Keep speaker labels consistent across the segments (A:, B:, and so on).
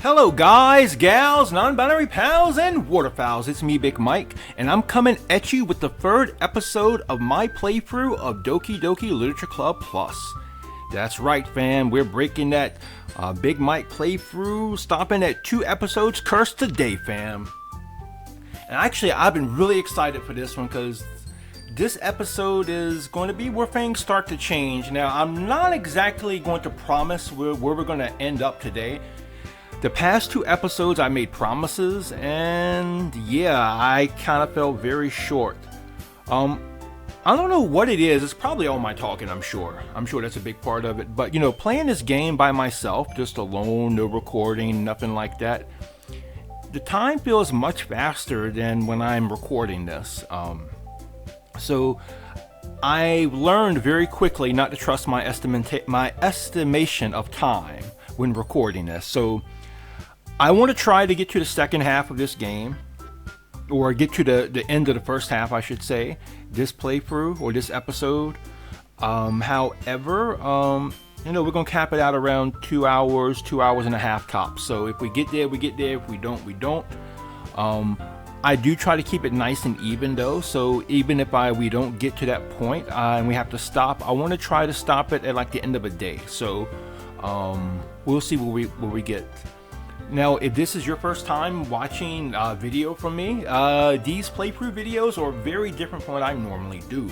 A: Hello guys, gals, non-binary pals, and waterfowls. It's me, Big Mike, and I'm coming at you with the third episode of my playthrough of Doki Doki Literature Club Plus. That's right, fam. We're breaking that Big Mike playthrough, stopping at 2 episodes cursed today, fam. And actually, I've been really excited for this one because this episode is going to be where things start to change. Now, I'm not exactly going to promise where we're going to end up today. The past 2 episodes I made promises, and yeah, I kind of fell very short. I don't know what it is. It's probably all my talking, I'm sure. I'm sure that's a big part of it. But, you know, playing this game by myself, just alone, no recording, nothing like that, the time feels much faster than when I'm recording this. So I learned very quickly not to trust my estimation of time when recording this. So I want to try to get to the second half of this game, or get to the end of the first half, I should say, this playthrough or this episode. However, you know, we're going to cap it out around 2 hours and a half tops. So if we get there, we get there. If we don't, we don't. I do try to keep it nice and even though. So even if we don't get to that point and we have to stop, I want to try to stop it at like the end of a day. So we'll see where we get. Now, if this is your first time watching video from me, these playthrough videos are very different from what I normally do.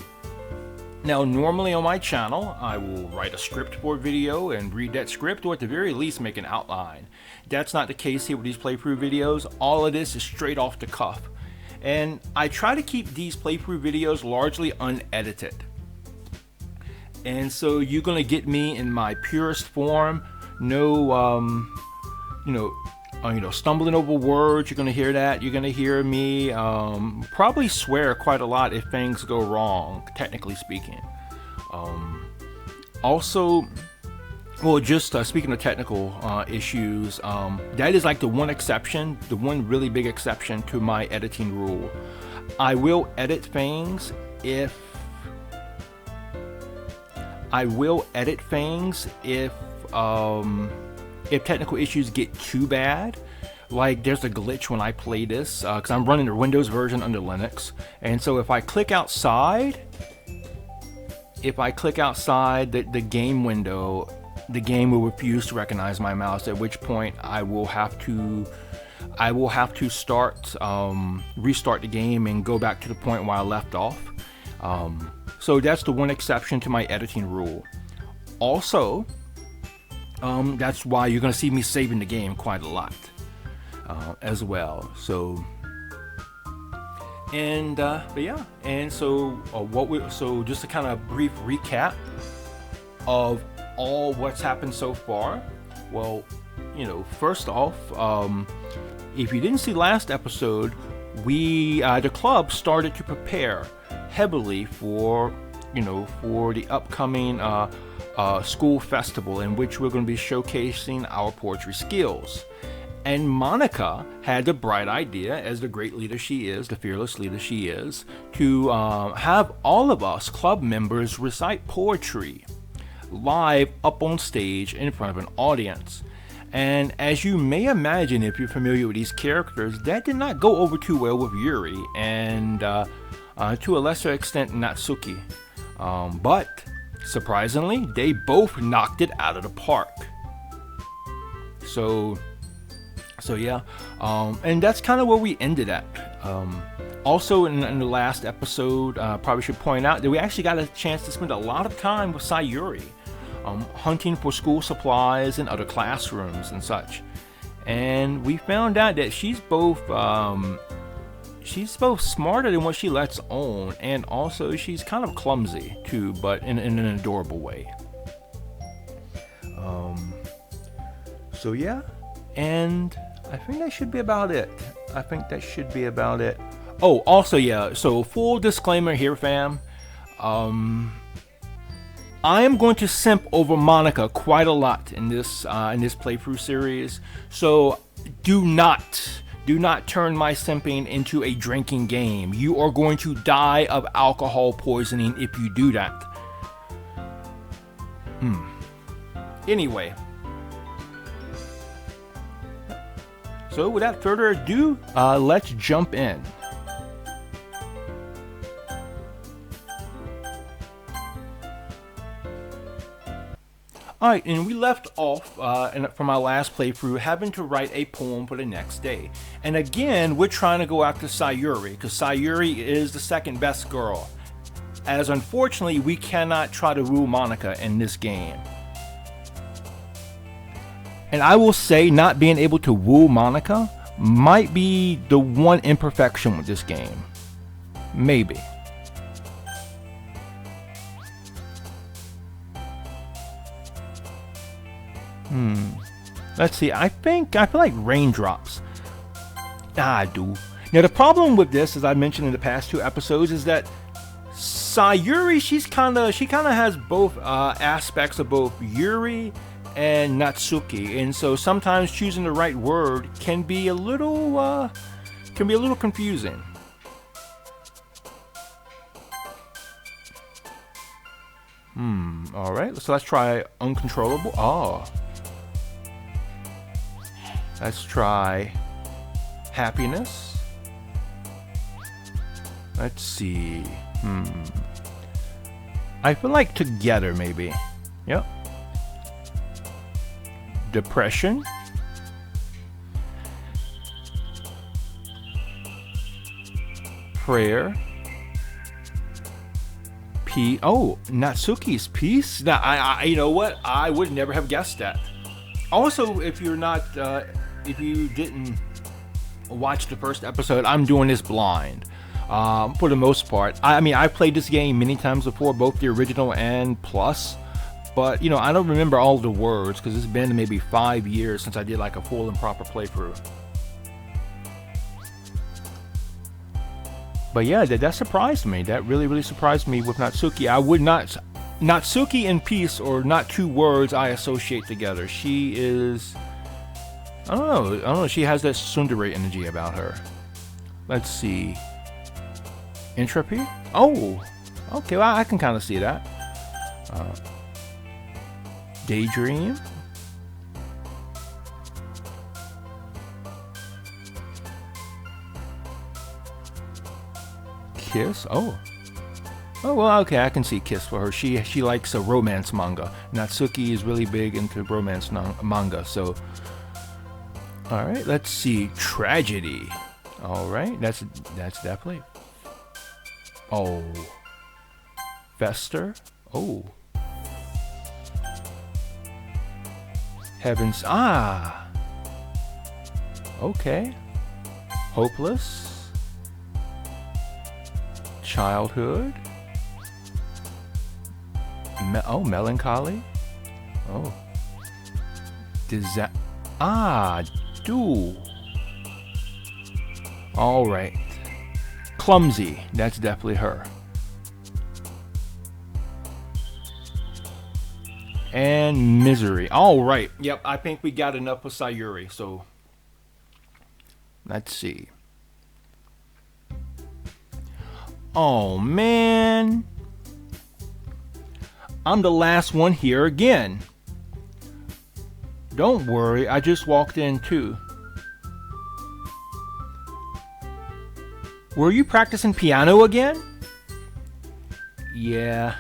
A: Now, normally on my channel, I will write a script for a video and read that script, or at the very least make an outline. That's not the case here with these playthrough videos. All of this is straight off the cuff. And I try to keep these playthrough videos largely unedited. And so you're going to get me in my purest form. No, stumbling over words. You're gonna hear that. You're gonna hear me probably swear quite a lot if things go wrong, technically speaking. Also, well, just speaking of technical issues, that is like the one exception, the one really big exception to my editing rule. I will edit things if technical issues get too bad. Like there's a glitch when I play this because I'm running the Windows version under Linux, and so if I click outside the game window, the game will refuse to recognize my mouse, at which point I will have to restart the game and go back to the point where I left off. So that's the one exception to my editing rule. Also, that's why you're gonna see me saving the game quite a lot as well. So, and but yeah, and so so just a kind of brief recap of all what's happened so far. Well, you know, first off, if you didn't see last episode, the club started to prepare heavily for the upcoming school festival in which we're going to be showcasing our poetry skills. And Monica had the bright idea, as the great leader she is, the fearless leader she is, to have all of us club members recite poetry live up on stage in front of an audience. And as you may imagine, if you're familiar with these characters, that did not go over too well with Yuri and to a lesser extent Natsuki. But surprisingly, they both knocked it out of the park. So yeah, and that's kind of where we ended at. Also, in the last episode, probably should point out that we actually got a chance to spend a lot of time with Sayuri, hunting for school supplies in other classrooms and such. And we found out that she's both smarter than what she lets on, and also she's kind of clumsy too, but in an adorable way. So yeah, and I think that should be about it. Oh, also, yeah, so full disclaimer here, fam. I am going to simp over Monica quite a lot in this playthrough series, so do not turn my simping into a drinking game. You are going to die of alcohol poisoning if you do that. Anyway, So without further ado, let's jump in. Alright, and we left off from our last playthrough having to write a poem for the next day. And again, we're trying to go after Sayuri, because Sayuri is the second best girl. As unfortunately, we cannot try to woo Monika in this game. And I will say, not being able to woo Monika might be the one imperfection with this game. Maybe. Let's see, I feel like raindrops. I do. Now the problem with this, as I mentioned in the past 2 episodes, is that Sayuri, she kind of has both aspects of both Yuri and Natsuki, and so sometimes choosing the right word can be a little confusing. All right, so let's try uncontrollable. Oh. Let's try happiness. Let's see. I feel like together, maybe. Yep. Depression. Prayer. Oh, Natsuki's peace. Now, I you know what? I would never have guessed that. Also, if you didn't watch the first episode, I'm doing this blind. For the most part. I mean, I've played this game many times before, both the original and Plus. But, you know, I don't remember all the words because it's been maybe 5 years since I did like a full and proper playthrough. But yeah, that surprised me. That really surprised me with Natsuki. I would not... Natsuki and peace are not 2 words I associate together. She is... I don't know. She has that tsundere energy about her. Let's see. Entropy? Oh! Okay, well, I can kind of see that. Daydream? Kiss? Oh, well, okay, I can see Kiss for her. She likes a romance manga. Natsuki is really big into romance manga, so... Alright, let's see. Tragedy. Alright, that's definitely... Oh. Fester? Oh. Heavens... Ah! Okay. Hopeless? Childhood. Melancholy. Oh. Do. All right. Clumsy. That's definitely her. And misery. All right. Yep. I think we got enough of Sayuri. So let's see. Oh, man. I'm the last one here again. Don't worry, I just walked in too. Were you practicing piano again? Yeah.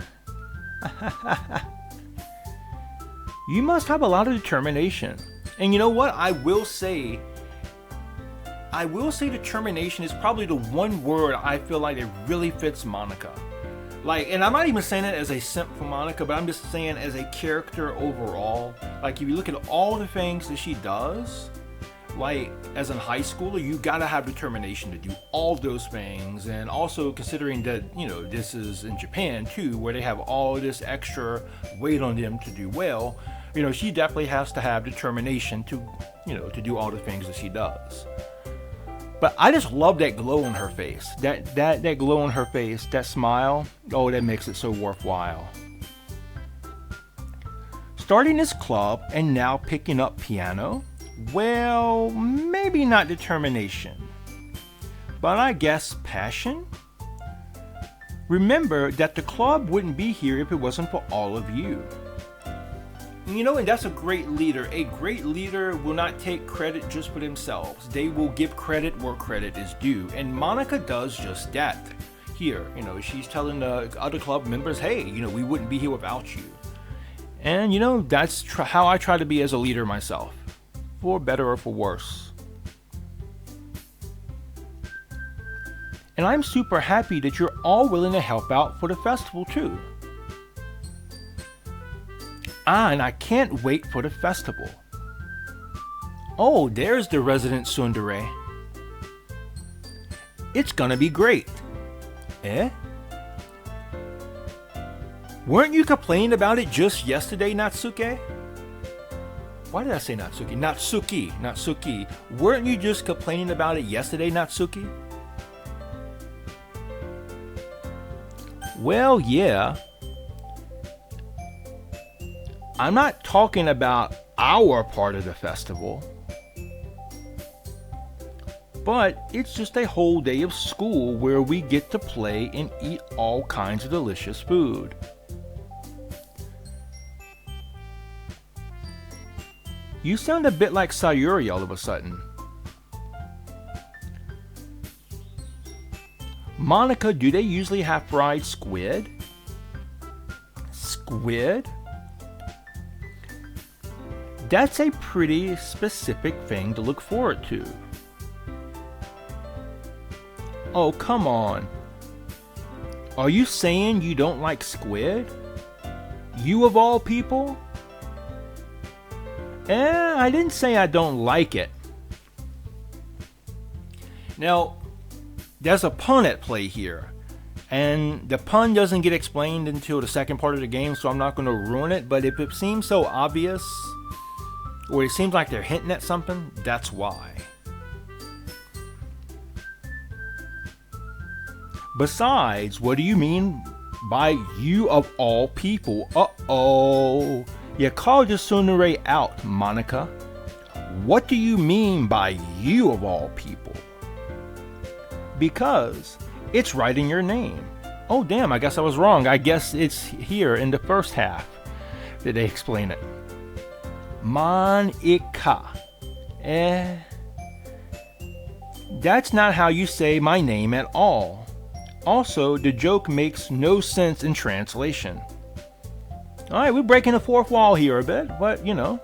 A: You must have a lot of determination. And you know what? I will say determination is probably the one word I feel like it really fits Monika. Like, and I'm not even saying it as a simp for Monika, but I'm just saying as a character overall. Like, if you look at all the things that she does, like, as a high schooler, you gotta have determination to do all those things. And also considering that, you know, this is in Japan too, where they have all this extra weight on them to do well, you know, she definitely has to have determination to, you know, to do all the things that she does. But I just love that glow on her face. That glow on her face, that smile, oh, that makes it so worthwhile. Starting this club and now picking up piano? Well, maybe not determination, but I guess passion? Remember that the club wouldn't be here if it wasn't for all of you. You know, and that's a great leader. A great leader will not take credit just for themselves. They will give credit where credit is due. And Monica does just that. Here, you know, she's telling the other club members, hey, you know, we wouldn't be here without you. And, you know, that's how I try to be as a leader myself. For better or for worse. And I'm super happy that you're all willing to help out for the festival too. And I can't wait for the festival. Oh, there's the resident tsundere. It's gonna be great. Eh? Weren't you complaining about it just yesterday, Natsuke? Why did I say Natsuki? Natsuki. Weren't you just complaining about it yesterday, Natsuki? Well, yeah. I'm not talking about our part of the festival, but it's just a whole day of school where we get to play and eat all kinds of delicious food. You sound a bit like Sayuri all of a sudden. Monica, do they usually have fried squid? Squid? That's a pretty specific thing to look forward to. Oh, come on. Are you saying you don't like squid? You of all people? I didn't say I don't like it. Now, there's a pun at play here. And the pun doesn't get explained until the second part of the game, so I'm not going to ruin it. But if it seems so obvious, or it seems like they're hinting at something, that's why. Besides, what do you mean by you of all people? Uh-oh. You called your tsundere out, Monica. What do you mean by you of all people? Because it's right in your name. Oh damn, I guess I was wrong. I guess it's here in the first half that they explain it. Monica. That's not how you say my name at all. Also, the joke makes no sense in translation. Alright, we're breaking the fourth wall here a bit, but you know,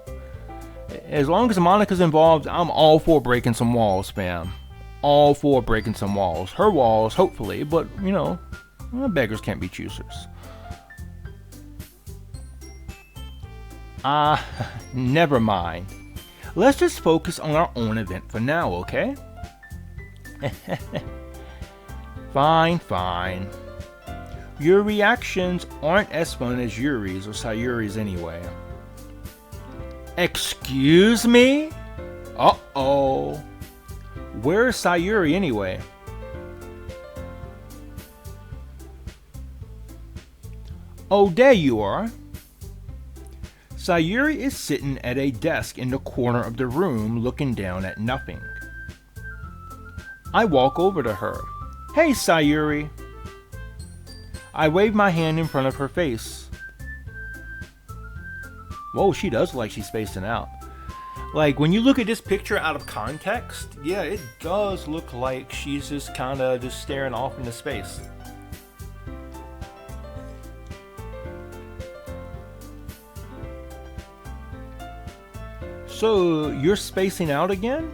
A: as long as Monica's involved, I'm all for breaking some walls, fam. All for breaking some walls. Her walls, hopefully, but you know, beggars can't be choosers. Never mind. Let's just focus on our own event for now, okay? Fine. Your reactions aren't as fun as Yuri's or Sayuri's anyway. Excuse me? Uh-oh. Where's Sayuri anyway? Oh, there you are. Sayuri is sitting at a desk in the corner of the room looking down at nothing. I walk over to her. Hey, Sayuri. I wave my hand in front of her face. Whoa, she does look like she's spacing out. Like, when you look at this picture out of context, yeah, it does look like she's just kind of just staring off into space. So, you're spacing out again?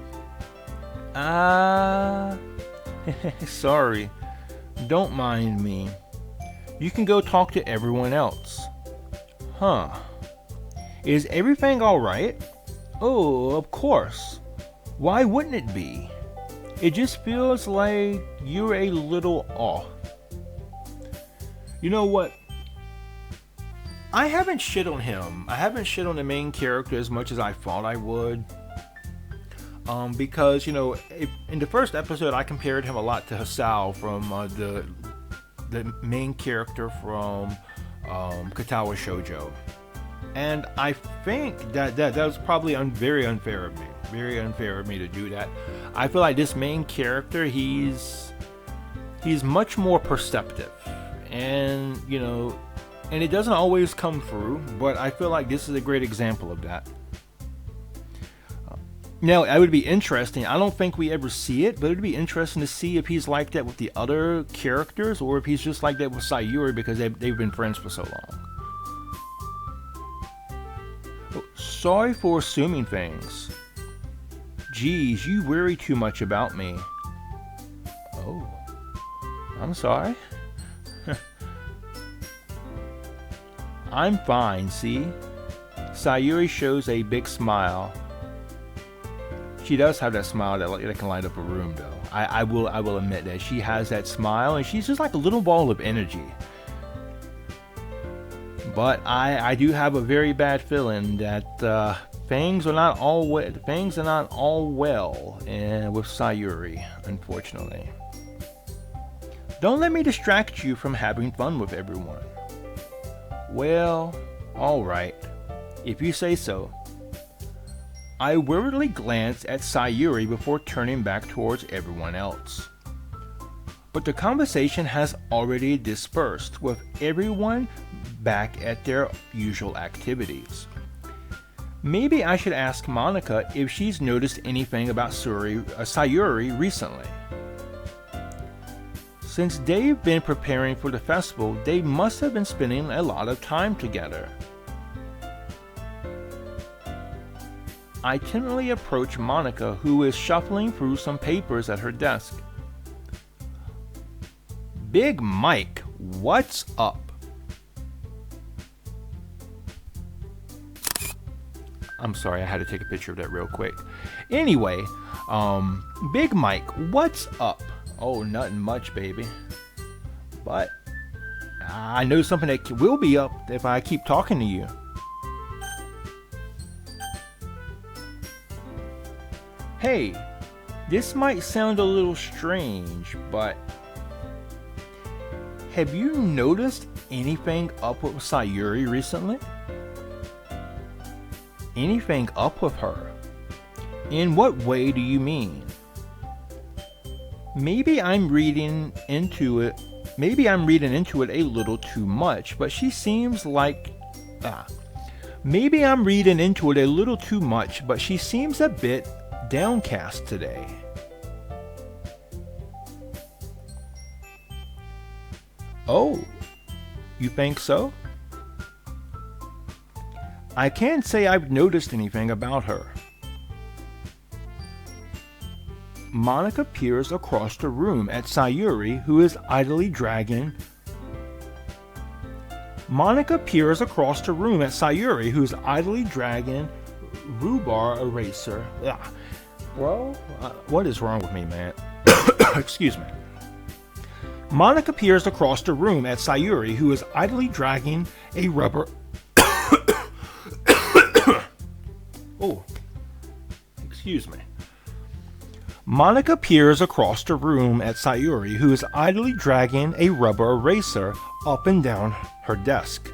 A: Sorry. Don't mind me. You can go talk to everyone else. Huh. Is everything alright? Oh, of course. Why wouldn't it be? It just feels like you're a little off. You know what? I haven't shit on him. I haven't shit on the main character as much as I thought I would. Because, you know, in the first episode, I compared him a lot to Hisao from the main character from Katawa Shoujo. And I think that was probably very unfair of me. Very unfair of me to do that. I feel like this main character, he's much more perceptive. And, you know, And it doesn't always come through, but I feel like this is a great example of that. Now, it would be interesting. I don't think we ever see it, but it would be interesting to see if he's like that with the other characters or if he's just like that with Sayuri because they've been friends for so long. Oh, sorry for assuming things. Geez, you worry too much about me. Oh, I'm sorry. I'm fine, see? Sayuri shows a big smile. She does have that smile that can light up a room, though. I will admit that she has that smile, and she's just like a little ball of energy. But I do have a very bad feeling that things are not all well with Sayuri, unfortunately. Don't let me distract you from having fun with everyone. Well, all right, if you say so. I worriedly glanced at Sayuri before turning back towards everyone else. But the conversation has already dispersed, with everyone back at their usual activities. Maybe I should ask Monika if she's noticed anything about Sayuri recently. Since they've been preparing for the festival, they must have been spending a lot of time together. I timidly approach Monika, who is shuffling through some papers at her desk. Big Mike, what's up? I'm sorry, I had to take a picture of that real quick. Anyway, Big Mike, what's up? Oh, nothing much, baby. But I know something that will be up if I keep talking to you. Hey, this might sound a little strange, but have you noticed anything up with Sayuri recently? Anything up with her? In what way do you mean? Maybe I'm reading into it a little too much, but she seems like maybe I'm reading into it a little too much, but she seems a bit downcast today. Oh, you think so? I can't say I've noticed anything about her. Monika peers across the room at Sayuri, who is idly dragging rhubarb eraser. Well, what is wrong with me, man? Excuse me. Monika peers across the room at Sayuri, who is idly dragging a rubber. Oh, excuse me. Monika peers across the room at Sayuri, who is idly dragging a rubber eraser up and down her desk.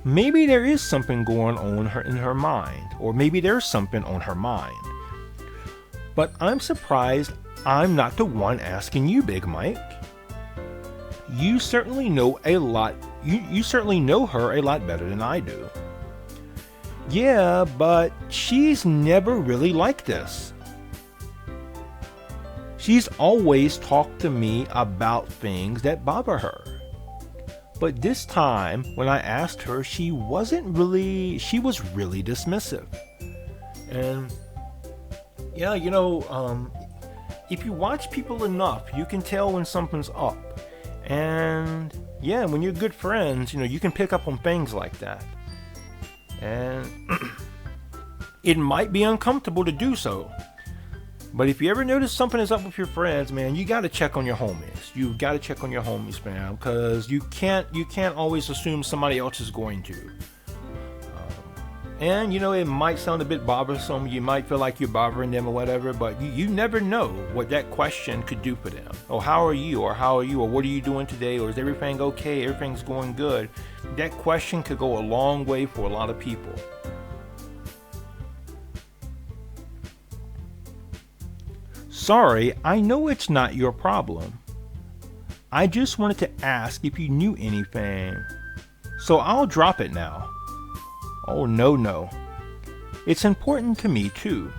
A: Maybe there is something going on in her mind, or maybe there's something on her mind. But I'm surprised I'm not the one asking you, Big Mike. You certainly know a lot. You certainly know her a lot better than I do. Yeah, but she's never really like this. She's always talked to me about things that bother her. But this time, when I asked her, she was really dismissive. And yeah, if you watch people enough, you can tell when something's up. And yeah, when you're good friends, you can pick up on things like that. And it might be uncomfortable to do so. But if you ever notice something is up with your friends, man, you got to check on your homies. You've got to check on your homies, man, because you can't always assume somebody else is going to. And it might sound a bit bothersome. You might feel like you're bothering them or whatever, but you never know what that question could do for them. Oh, how are you? Or what are you doing today? Or is everything okay? Everything's going good. That question could go a long way for a lot of people. Sorry, I know it's not your problem. I just wanted to ask if you knew anything. So I'll drop it now. Oh, no. It's important to me too.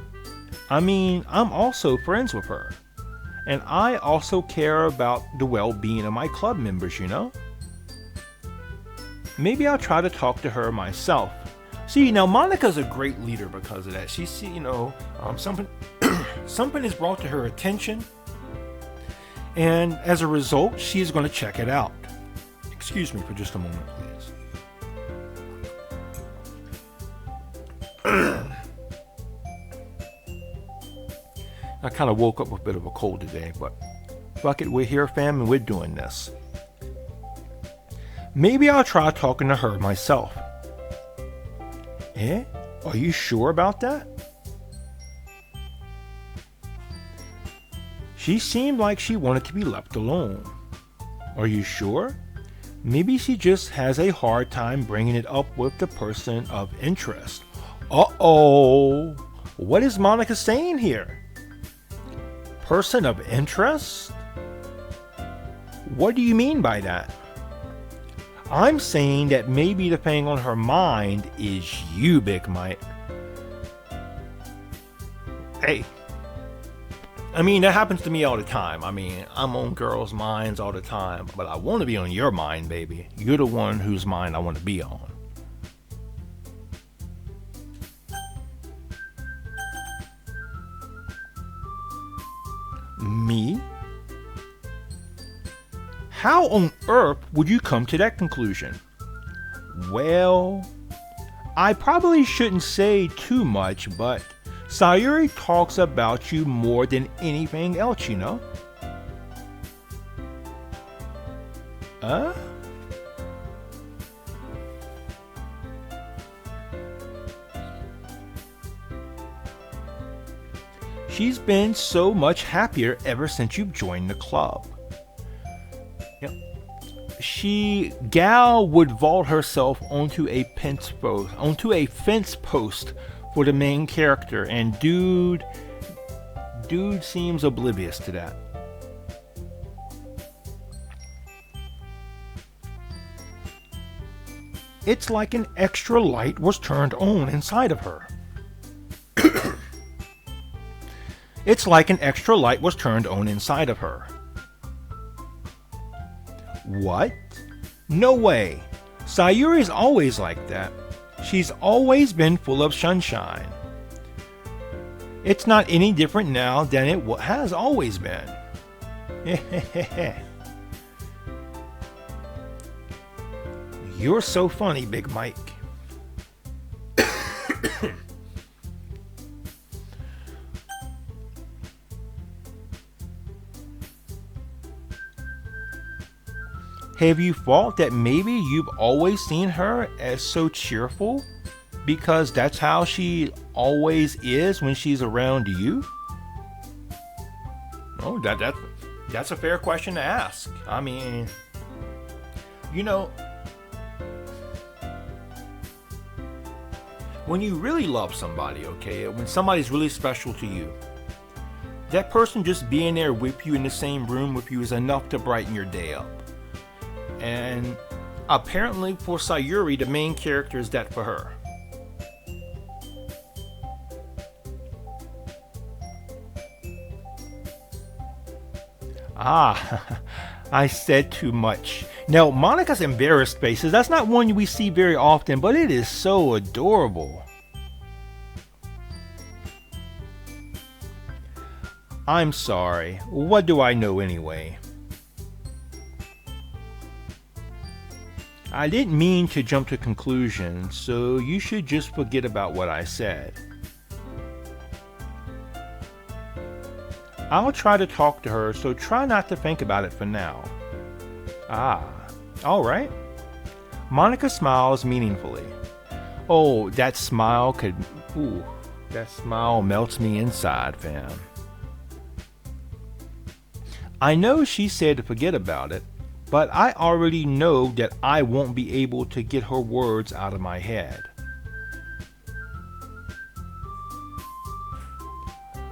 A: I mean, I'm also friends with her. And I also care about the well-being of my club members, you know? Maybe I'll try to talk to her myself. See, now Monica's a great leader because of that. She's, something is brought to her attention, and as a result, she's going to check it out. Excuse me for just a moment, please. I kind of woke up with a bit of a cold today, but fuck it, we're here, fam, and we're doing this. Maybe I'll try talking to her myself. Eh? Are you sure about that? She seemed like she wanted to be left alone. Are you sure? Maybe she just has a hard time bringing it up with the person of interest. Uh-oh! What is Monica saying here? Person of interest? What do you mean by that? I'm saying that maybe the thing on her mind is you, Big Mike. Hey. I mean, that happens to me all the time. I mean, I'm on girls' minds all the time, but I want to be on your mind, baby. You're the one whose mind I want to be on. Me? How on earth would you come to that conclusion? Well, I probably shouldn't say too much, but Sayuri talks about you more than anything else, you know? Huh? She's been so much happier ever since you've joined the club. Gal would vault herself onto a fence post for the main character, and dude seems oblivious to that. It's like an extra light was turned on inside of her. It's like an extra light was turned on inside of her. What? No way. Sayuri's always like that. She's always been full of sunshine. It's not any different now than it has always been. You're so funny, Big Mike. Have you thought that maybe you've always seen her as so cheerful? Because that's how she always is when she's around you? Oh, that's a fair question to ask. I mean, you know, when you really love somebody, okay, when somebody's really special to you, that person just being there with you in the same room with you is enough to brighten your day up. And apparently for Sayuri, the main character is that for her. Ah, I said too much. Now, Monica's embarrassed faces, that's not one we see very often, but it is so adorable. I'm sorry. What do I know anyway? I didn't mean to jump to conclusions, so you should just forget about what I said. I'll try to talk to her, so try not to think about it for now. Ah, alright. Monica smiles meaningfully. Oh, that smile melts me inside, fam. I know she said to forget about it, but I already know that I won't be able to get her words out of my head.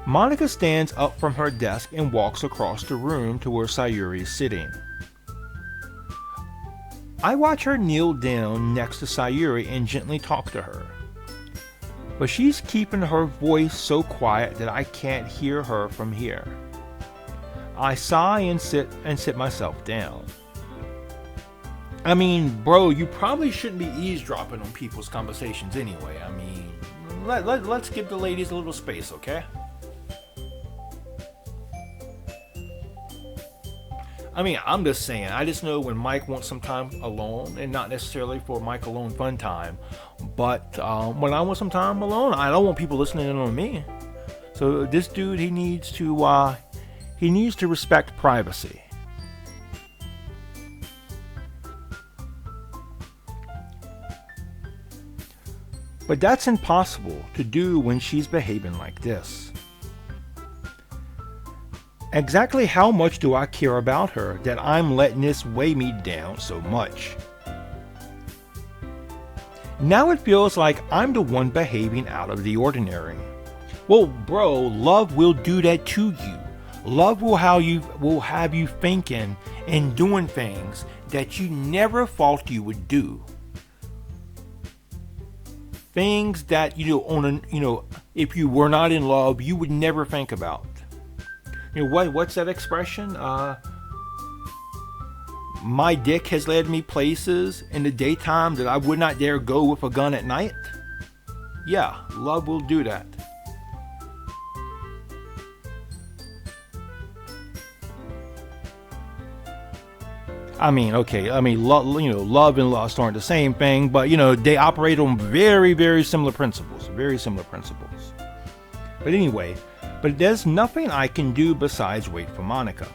A: Monica stands up from her desk and walks across the room to where Sayuri is sitting. I watch her kneel down next to Sayuri and gently talk to her. But she's keeping her voice so quiet that I can't hear her from here. I sigh and sit myself down. I mean, bro, you probably shouldn't be eavesdropping on people's conversations anyway. I mean, let's give the ladies a little space, okay? I mean, I'm just saying, I just know when Mike wants some time alone, and not necessarily for Mike alone fun time, but when I want some time alone, I don't want people listening in on me. So this dude, he needs to respect privacy. But that's impossible to do when she's behaving like this. Exactly how much do I care about her that I'm letting this weigh me down so much? Now it feels like I'm the one behaving out of the ordinary. Well, bro, love will do that to you. Love will have you thinking and doing things that you never thought you would do. Things that, if you were not in love, you would never think about. What's that expression? My dick has led me places in the daytime that I would not dare go with a gun at night. Yeah, love will do that. I mean, okay, love and lust aren't the same thing, but they operate on very, very similar principles. But anyway, there's nothing I can do besides wait for Monica.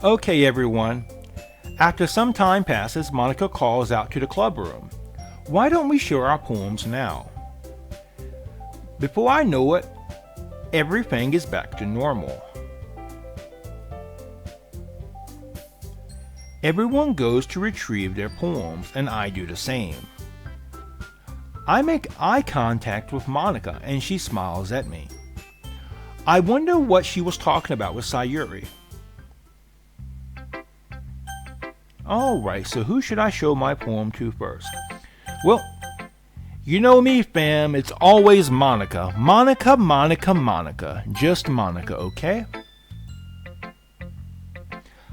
A: Okay, everyone. After some time passes, Monica calls out to the club room. Why don't we share our poems now? Before I know it, everything is back to normal. Everyone goes to retrieve their poems, and I do the same. I make eye contact with Monica, and she smiles at me. I wonder what she was talking about with Sayuri. Alright, so who should I show my poem to first? Well, you know me, fam, it's always Monica. Monica. Just Monica, okay?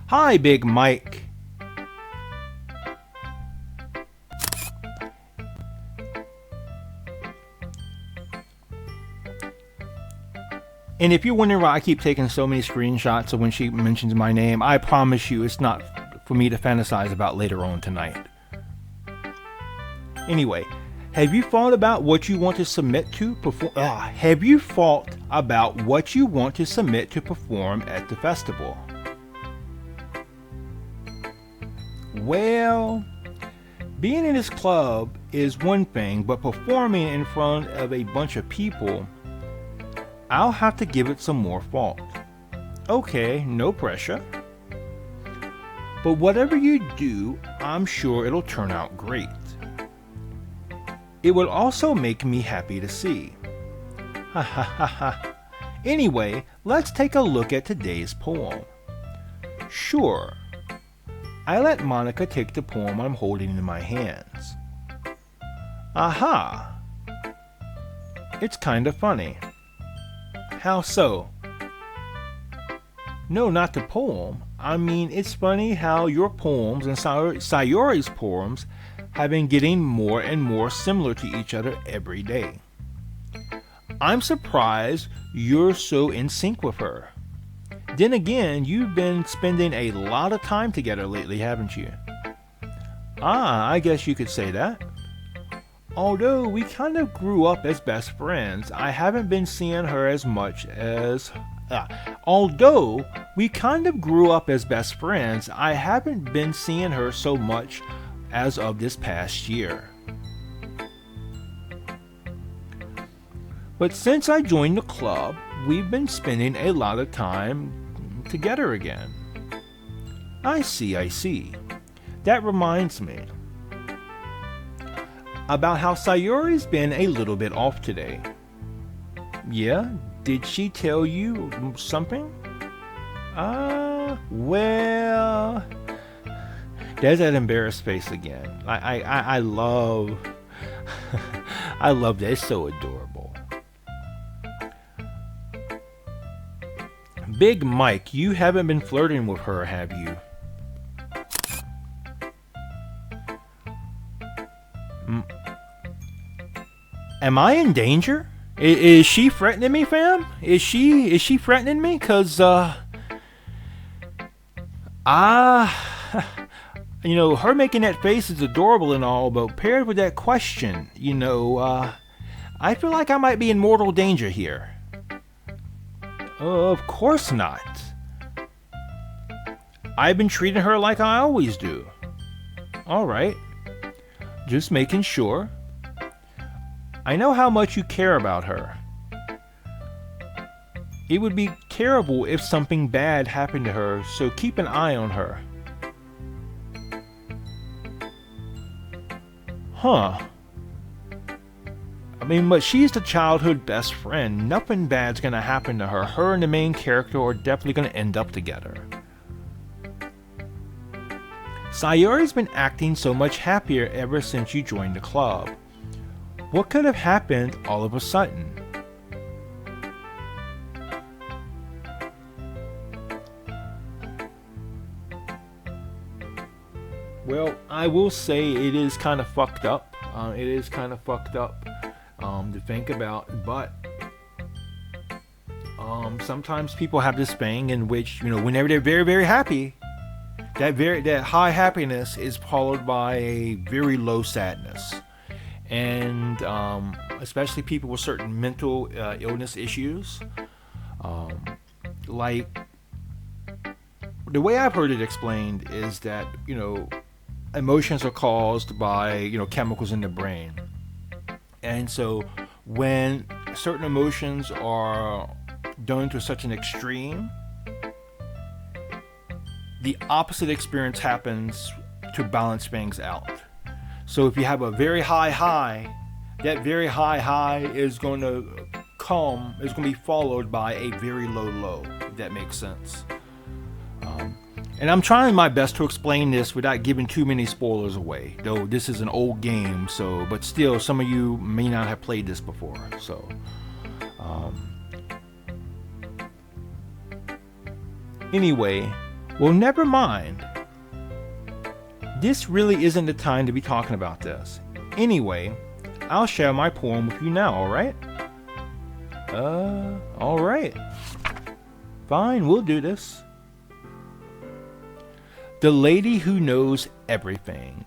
A: Hi, Big Mike. And if you're wondering why I keep taking so many screenshots of when she mentions my name, I promise you it's not for me to fantasize about later on tonight. Anyway, have you thought about what you want to submit to perform? Have you thought about what you want to submit to perform at the festival? Well, being in this club is one thing, but performing in front of a bunch of people, I'll have to give it some more thought. Okay, no pressure. But whatever you do, I'm sure it'll turn out great. It will also make me happy to see. Ha ha ha ha. Anyway, let's take a look at today's poem. Sure. I let Monica take the poem I'm holding in my hands. Aha! It's kinda funny. How so? No, not the poem. I mean, it's funny how your poems and Sayuri's poems have been getting more and more similar to each other every day. I'm surprised you're so in sync with her. Then again, you've been spending a lot of time together lately, haven't you? I guess you could say that. Although we kind of grew up as best friends, I haven't been seeing her as much as... although we kind of grew up as best friends, I haven't been seeing her so much as of this past year. But since I joined the club, we've been spending a lot of time together again. I see. That reminds me. about how Sayori's been a little bit off today. Yeah? Did she tell you something? Well... There's that embarrassed face again. I love... I love that. It's so adorable. Big Mike, you haven't been flirting with her, have you? Am I in danger? Is she threatening me, fam? Is she threatening me? Cause you know, her making that face is adorable and all, but paired with that question, you know, I feel like I might be in mortal danger here. Of course not. I've been treating her like I always do. Alright. Just making sure. I know how much you care about her. It would be terrible if something bad happened to her, so keep an eye on her. Huh. I mean, but she's the childhood best friend. Nothing bad's gonna happen to her. Her and the main character are definitely gonna end up together. Sayori's been acting so much happier ever since you joined the club. What could have happened all of a sudden? Well, I will say it is kind of fucked up. It is kind of fucked up to think about, but sometimes people have this thing in which, you know, whenever they're very, very happy, that high happiness is followed by a very low sadness. And especially people with certain mental illness issues, like the way I've heard it explained is that, you know, emotions are caused by, you know, chemicals in the brain. And so when certain emotions are done to such an extreme, the opposite experience happens to balance things out. So if you have a very high high, that very high high is going to be followed by a very low low, if that makes sense. And I'm trying my best to explain this without giving too many spoilers away, though this is an old game, so, but still, some of you may not have played this before, so. Anyway, well, never mind. This really isn't the time to be talking about this. Anyway, I'll share my poem with you now, alright? Alright. Fine, we'll do this. The Lady Who Knows Everything.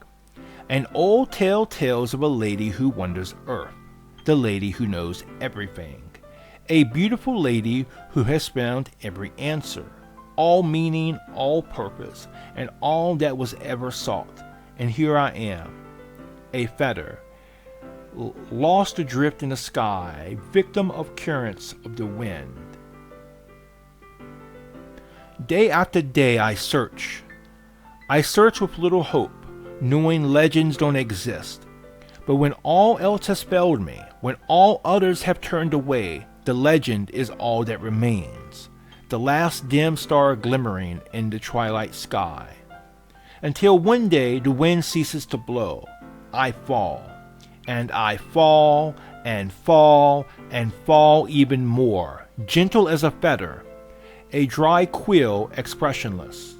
A: An old tale tells of a lady who wanders earth. The lady who knows everything. A beautiful lady who has found every answer. All meaning, all purpose, and all that was ever sought. And here I am, a feather, lost adrift in the sky, victim of currents of the wind. Day after day I search. I search with little hope, knowing legends don't exist. But when all else has failed me, when all others have turned away, the legend is all that remains. The last dim star glimmering in the twilight sky. Until one day the wind ceases to blow, I fall, and I fall, and fall, and fall even more, gentle as a feather, a dry quill expressionless.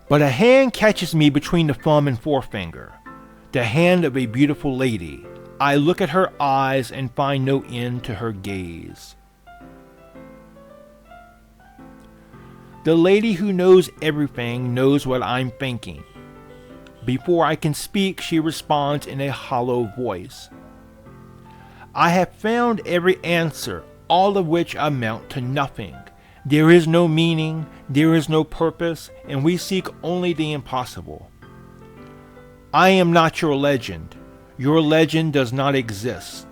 A: But a hand catches me between the thumb and forefinger, the hand of a beautiful lady. I look at her eyes and find no end to her gaze. The lady who knows everything knows what I'm thinking. Before I can speak, she responds in a hollow voice. I have found every answer, all of which amount to nothing. There is no meaning, there is no purpose, and we seek only the impossible. I am not your legend. Your legend does not exist.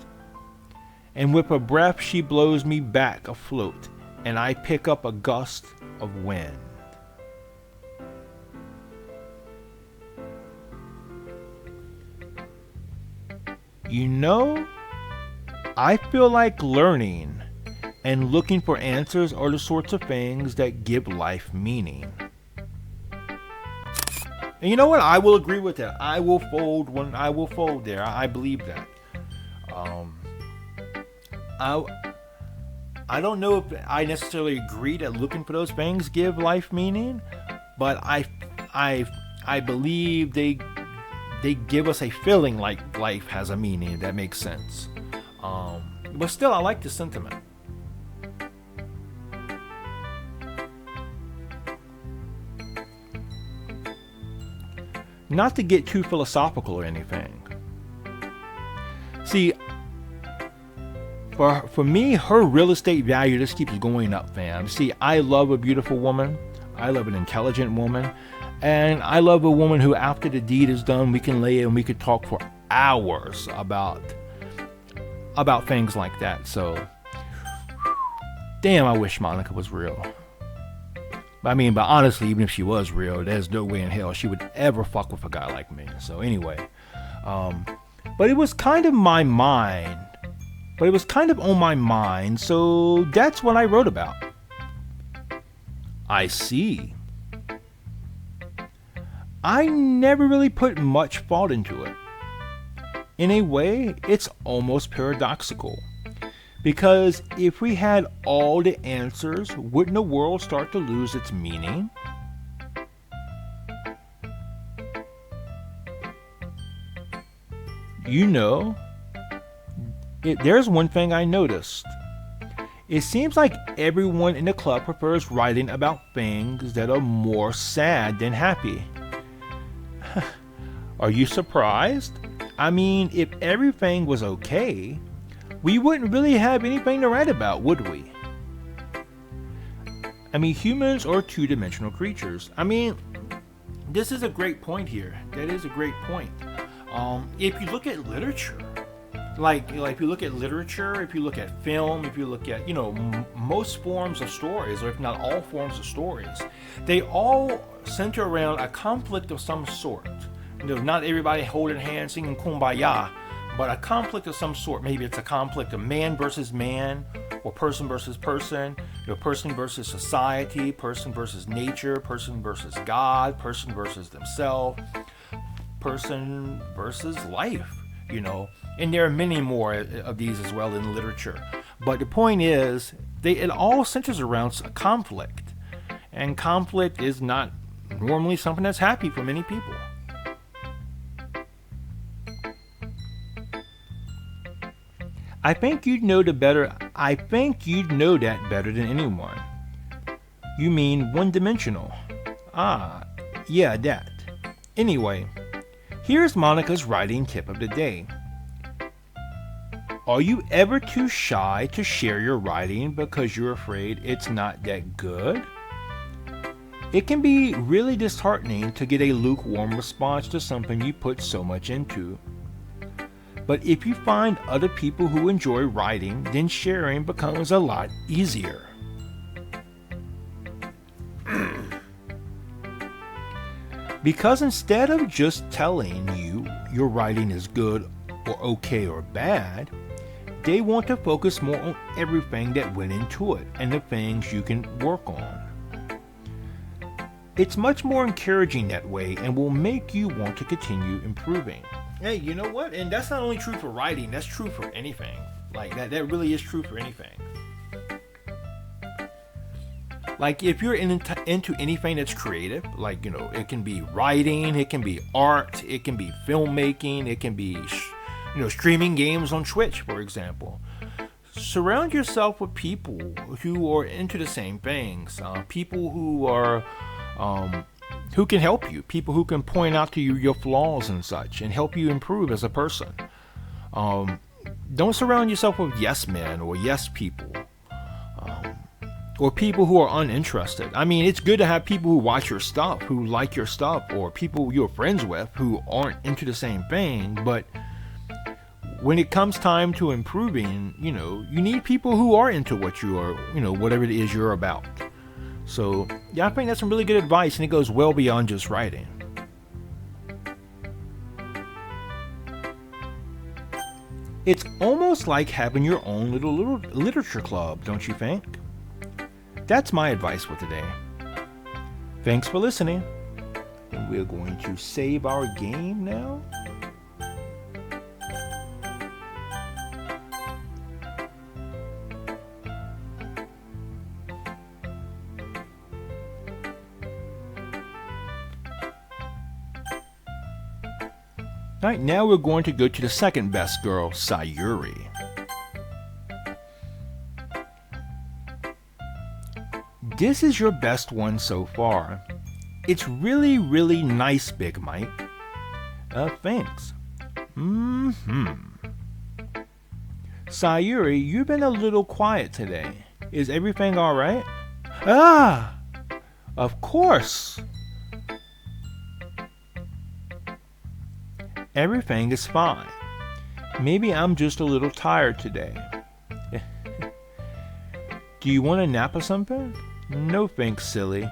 A: And with a breath she blows me back afloat, and I pick up a gust of wind. You know, I feel like learning and looking for answers are the sorts of things that give life meaning. And you know what? I will agree with that. I will fold there. I believe that. I don't know if I necessarily agree that looking for those things give life meaning, but I believe they give us a feeling like life has a meaning, if that makes sense. But still, I like the sentiment. Not to get too philosophical or anything. See, for me, her real estate value just keeps going up, fam. See, I love a beautiful woman. I love an intelligent woman. And I love a woman who, after the deed is done, we can lay and we could talk for hours about things like that. So, damn, I wish Monica was real. But honestly, even if she was real, there's no way in hell she would ever fuck with a guy like me. So anyway, but it was kind of my mind. But it was kind of on my mind, so that's what I wrote about. I see. I never really put much thought into it. In a way, it's almost paradoxical. Because if we had all the answers, wouldn't the world start to lose its meaning? You know, there's one thing I noticed. It seems like everyone in the club prefers writing about things that are more sad than happy. Are you surprised? If everything was okay, we wouldn't really have anything to write about, would we? Humans are two-dimensional creatures. This is a great point here. That is a great point. If you look at literature, if you look at literature, if you look at film, if you look at, most forms of stories, or if not all forms of stories, they all center around a conflict of some sort. Not everybody holding hands singing Kumbaya, but a conflict of some sort. Maybe it's a conflict of man versus man, or person versus person, person versus society, person versus nature, person versus God, person versus themselves, person versus life, And there are many more of these as well in literature. But the point is, it all centers around a conflict. And conflict is not normally something that's happy for many people. I think you'd know that better than anyone. You mean one-dimensional? Ah, yeah, that. Anyway, here's Monica's writing tip of the day. Are you ever too shy to share your writing because you're afraid it's not that good? It can be really disheartening to get a lukewarm response to something you put so much into. But if you find other people who enjoy writing, then sharing becomes a lot easier. Because instead of just telling you your writing is good or okay or bad, they want to focus more on everything that went into it and the things you can work on. It's much more encouraging that way and will make you want to continue improving. Hey, you know what? And that's not only true for writing, that's true for anything. That really is true for anything. If you're into anything that's creative, it can be writing, it can be art, it can be filmmaking, it can be, streaming games on Twitch, for example. Surround yourself with people who are into the same things, people who are, who can help you, people who can point out to you your flaws and such and help you improve as a person. Don't surround yourself with yes men or yes people, or people who are uninterested. It's good to have people who watch your stuff, who like your stuff, or people you're friends with who aren't into the same thing. But when it comes time to improving, you need people who are into what you are, whatever it is you're about. So, yeah, I think that's some really good advice, and it goes well beyond just writing. It's almost like having your own little literature club, don't you think? That's my advice for today. Thanks for listening. And we're going to save our game now. Alright, now we're going to go to the second best girl, Sayuri. This is your best one so far. It's really, really nice, Big Mike. Thanks. Sayuri, you've been a little quiet today. Is everything alright? Ah! Of course! Everything is fine. Maybe I'm just a little tired today. Do you want a nap or something? No thanks, silly.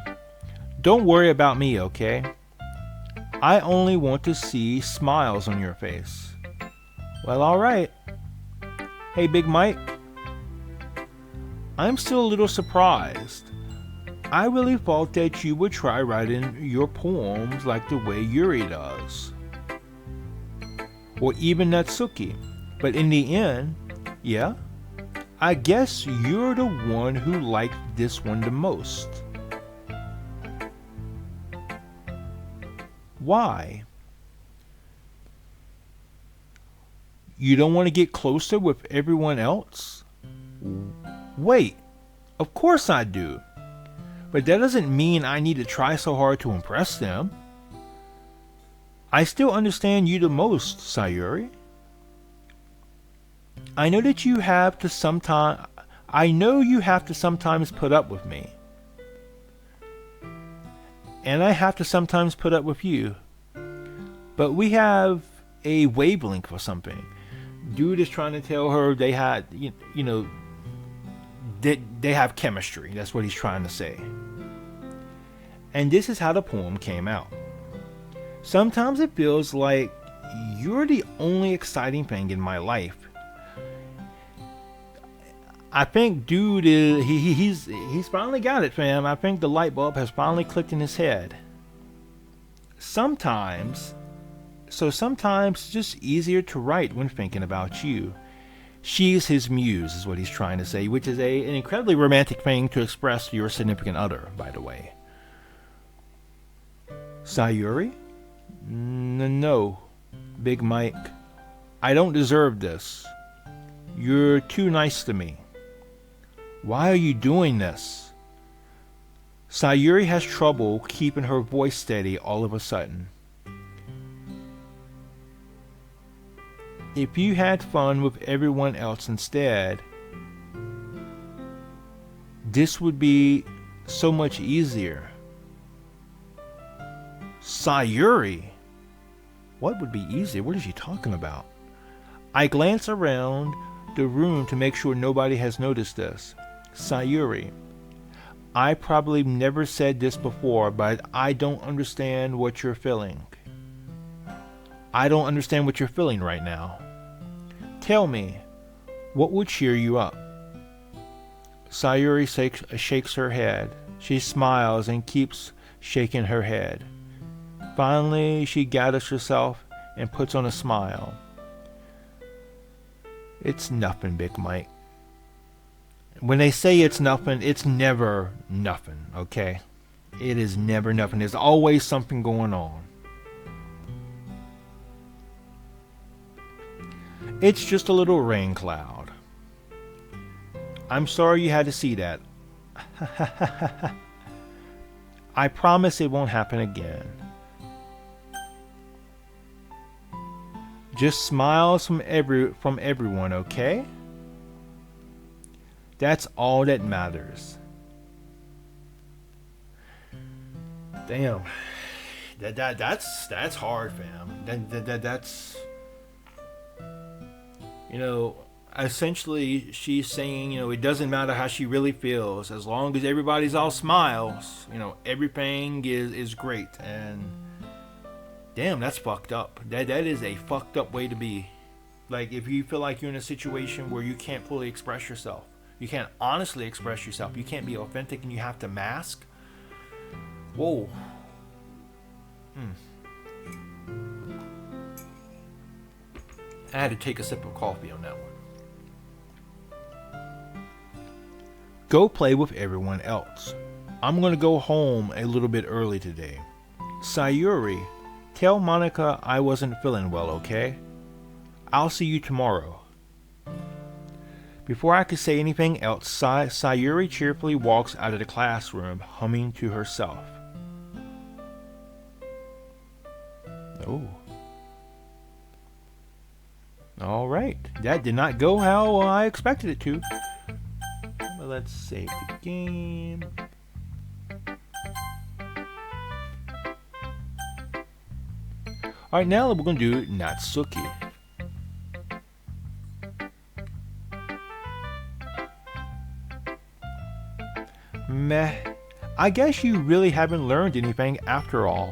A: Don't worry about me, okay? I only want to see smiles on your face. Well, alright. Hey, Big Mike. I'm still a little surprised. I really thought that you would try writing your poems like the way Yuri does. Or even Natsuki. But in the end, yeah, I guess you're the one who liked this one the most. Why? You don't want to get closer with everyone else? Wait, of course I do. But that doesn't mean I need to try so hard to impress them. I still understand you the most, Sayuri. I know you have to sometimes put up with me. And I have to sometimes put up with you. But we have a wavelength or something. Dude is trying to tell her they had, they have chemistry. That's what he's trying to say. And this is how the poem came out. Sometimes it feels like you're the only exciting thing in my life. I think dude is he's finally got it, fam. I think the light bulb has finally clicked in his head. Sometimes it's just easier to write when thinking about you. She's his muse, is what he's trying to say, which is an incredibly romantic thing to express to your significant other, by the way. Sayuri? No, Big Mike. I don't deserve this. You're too nice to me. Why are you doing this? Sayuri has trouble keeping her voice steady all of a sudden. If you had fun with everyone else instead, this would be so much easier. Sayuri? What would be easier? What is she talking about? I glance around the room to make sure nobody has noticed this. Sayuri, I probably never said this before, but I don't understand what you're feeling. I don't understand what you're feeling right now. Tell me, what would cheer you up? Sayuri shakes her head. She smiles and keeps shaking her head. Finally, she gathers herself and puts on a smile. It's nothing, Big Mike. When they say it's nothing, it's never nothing, okay? It is never nothing. There's always something going on. It's just a little rain cloud. I'm sorry you had to see that. I promise it won't happen again. Just smiles from everyone, okay? That's all that matters. Damn. That's hard, fam. That's essentially she's saying, it doesn't matter how she really feels, as long as everybody's all smiles, everything is great. And damn, that's fucked up. That is a fucked up way to be. Like if you feel like you're in a situation where you can't fully express yourself, you can't honestly express yourself, you can't be authentic, and you have to mask. Whoa. I had to take a sip of coffee on that one. Go play with everyone else. I'm gonna go home a little bit early today. Sayuri, tell Monica I wasn't feeling well, okay? I'll see you tomorrow. Before I could say anything else, Sayuri cheerfully walks out of the classroom, humming to herself. Oh. Alright, that did not go how I expected it to. But let's save the game. Alright, now we're going to do Natsuki. Meh. I guess you really haven't learned anything after all.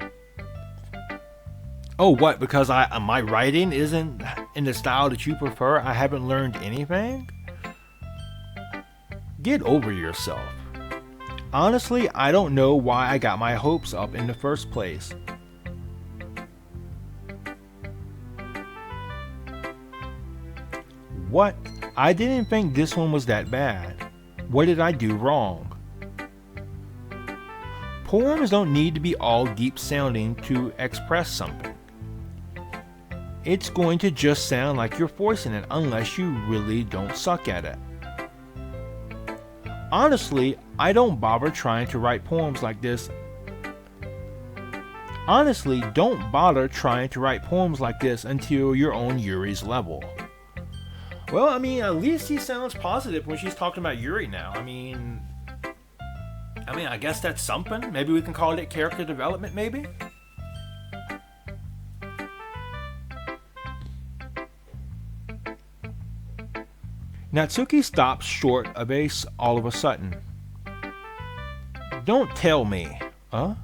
A: Oh, what? Because my writing isn't in the style that you prefer? I haven't learned anything? Get over yourself. Honestly, I don't know why I got my hopes up in the first place. What? I didn't think this one was that bad. What did I do wrong? Poems don't need to be all deep sounding to express something. It's going to just sound like you're forcing it unless you really don't suck at it. Honestly, I don't bother trying to write poems like this. Honestly, don't bother trying to write poems like this until you're on Yuri's level. Well, I mean, at least he sounds positive when she's talking about Yuri now. I mean, I guess that's something. Maybe we can call it character development, maybe? Natsuki stops short of Ace all of a sudden. Don't tell me, huh?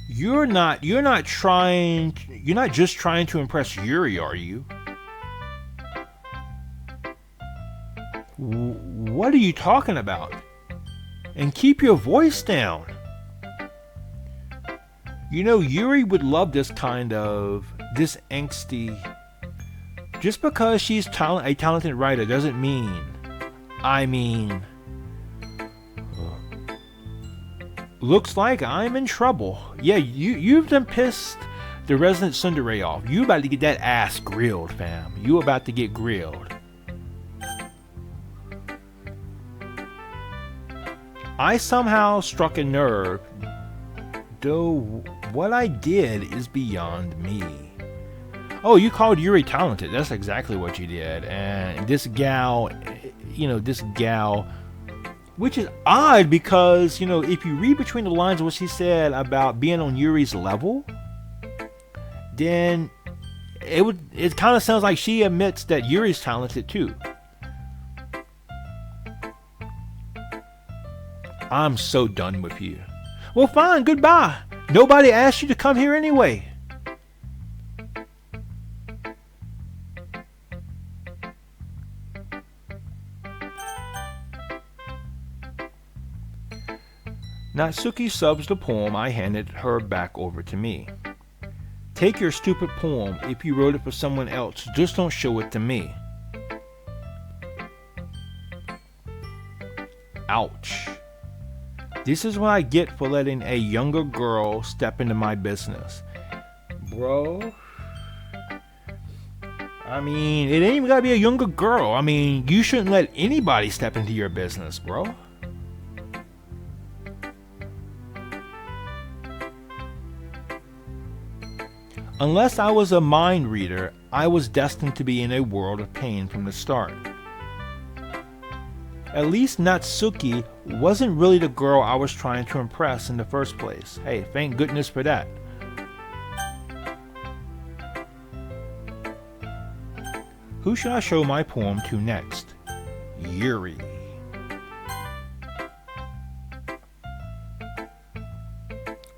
A: You're not just trying to impress Yuri, are you? What are you talking about? And keep your voice down. You know, Yuri would love this angsty. Just because she's a talented writer doesn't mean. Looks like I'm in trouble. Yeah, you've done pissed the resident tsundere off. You about to get that ass grilled, fam. You about to get grilled. I somehow struck a nerve, though what I did is beyond me. Oh, you called Yuri talented. That's exactly what you did. And this gal, which is odd because, if you read between the lines of what she said about being on Yuri's level, then it kind of sounds like she admits that Yuri's talented too. I'm so done with you. Well, fine, goodbye. Nobody asked you to come here anyway. Natsuki subs the poem I handed her back over to me. Take your stupid poem. If you wrote it for someone else, just don't show it to me. Ouch. This is what I get for letting a younger girl step into my business. Bro. It ain't even gotta be a younger girl. You shouldn't let anybody step into your business, bro. Unless I was a mind reader, I was destined to be in a world of pain from the start. At least Natsuki wasn't really the girl I was trying to impress in the first place. Hey, thank goodness for that. Who should I show my poem to next? Yuri.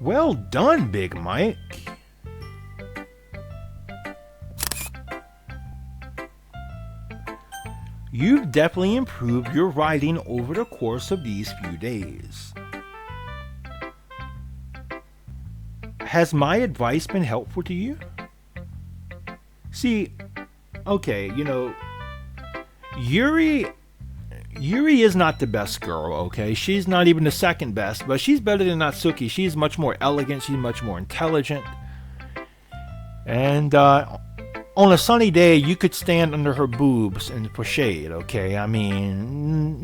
A: Well done, Big Mike. you've definitely improved your writing over the course of these few days. Has my advice been helpful to you? See, okay, Yuri is not the best girl, okay? She's not even the second best, but she's better than Natsuki. She's much more elegant, she's much more intelligent. And on a sunny day, you could stand under her boobs and for shade, okay? I am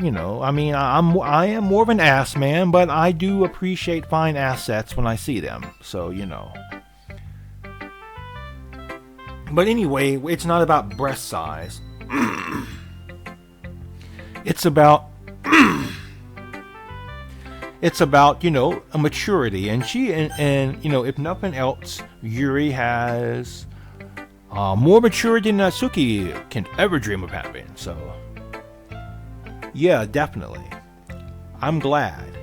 A: more of an ass man, but I do appreciate fine assets when I see them. So, But anyway, it's not about breast size. It's about a maturity, and if nothing else, Yuri has more maturity than Natsuki can ever dream of having. So yeah, definitely, I'm glad.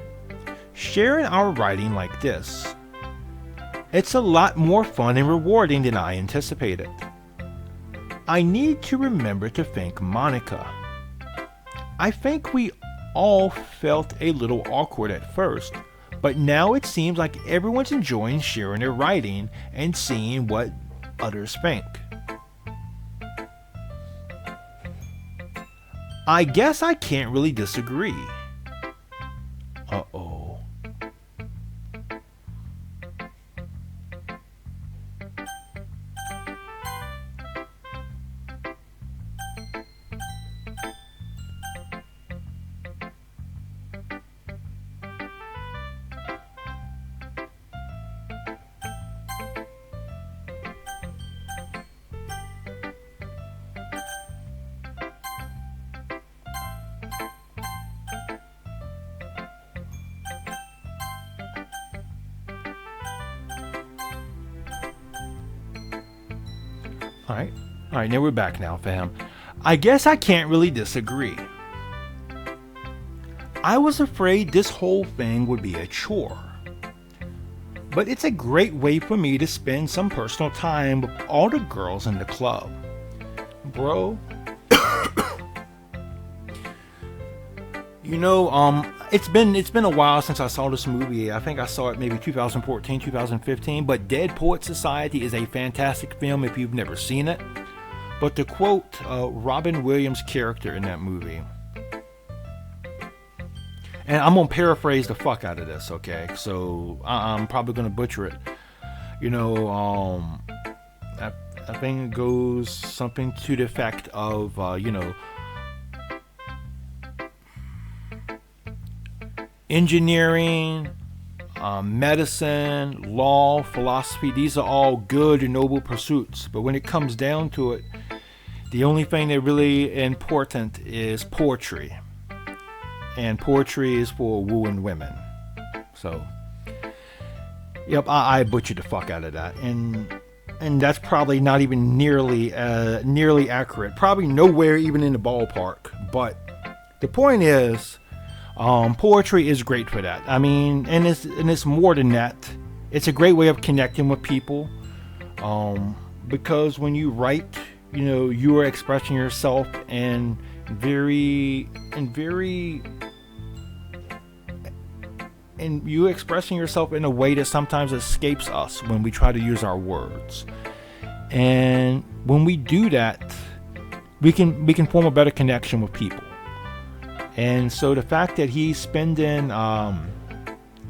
A: Sharing our writing like this, it's a lot more fun and rewarding than I anticipated. I need to remember to thank Monica. I think we all felt a little awkward at first, but now it seems like everyone's enjoying sharing their writing and seeing what others think. I guess I can't really disagree. Uh-oh. Alright, now we're back now, fam. I guess I can't really disagree. I was afraid this whole thing would be a chore. But it's a great way for me to spend some personal time with all the girls in the club. Bro. It's been a while since I saw this movie. I think I saw it maybe 2014, 2015. But Dead Poet Society is a fantastic film if you've never seen it. But to quote Robin Williams' character in that movie, and I'm going to paraphrase the fuck out of this, okay? So I'm probably going to butcher it. I think it goes something to the effect of, engineering, medicine, law, philosophy, these are all good and noble pursuits. But when it comes down to it, the only thing that really important is poetry. And poetry is for wooing women. So, yep, I butchered the fuck out of that. And that's probably not even nearly accurate. Probably nowhere even in the ballpark. But the point is, poetry is great for that. I mean, and it's more than that. It's a great way of connecting with people. Because when you write, you are expressing yourself and you expressing yourself in a way that sometimes escapes us when we try to use our words. And when we do that, we can form a better connection with people. And so the fact that he's spending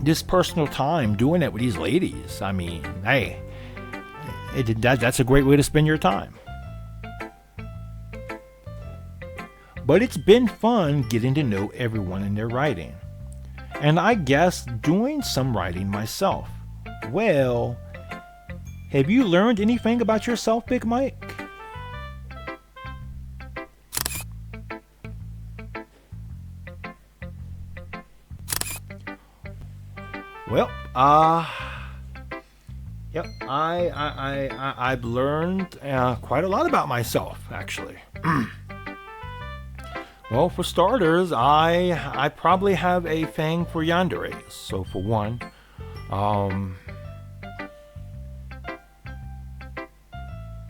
A: this personal time doing it with these ladies, I mean, hey, that's a great way to spend your time. But it's been fun getting to know everyone in their writing. And I guess doing some writing myself. Well, have you learned anything about yourself, Big Mike? Well, yep, I've learned quite a lot about myself, actually. Well, for starters, I probably have a thing for yanderes. So for one,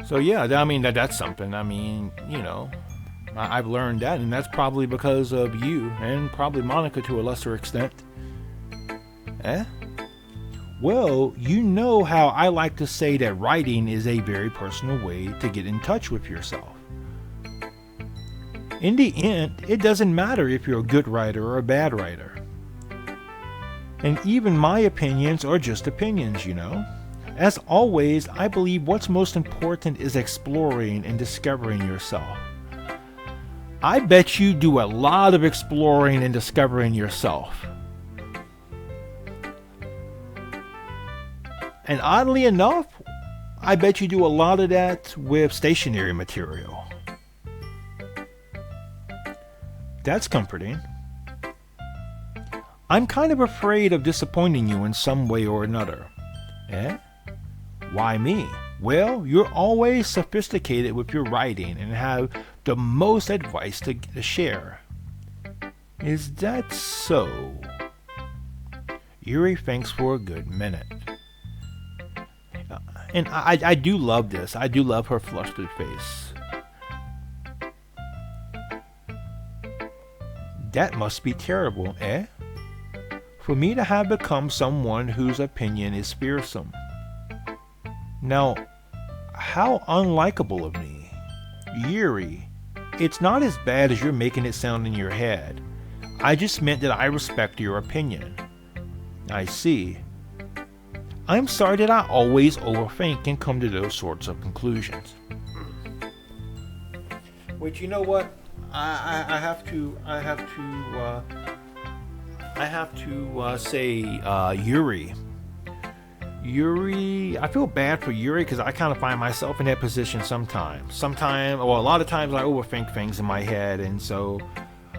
A: so yeah, I mean that's something. I mean, I've learned that, and that's probably because of you, and probably Monica to a lesser extent. Eh? Well, you know how I like to say that writing is a very personal way to get in touch with yourself. In the end, it doesn't matter if you're a good writer or a bad writer. And even my opinions are just opinions, you know. As always, I believe what's most important is exploring and discovering yourself. I bet you do a lot of exploring and discovering yourself. And oddly enough, I bet you do a lot of that with stationery material. That's comforting. I'm kind of afraid of disappointing you in some way or another. Eh? Why me? Well, you're always sophisticated with your writing and have the most advice to share. Is that so? Yuri thinks for a good minute. And I do love this. I do love her flustered face. That must be terrible, eh? For me to have become someone whose opinion is fearsome. Now, how unlikable of me. Yuri, it's not as bad as you're making it sound in your head. I just meant that I respect your opinion. I see. I'm sorry that I always overthink and come to those sorts of conclusions. Which, you know what? I have to say, Yuri. Yuri, I feel bad for Yuri because I kind of find myself in that position sometimes. A lot of times I overthink things in my head, and so,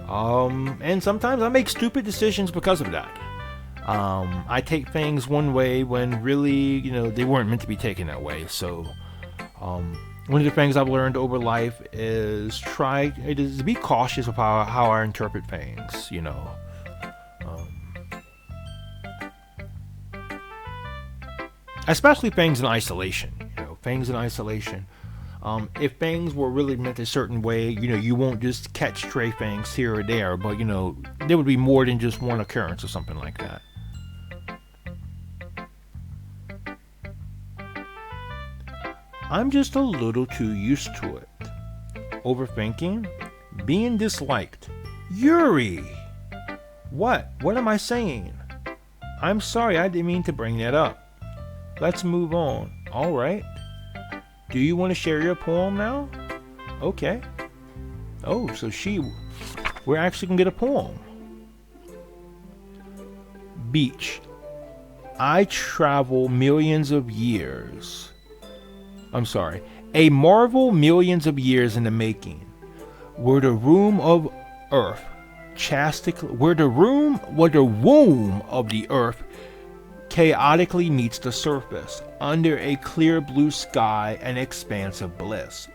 A: and sometimes I make stupid decisions because of that. I take things one way when really, they weren't meant to be taken that way. So, one of the things I've learned over life is to be cautious with how I interpret things, especially things in isolation, things in isolation. If things were really meant a certain way, you won't just catch stray things here or there, but, there would be more than just one occurrence or something like that. I'm just a little too used to it. Overthinking, being disliked. Yuri! What? What am I saying? I'm sorry, I didn't mean to bring that up. Let's move on. Alright. Do you want to share your poem now? Okay. Oh, so we're actually gonna get a poem. Beach. I travel millions of years. I'm sorry. A marvel millions of years in the making. Where the womb of the womb of the earth chaotically meets the surface, under a clear blue sky and expanse of bliss.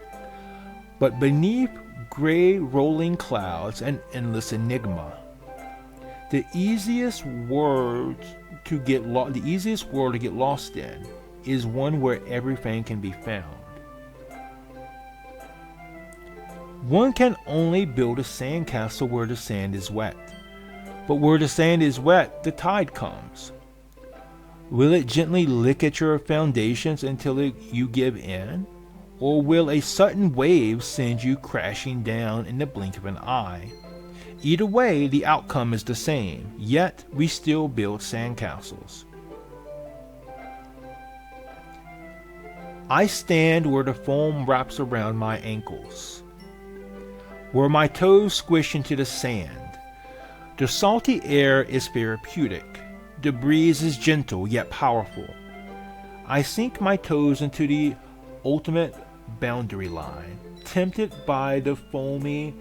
A: But beneath gray rolling clouds and endless enigma. The easiest world to get lost in is one where everything can be found. One can only build a sandcastle where the sand is wet. But where the sand is wet, the tide comes. Will it gently lick at your foundations until you give in? Or will a sudden wave send you crashing down in the blink of an eye? Either way, the outcome is the same, yet we still build sandcastles. I stand where the foam wraps around my ankles, where my toes squish into the sand. The salty air is therapeutic. The breeze is gentle yet powerful. I sink my toes into the ultimate boundary line, tempted by the foamy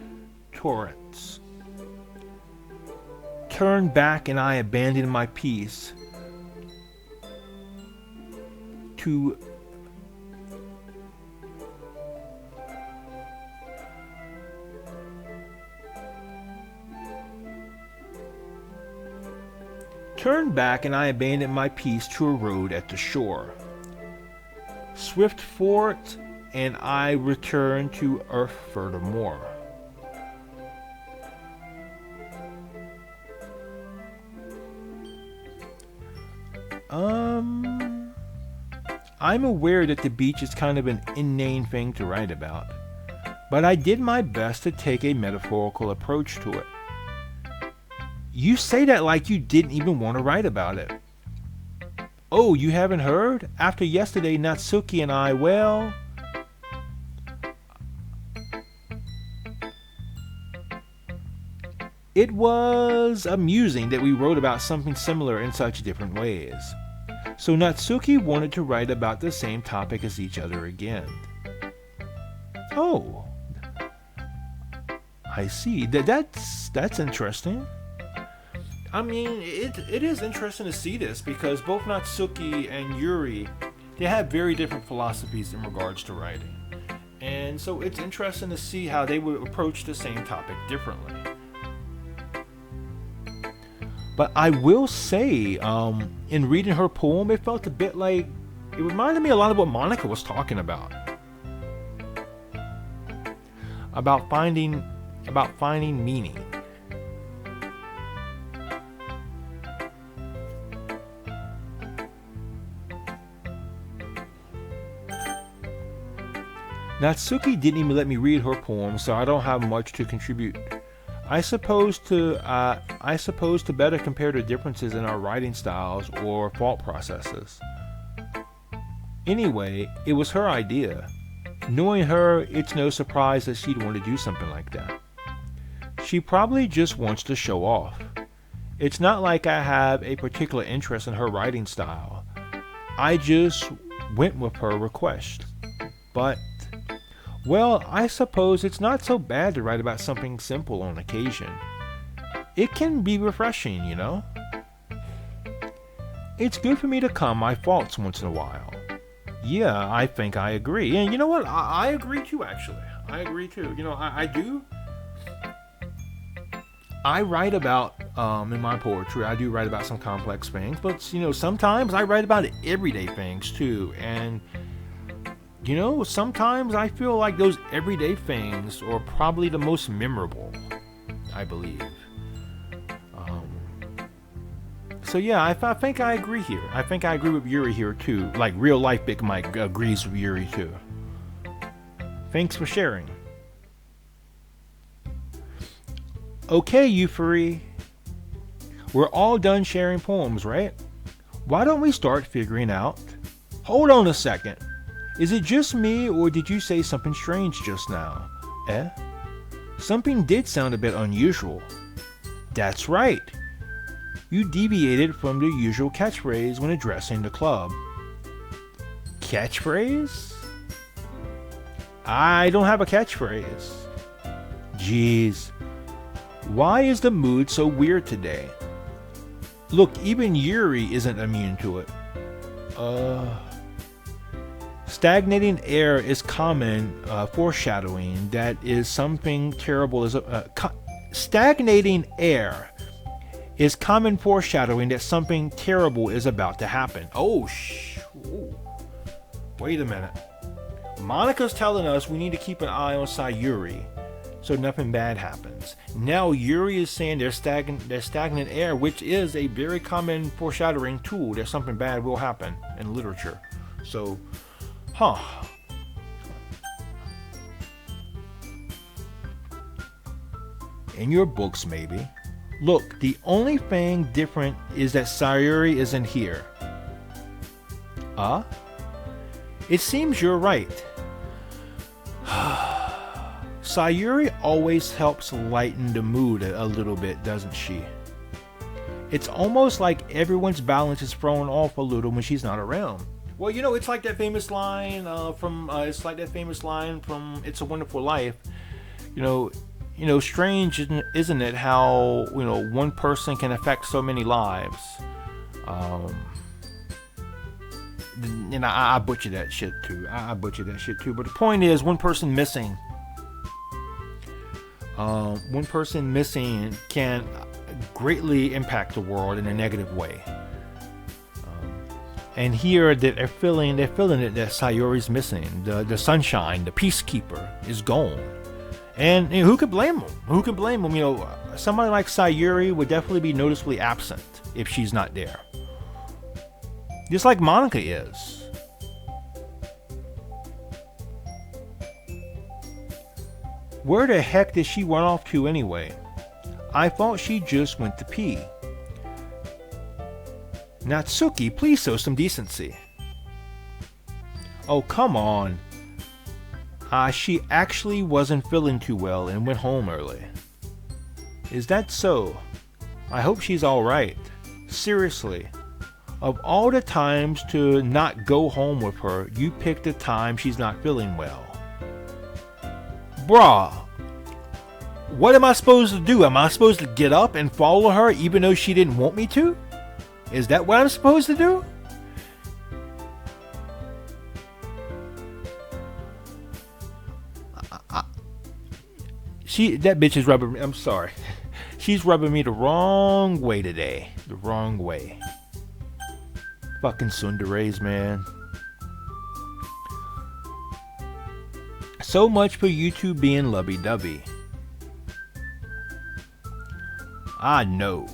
A: torrents. Turn back and I abandon my peace to a road at the shore. Swift forth, and I return to earth furthermore. I'm aware that the beach is kind of an inane thing to write about, but I did my best to take a metaphorical approach to it. You say that like you didn't even want to write about it. Oh, you haven't heard? After yesterday, Natsuki and I, well... It was amusing that we wrote about something similar in such different ways. So Natsuki wanted to write about the same topic as each other again. Oh, I see. That's interesting. I mean, it is interesting to see this because both Natsuki and Yuri, they have very different philosophies in regards to writing. And so it's interesting to see how they would approach the same topic differently. But I will say, in reading her poem, it felt a bit like, it reminded me a lot of what Monica was talking about. About finding meaning. Natsuki didn't even let me read her poem, so I don't have much to contribute. I suppose to better compare the differences in our writing styles or thought processes. Anyway, it was her idea. Knowing her, it's no surprise that she'd want to do something like that. She probably just wants to show off. It's not like I have a particular interest in her writing style. I just went with her request. But, well, I suppose it's not so bad to write about something simple on occasion. It can be refreshing, you know? It's good for me to calm my thoughts once in a while. Yeah, I think I agree. And you know what? I agree too, actually. I agree too. You know, I do. I write about, in my poetry, I do write about some complex things. But, you know, sometimes I write about everyday things too. And you know, sometimes I feel like those everyday things are probably the most memorable, I believe. So yeah, I think I agree here. I think I agree with Yuri here too. Like real life Big Mike agrees with Yuri too. Thanks for sharing. Okay, Euphoria. We're all done sharing poems, right? Why don't we start figuring out... Hold on a second. Is it just me, or did you say something strange just now? Eh? Something did sound a bit unusual. That's right. You deviated from the usual catchphrase when addressing the club. Catchphrase? I don't have a catchphrase. Jeez. Why is the mood so weird today? Look, even Yuri isn't immune to it. Stagnating air is common foreshadowing that is something terrible is stagnating air is common foreshadowing that something terrible is about to happen. Oh, wait a minute. Monica's telling us we need to keep an eye on Sayuri so nothing bad happens. Now Yuri is saying there's stagnant air, which is a very common foreshadowing tool that something bad will happen in literature. So, in your books, maybe. Look, the only thing different is that Sayuri isn't here. It seems you're right. Sayuri always helps lighten the mood a little bit, doesn't she? It's almost like everyone's balance is thrown off a little when she's not around. Well, you know, it's like that famous line from It's a Wonderful Life. You know, strange, isn't it, how, you know, one person can affect so many lives. And I butcher that shit too. But the point is, one person missing can greatly impact the world in a negative way. And here they're feeling it that Sayuri's missing. The sunshine, the peacekeeper, is gone. And who could blame them? You know, somebody like Sayuri would definitely be noticeably absent if she's not there. Just like Monica is. Where the heck did she run off to anyway? I thought she just went to pee. Natsuki, please show some decency. Oh, come on. She actually wasn't feeling too well and went home early. Is that so? I hope she's alright. Seriously. Of all the times to not go home with her, you picked the time she's not feeling well. Bruh. What am I supposed to do? Am I supposed to get up and follow her even though she didn't want me to? Is that what I'm supposed to do? That bitch is rubbing me. I'm sorry. She's rubbing me the wrong way today. The wrong way. Fucking tsunderes, man. So much for you two being lovey-dovey. I know.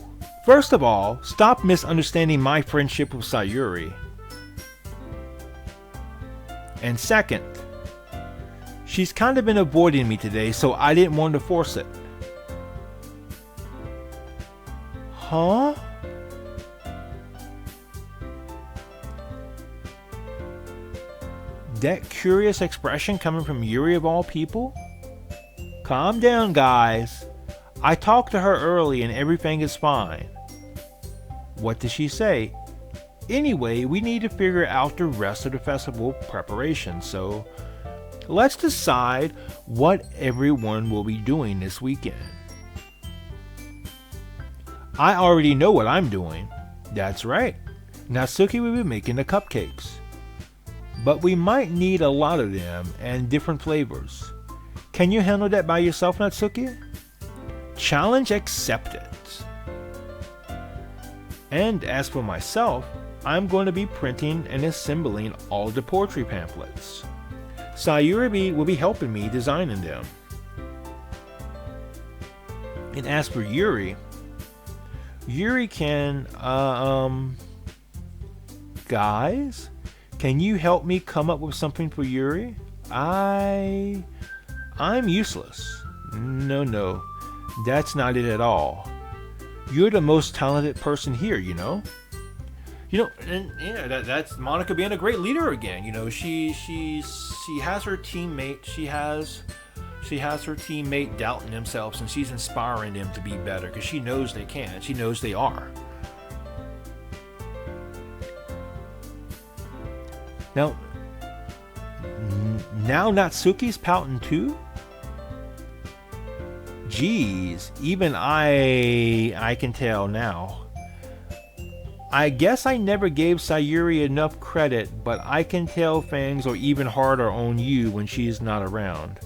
A: First of all, stop misunderstanding my friendship with Sayuri. And second, she's kind of been avoiding me today, so I didn't want to force it. Huh? That curious expression coming from Yuri of all people? Calm down, guys. I talked to her early and everything is fine. What did she say? Anyway, we need to figure out the rest of the festival preparation, so let's decide what everyone will be doing this weekend. I already know what I'm doing. That's right. Natsuki will be making the cupcakes. But we might need a lot of them and different flavors. Can you handle that by yourself, Natsuki? Challenge accepted. And as for myself, I'm going to be printing and assembling all the poetry pamphlets. Sayuri will be helping me designing them. And as for Yuri can, guys, can you help me come up with something for Yuri? I'm useless. No, that's not it at all. You're the most talented person here, you know? And that's Monica being a great leader again. You know, she has her teammate. She has her teammate doubting themselves, and she's inspiring them to be better because she knows they can. She knows they are. Now Natsuki's pouting too? Jeez, even I can tell now. I guess I never gave Sayuri enough credit, but I can tell things are even harder on you when she's not around.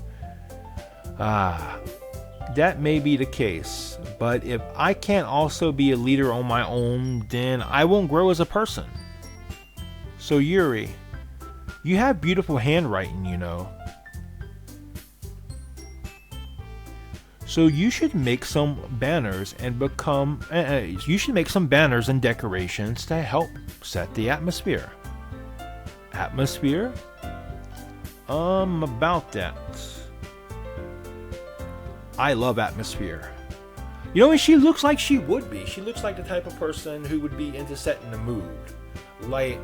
A: That may be the case, but if I can't also be a leader on my own, then I won't grow as a person. So Yuri, you have beautiful handwriting, you know. So you should make some banners and decorations to help set the atmosphere. Atmosphere? About that. I love atmosphere. You know, and she looks like she would be. She looks like the type of person who would be into setting the mood. Like,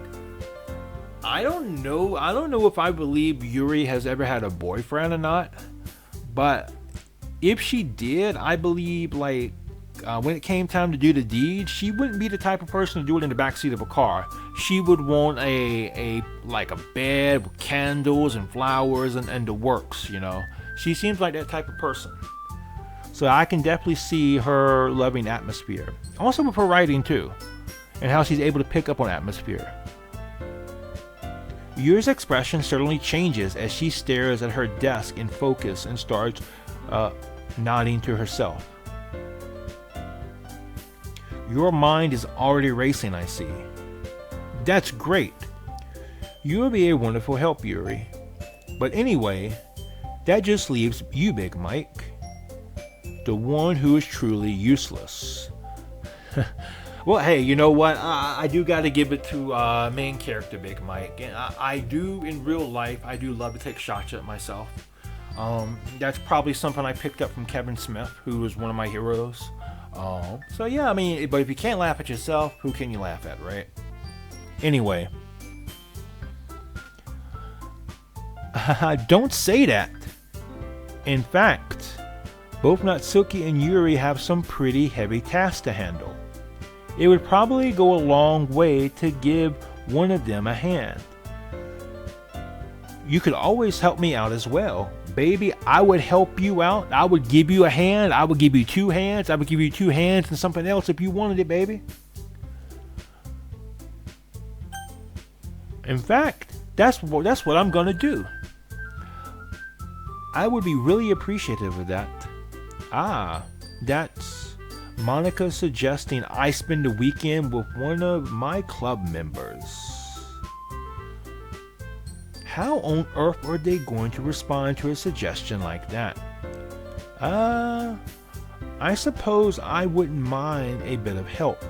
A: I don't know if I believe Yuri has ever had a boyfriend or not, but if she did, I believe when it came time to do the deed, she wouldn't be the type of person to do it in the backseat of a car. She would want a bed with candles and flowers and the works, you know. She seems like that type of person. So I can definitely see her loving atmosphere. Also with her writing too, and how she's able to pick up on atmosphere. Yuri's expression certainly changes as she stares at her desk in focus and starts nodding to herself. Your mind is already racing, I see. That's great. You will be a wonderful help, Yuri. But anyway, that just leaves you, Big Mike. The one who is truly useless. Well, hey, you know what? I do got to give it to main character Big Mike. And I do, in real life, I do love to take shots at myself. That's probably something I picked up from Kevin Smith, who is one of my heroes. So yeah, I mean, but if you can't laugh at yourself, who can you laugh at, right? Anyway. Don't say that. In fact, both Natsuki and Yuri have some pretty heavy tasks to handle. It would probably go a long way to give one of them a hand. You could always help me out as well. Baby, I would help you out. I would give you a hand. I would give you 2 hands. I would give you 2 hands and something else if you wanted it, baby. In fact, that's what I'm gonna do. I would be really appreciative of that. That's Monica suggesting I spend the weekend with one of my club members. How on earth are they going to respond to a suggestion like that? I suppose I wouldn't mind a bit of help.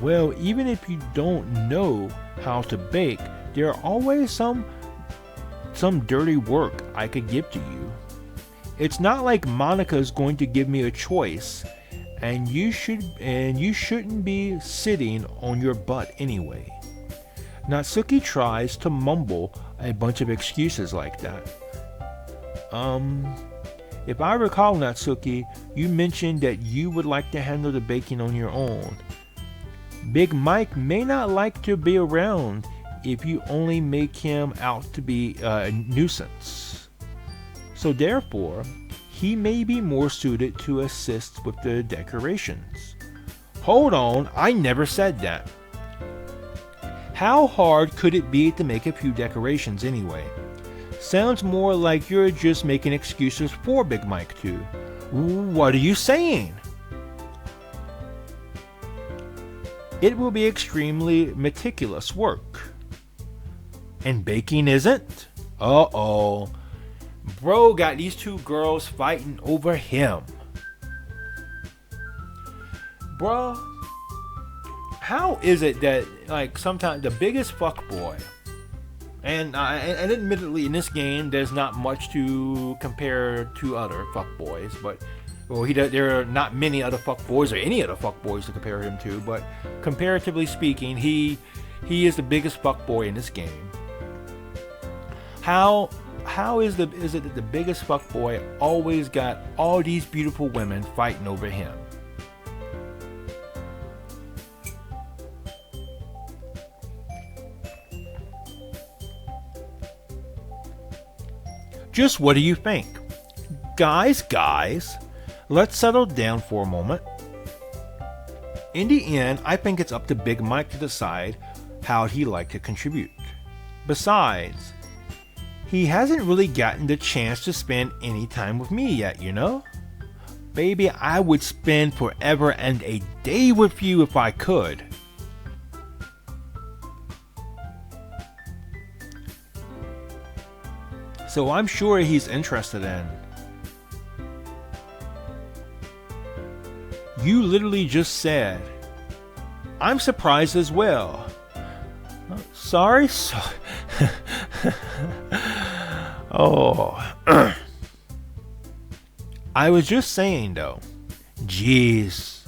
A: Well, even if you don't know how to bake, there are always some dirty work I could give to you. It's not like Monica's going to give me a choice, and you shouldn't be sitting on your butt anyway. Natsuki tries to mumble a bunch of excuses like that. If I recall, Natsuki, you mentioned that you would like to handle the baking on your own. Big Mike may not like to be around if you only make him out to be a nuisance. So therefore, he may be more suited to assist with the decorations. Hold on, I never said that. How hard could it be to make a few decorations anyway? Sounds more like you're just making excuses for Big Mike too. What are you saying? It will be extremely meticulous work. And baking isn't? Uh-oh. Bro got these 2 girls fighting over him. Bro, how is it that, like, sometimes the biggest fuckboy, and admittedly in this game there's not much to compare to other fuckboys, but there are not many other fuckboys or any other fuckboys to compare him to, but comparatively speaking, he is the biggest fuckboy in this game. How is it that the biggest fuckboy always got all these beautiful women fighting over him? Just what do you think? Guys, let's settle down for a moment. In the end, I think it's up to Big Mike to decide how he'd like to contribute. Besides, he hasn't really gotten the chance to spend any time with me yet, you know? Baby, I would spend forever and a day with you if I could. So I'm sure he's interested in. You literally just said, I'm surprised as well. Sorry? Oh. I was just saying though. Jeez.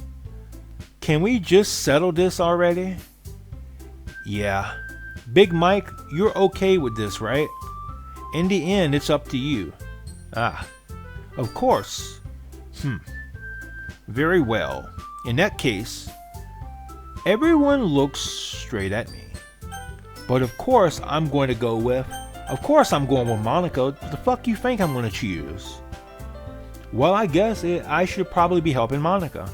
A: Can we just settle this already? Yeah. Big Mike, you're okay with this, right? In the end, it's up to you. Of course. Very well. In that case, everyone looks straight at me. But of course, I'm going with Monica. What the fuck you think I'm going to choose? Well, I guess I should probably be helping Monica.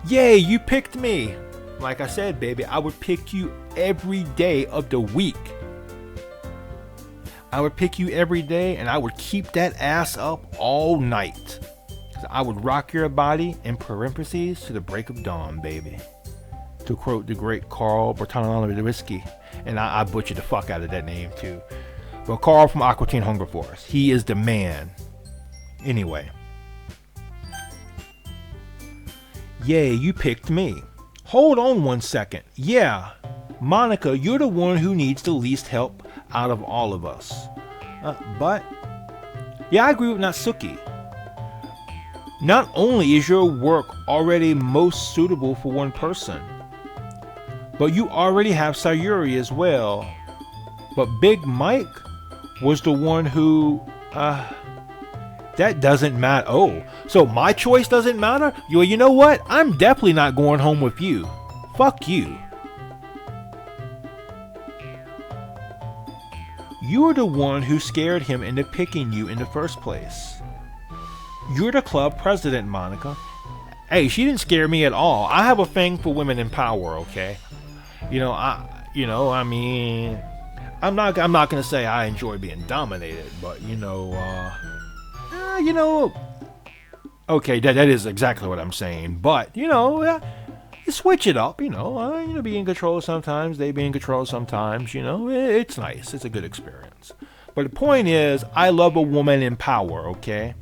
A: Yay, you picked me. Like I said, baby, I would pick you every day of the week. I would pick you every day and I would keep that ass up all night. I would rock your body in parentheses to the break of dawn, baby. To quote the great Carl Bertanowiski, and I butchered the fuck out of that name too. But Carl from Aqua Teen Hunger Force, he is the man. Anyway. Yay, you picked me. Hold on 1 second. Yeah, Monica, you're the one who needs the least help out of all of us. But, yeah, I agree with Natsuki. Not only is your work already most suitable for one person, but you already have Sayuri as well. But Big Mike was the one who, that doesn't matter. Oh, so my choice doesn't matter? You know what? I'm definitely not going home with you. Fuck you. You're the one who scared him into picking you in the first place. You're the club president, Monica. Hey, she didn't scare me at all. I have a thing for women in power, okay? I mean, I'm not gonna say I enjoy being dominated, but okay, that is exactly what I'm saying. But you switch it up, be in control sometimes, they be in control sometimes. It's nice, it's a good experience. But the point is, I love a woman in power, okay?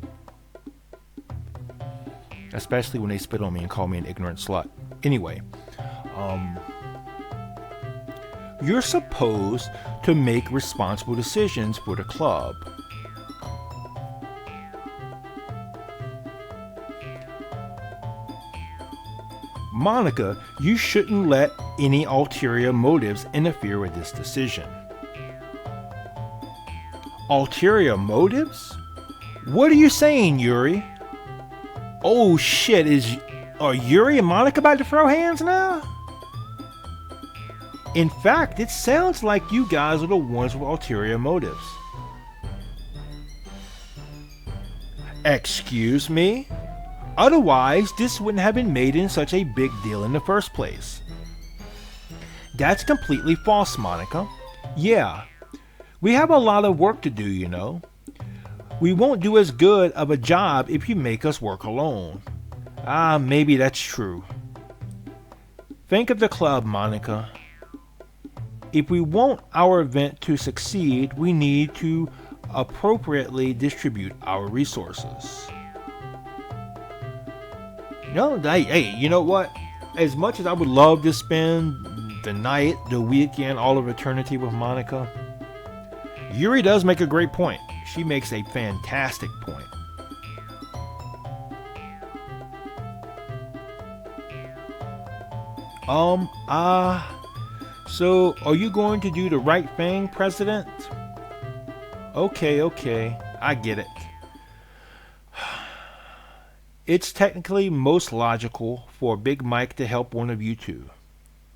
A: Especially when they spit on me and call me an ignorant slut. Anyway, you're supposed to make responsible decisions for the club. Monica, you shouldn't let any ulterior motives interfere with this decision. Ulterior motives? What are you saying, Yuri? Oh shit, are Yuri and Monica about to throw hands now? In fact, it sounds like you guys are the ones with ulterior motives. Excuse me? Otherwise, this wouldn't have been made in such a big deal in the first place. That's completely false, Monica. Yeah, we have a lot of work to do, We won't do as good of a job if you make us work alone. Maybe that's true. Think of the club, Monica. If we want our event to succeed, we need to appropriately distribute our resources. Hey, you know what? As much as I would love to spend the night, the weekend, all of eternity with Monica, Yuri does make a great point. She makes a fantastic point. So are you going to do the right thing, President? Okay, I get it. It's technically most logical for Big Mike to help one of you two.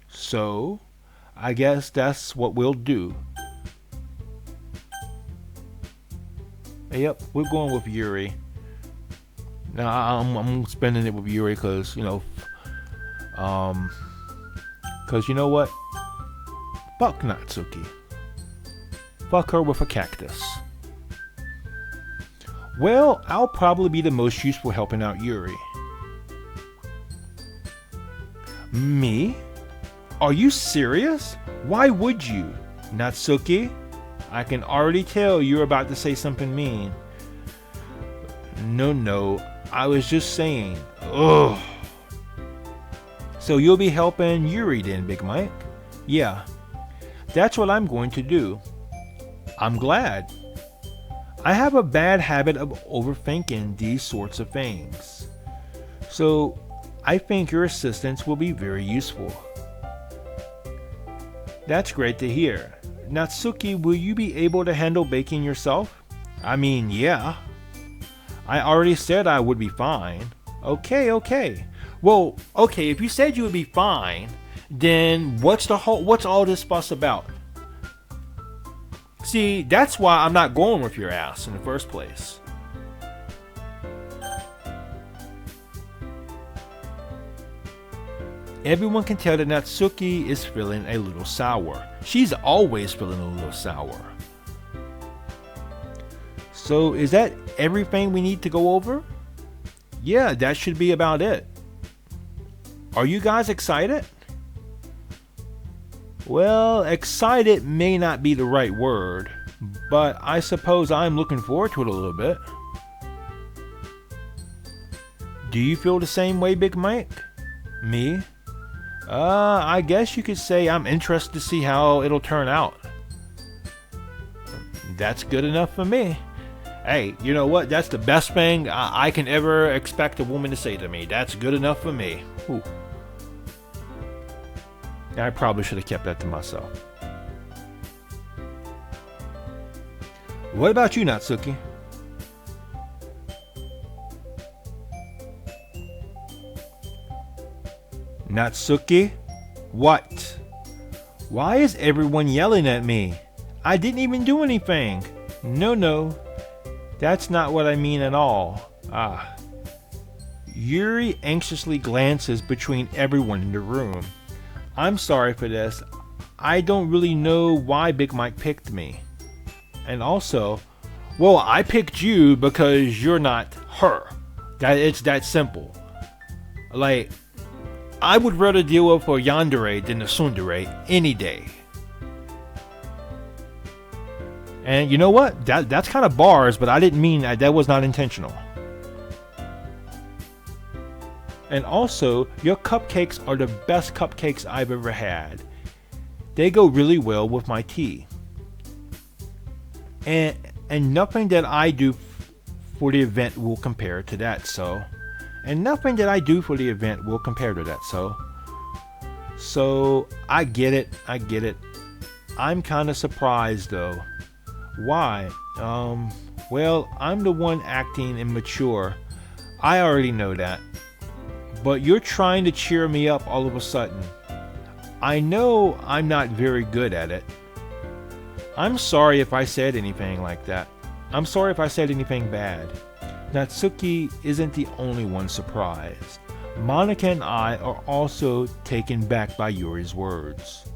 A: So, I guess that's what we'll do. Yep, we're going with Yuri. Now, I'm spending it with Yuri because, you know what? Fuck Natsuki. Fuck her with a cactus. Well, I'll probably be the most useful helping out Yuri. Me? Are you serious? Why would you? Natsuki? I can already tell you're about to say something mean. No, I was just saying. Ugh. So you'll be helping Yuri then, Big Mike? Yeah, that's what I'm going to do. I'm glad. I have a bad habit of overthinking these sorts of things. So I think your assistance will be very useful. That's great to hear. Natsuki, will you be able to handle baking yourself? I mean, yeah. I already said I would be fine. Okay. Well, okay, if you said you would be fine, then what's all this fuss about? See, that's why I'm not going with your ass in the first place. Everyone can tell that Natsuki is feeling a little sour. She's always feeling a little sour. So is that everything we need to go over? Yeah, that should be about it. Are you guys excited? Well, excited may not be the right word, but I suppose I'm looking forward to it a little bit. Do you feel the same way, Big Mike? Me? I guess you could say I'm interested to see how it'll turn out. That's good enough for me. Hey, you know what? That's the best thing I can ever expect a woman to say to me. That's good enough for me. Whew. I probably should have kept that to myself. What about you, Natsuki? Natsuki? What? Why is everyone yelling at me? I didn't even do anything. No. That's not what I mean at all. Yuri anxiously glances between everyone in the room. I'm sorry for this. I don't really know why Big Mike picked me. And also, well, I picked you because you're not her. It's that simple. Like, I would rather deal with a yandere than a tsundere any day. And you know what? That's kind of bars, but I didn't mean that. That was not intentional. And also, your cupcakes are the best cupcakes I've ever had. They go really well with my tea. And nothing that I do for the event will compare to that, so. And nothing that I do for the event will compare to that, so. So, I get it. I'm kind of surprised, though. Why? Well, I'm the one acting immature. I already know that. But you're trying to cheer me up all of a sudden. I know I'm not very good at it. I'm sorry if I said anything like that. I'm sorry if I said anything bad. Natsuki isn't the only one surprised. Monica and I are also taken back by Yuri's words.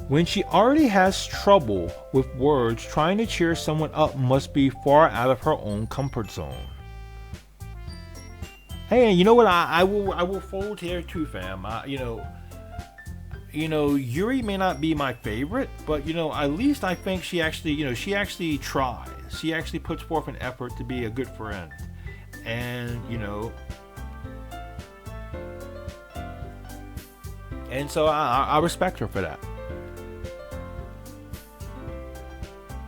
A: When she already has trouble with words, trying to cheer someone up must be far out of her own comfort zone. Hey, you know what? I will fold here too, fam. Yuri may not be my favorite, but at least I think she actually tries. She actually puts forth an effort to be a good friend, and and so I respect her for that.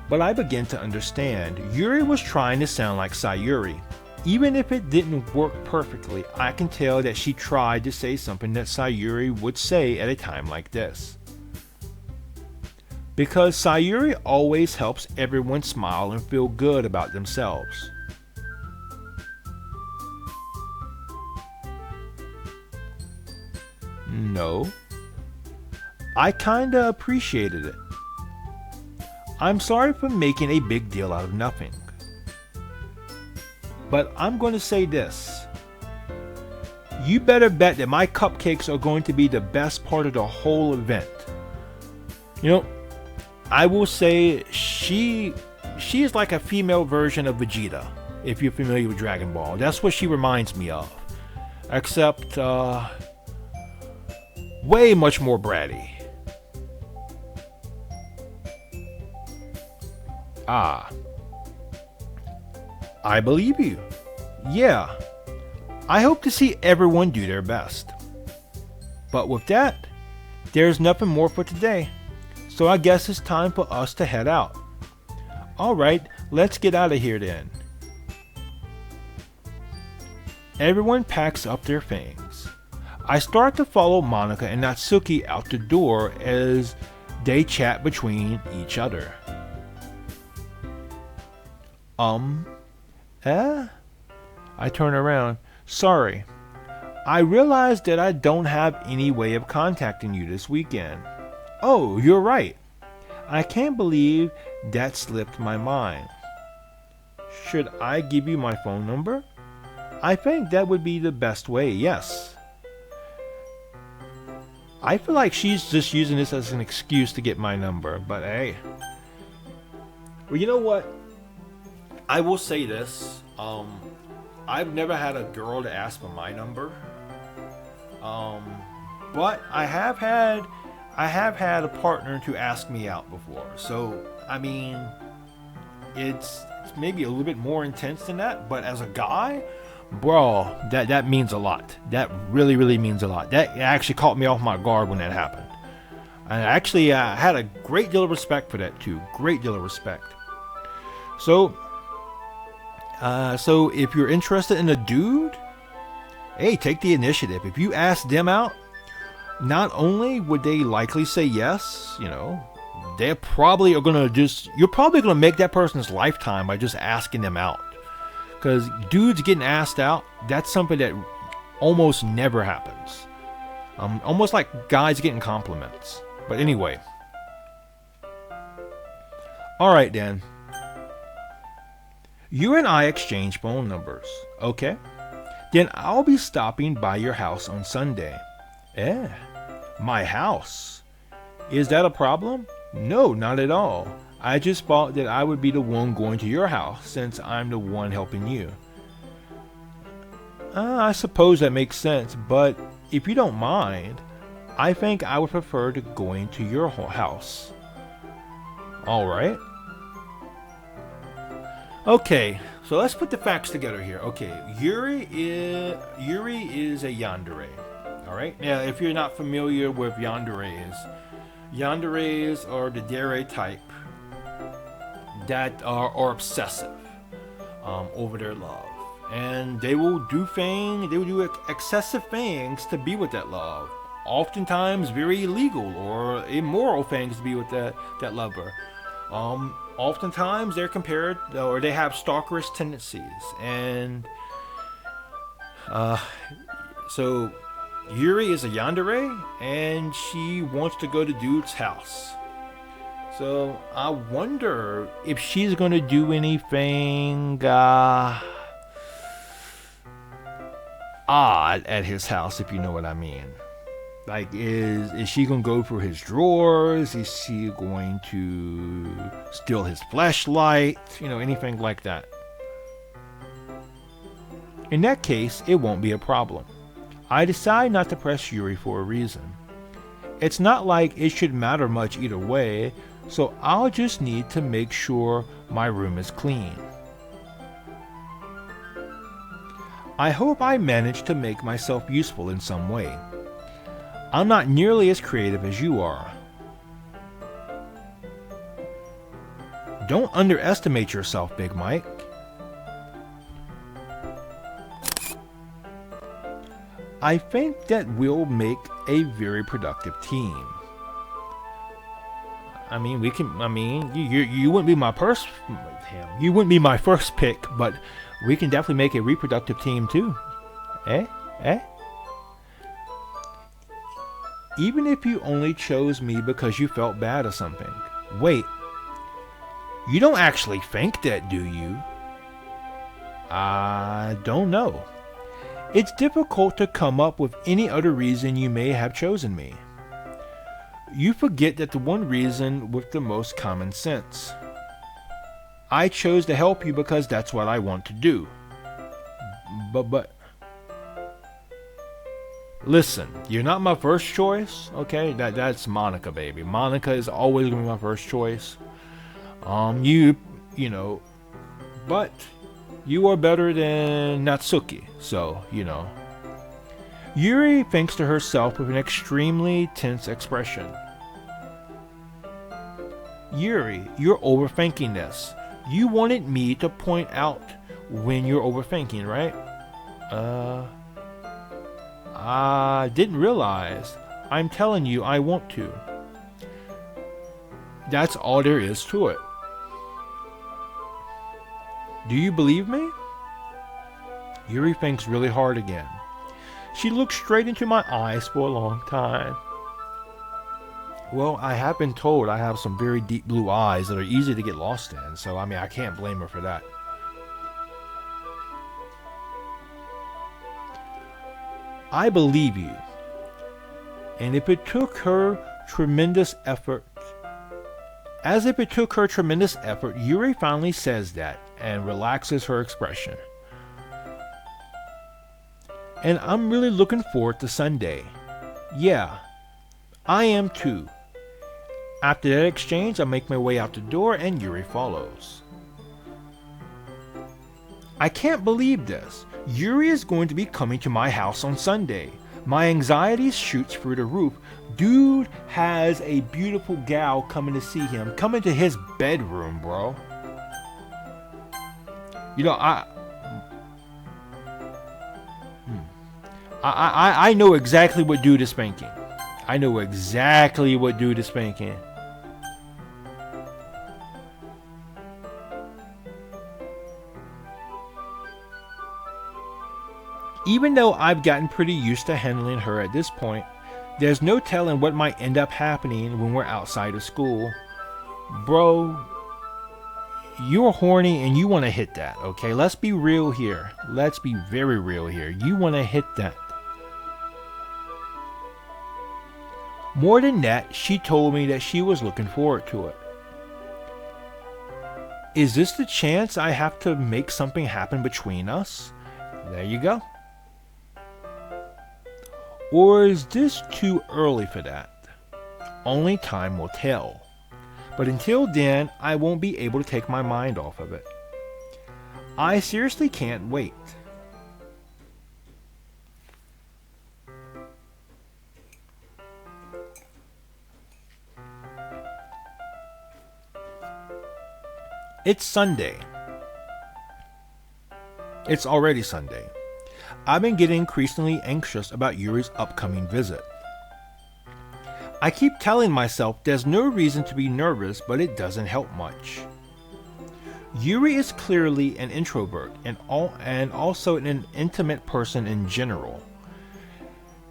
A: But I begin to understand. Yuri was trying to sound like Sayuri. Even if it didn't work perfectly, I can tell that she tried to say something that Sayuri would say at a time like this. Because Sayuri always helps everyone smile and feel good about themselves. No. I kinda appreciated it. I'm sorry for making a big deal out of nothing. But I'm going to say this. You better bet that my cupcakes are going to be the best part of the whole event. I will say she is like a female version of Vegeta, if you're familiar with Dragon Ball. That's what she reminds me of. Except, way much more bratty. I believe you. Yeah. I hope to see everyone do their best. But with that, there's nothing more for today. So I guess it's time for us to head out. Alright, let's get out of here then. Everyone packs up their things. I start to follow Monica and Natsuki out the door as they chat between each other. I turn around. Sorry. I realized that I don't have any way of contacting you this weekend. Oh, you're right. I can't believe that slipped my mind. Should I give you my phone number? I think that would be the best way, yes. I feel like she's just using this as an excuse to get my number, but hey. Well, you know what? I will say this. I've never had a girl to ask for my number. But I have had a partner to ask me out before. So, I mean, it's maybe a little bit more intense than that, but as a guy, bro, that means a lot. That really means a lot. That actually caught me off my guard when that happened. I actually had a great deal of respect for that too. Great deal of respect. So if you're interested in a dude, hey, take the initiative. If you ask them out, not only would they likely say yes, they're probably you're probably gonna make that person's lifetime by just asking them out. Because dudes getting asked out, that's something that almost never happens. Almost like guys getting compliments. But anyway. Alright then. You and I exchange phone numbers, okay? Then I'll be stopping by your house on Sunday. My house? Is that a problem? No, not at all. I just thought that I would be the one going to your house since I'm the one helping you. I suppose that makes sense, but if you don't mind, I think I would prefer to going to your house. Alright. Okay, so let's put the facts together here. Okay, Yuri is a yandere. Alright? Now, if you're not familiar with yanderes are the dere type that are obsessive over their love, and they will do excessive things to be with that love, oftentimes very illegal or immoral things to be with that lover. Oftentimes they're compared, or they have stalkerish tendencies, and so Yuri is a yandere and she wants to go to dude's house. So I wonder if she's going to do anything odd at his house, if you know what I mean. Like, is she going to go through his drawers? Is she going to steal his flashlight? Anything like that. In that case, it won't be a problem. I decide not to press Yuri for a reason. It's not like it should matter much either way, so I'll just need to make sure my room is clean. I hope I manage to make myself useful in some way. I'm not nearly as creative as you are. Don't underestimate yourself, Big Mike. I think that we'll make a very productive team. You wouldn't be my first pick, but we can definitely make a reproductive team too. Even if you only chose me because you felt bad or something. Wait, you don't actually think that, do you? I don't know. It's difficult to come up with any other reason you may have chosen me. You forget that the one reason with the most common sense. I chose to help you because that's what I want to do. But listen, you're not my first choice, okay? That's Monica, baby. Monica is always gonna be my first choice. But you are better than Natsuki, so, Yuri thinks to herself with an extremely tense expression. Yuri, you're overthinking this. You wanted me to point out when you're overthinking, right? I didn't realize. I'm telling you, I want to. That's all there is to it. Do you believe me? Yuri thinks really hard again. She looks straight into my eyes for a long time. Well, I have been told I have some very deep blue eyes that are easy to get lost in, so I can't blame her for that. I believe you. And if it took her tremendous effort, Yuri finally says that and relaxes her expression. And I'm really looking forward to Sunday. Yeah, I am too. After that exchange, I make my way out the door and Yuri follows. I can't believe this. Yuri is going to be coming to my house on Sunday. My anxiety shoots through the roof. Dude has a beautiful gal coming to see him, coming to his bedroom, bro. You know, I know exactly what dude is spanking. I know exactly what dude is spanking. Even though I've gotten pretty used to handling her at this point, there's no telling what might end up happening when we're outside of school. Bro, you're horny and you want to hit that, okay? Let's be real here. Let's be very real here. You want to hit that. More than that, she told me that she was looking forward to it. Is this the chance I have to make something happen between us? There you go. Or is this too early for that? Only time will tell. But until then, I won't be able to take my mind off of it. I seriously can't wait. It's Sunday. It's already Sunday. I've been getting increasingly anxious about Yuri's upcoming visit. I keep telling myself there's no reason to be nervous, but it doesn't help much. Yuri is clearly an introvert and also an intimate person in general.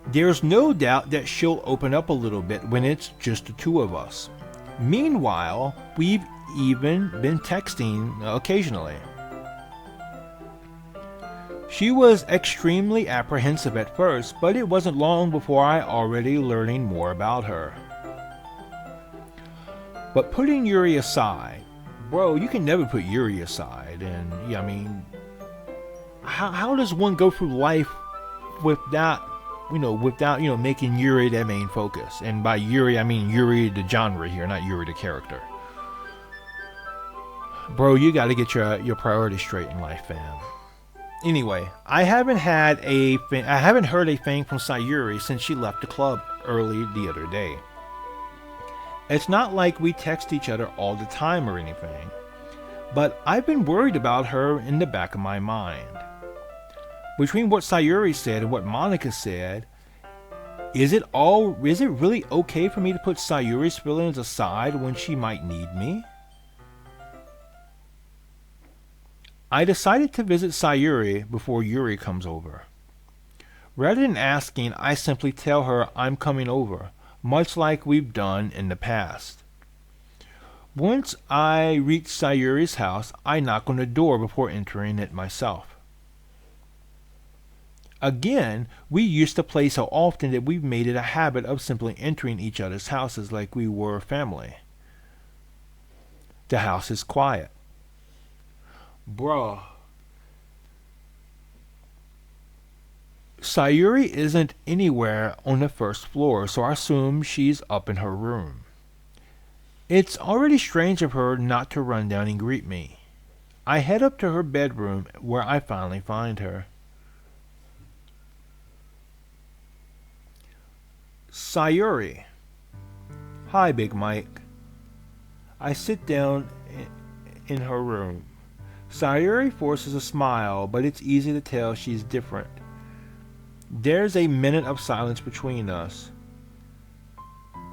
A: There's no doubt that she'll open up a little bit when it's just the two of us. Meanwhile, we've even been texting occasionally. She was extremely apprehensive at first, but it wasn't long before I already learning more about her. But putting Yuri aside, bro, you can never put Yuri aside, and yeah, I mean, how does one go through life without making Yuri their main focus? And by Yuri, I mean Yuri the genre here, not Yuri the character. Bro, you got to get your priorities straight in life, fam. Anyway, I haven't heard a thing from Sayuri since she left the club early the other day. It's not like we text each other all the time or anything, but I've been worried about her in the back of my mind. Between what Sayuri said and what Monica said, is it really okay for me to put Sayuri's feelings aside when she might need me? I decided to visit Sayuri before Yuri comes over. Rather than asking, I simply tell her I'm coming over, much like we've done in the past. Once I reach Sayuri's house, I knock on the door before entering it myself. Again, we used to play so often that we've made it a habit of simply entering each other's houses like we were family. The house is quiet. Bruh. Sayuri isn't anywhere on the first floor, so I assume she's up in her room. It's already strange of her not to run down and greet me. I head up to her bedroom where I finally find her. Sayuri. Hi, Big Mike. I sit down in her room. Sayuri forces a smile, but it's easy to tell she's different. There's a minute of silence between us.